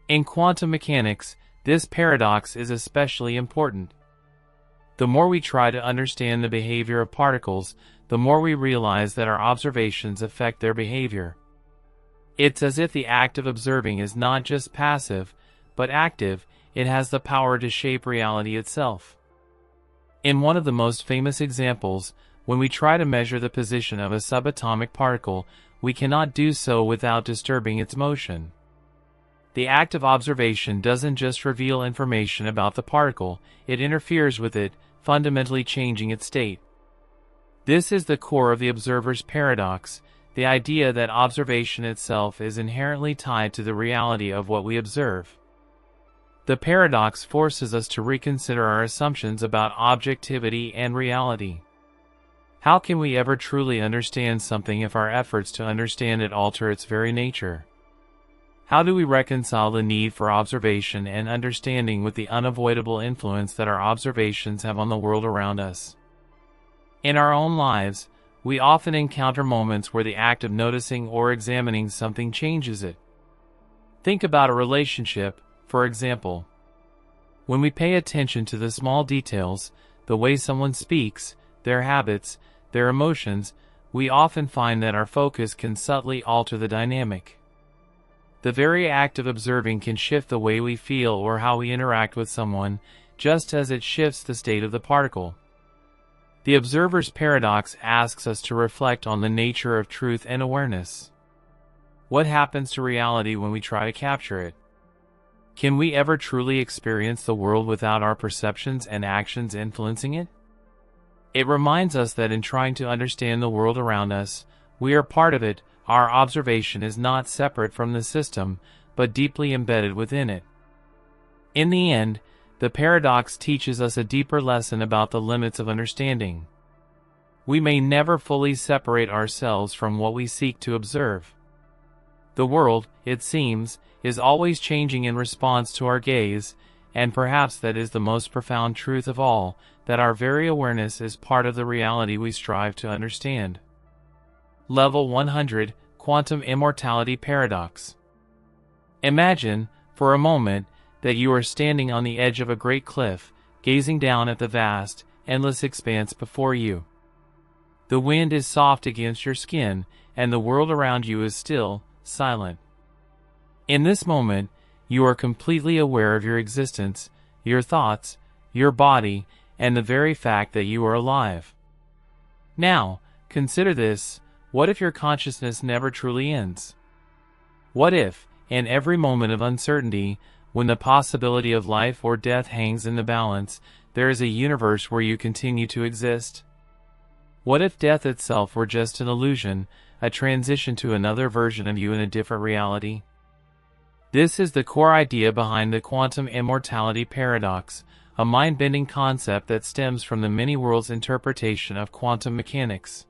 In quantum mechanics, this paradox is especially important. The more we try to understand the behavior of particles, the more we realize that our observations affect their behavior. It's as if the act of observing is not just passive, but active. It has the power to shape reality itself. In one of the most famous examples, when we try to measure the position of a subatomic particle, we cannot do so without disturbing its motion. The act of observation doesn't just reveal information about the particle, it interferes with it, fundamentally changing its state. This is the core of the observer's paradox, the idea that observation itself is inherently tied to the reality of what we observe. The paradox forces us to reconsider our assumptions about objectivity and reality. How can we ever truly understand something if our efforts to understand it alter its very nature? How do we reconcile the need for observation and understanding with the unavoidable influence that our observations have on the world around us? In our own lives, we often encounter moments where the act of noticing or examining something changes it. Think about a relationship, for example. When we pay attention to the small details, the way someone speaks, their habits, their emotions, we often find that our focus can subtly alter the dynamic. The very act of observing can shift the way we feel or how we interact with someone, just as it shifts the state of the particle. The observer's paradox asks us to reflect on the nature of truth and awareness. What happens to reality when we try to capture it? Can we ever truly experience the world without our perceptions and actions influencing it? It reminds us that in trying to understand the world around us, we are part of it. Our observation is not separate from the system, but deeply embedded within it. In the end, the paradox teaches us a deeper lesson about the limits of understanding. We may never fully separate ourselves from what we seek to observe. The world, it seems, is always changing in response to our gaze, and perhaps that is the most profound truth of all, that our very awareness is part of the reality we strive to understand. Level 100, Quantum Immortality Paradox. Imagine, for a moment, that you are standing on the edge of a great cliff, gazing down at the vast, endless expanse before you. The wind is soft against your skin, and the world around you is still, silent. In this moment, you are completely aware of your existence, your thoughts, your body, and the very fact that you are alive. Now, consider this: what if your consciousness never truly ends? What if, in every moment of uncertainty, when the possibility of life or death hangs in the balance, there is a universe where you continue to exist? What if death itself were just an illusion, a transition to another version of you in a different reality? This is the core idea behind the quantum immortality paradox, a mind-bending concept that stems from the many worlds interpretation of quantum mechanics.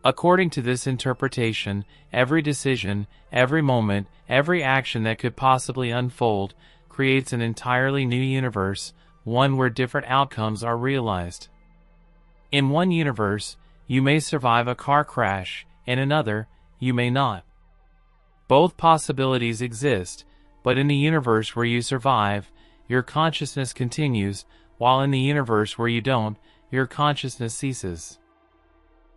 According to this interpretation, every decision, every moment, every action that could possibly unfold creates an entirely new universe, one where different outcomes are realized. In one universe, you may survive a car crash, in another, you may not. Both possibilities exist, but in the universe where you survive, your consciousness continues, while in the universe where you don't, your consciousness ceases.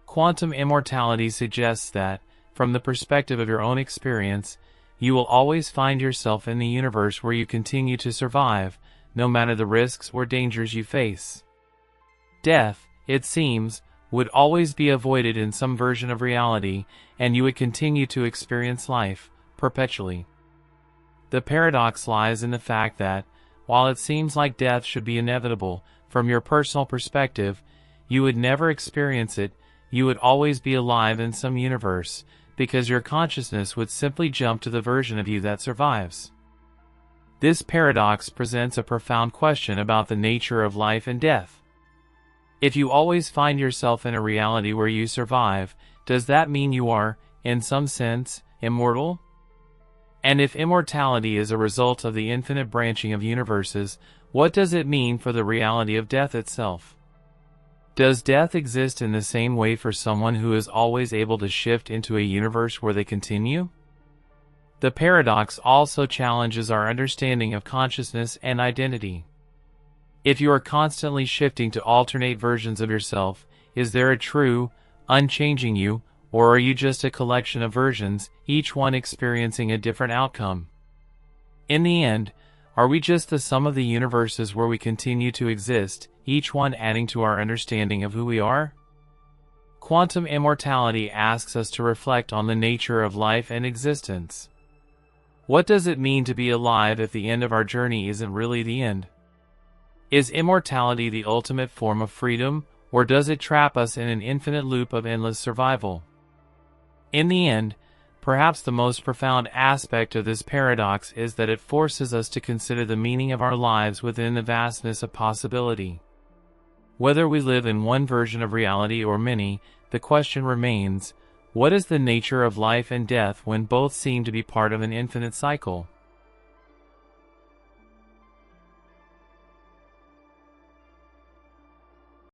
Quantum immortality suggests that, from the perspective of your own experience, you will always find yourself in the universe where you continue to survive, no matter the risks or dangers you face. Death, it seems, would always be avoided in some version of reality, and you would continue to experience life, perpetually. The paradox lies in the fact that, while it seems like death should be inevitable, from your personal perspective, you would never experience it, you would always be alive in some universe, because your consciousness would simply jump to the version of you that survives. This paradox presents a profound question about the nature of life and death. If you always find yourself in a reality where you survive, does that mean you are, in some sense, immortal? And if immortality is a result of the infinite branching of universes, what does it mean for the reality of death itself? Does death exist in the same way for someone who is always able to shift into a universe where they continue? The paradox also challenges our understanding of consciousness and identity. If you are constantly shifting to alternate versions of yourself, is there a true, unchanging you, or are you just a collection of versions, each one experiencing a different outcome? In the end, are we just the sum of the universes where we continue to exist, each one adding to our understanding of who we are? Quantum immortality asks us to reflect on the nature of life and existence. What does it mean to be alive if the end of our journey isn't really the end? Is immortality the ultimate form of freedom, or does it trap us in an infinite loop of endless survival? In the end, perhaps the most profound aspect of this paradox is that it forces us to consider the meaning of our lives within the vastness of possibility. Whether we live in one version of reality or many, the question remains, what is the nature of life and death when both seem to be part of an infinite cycle?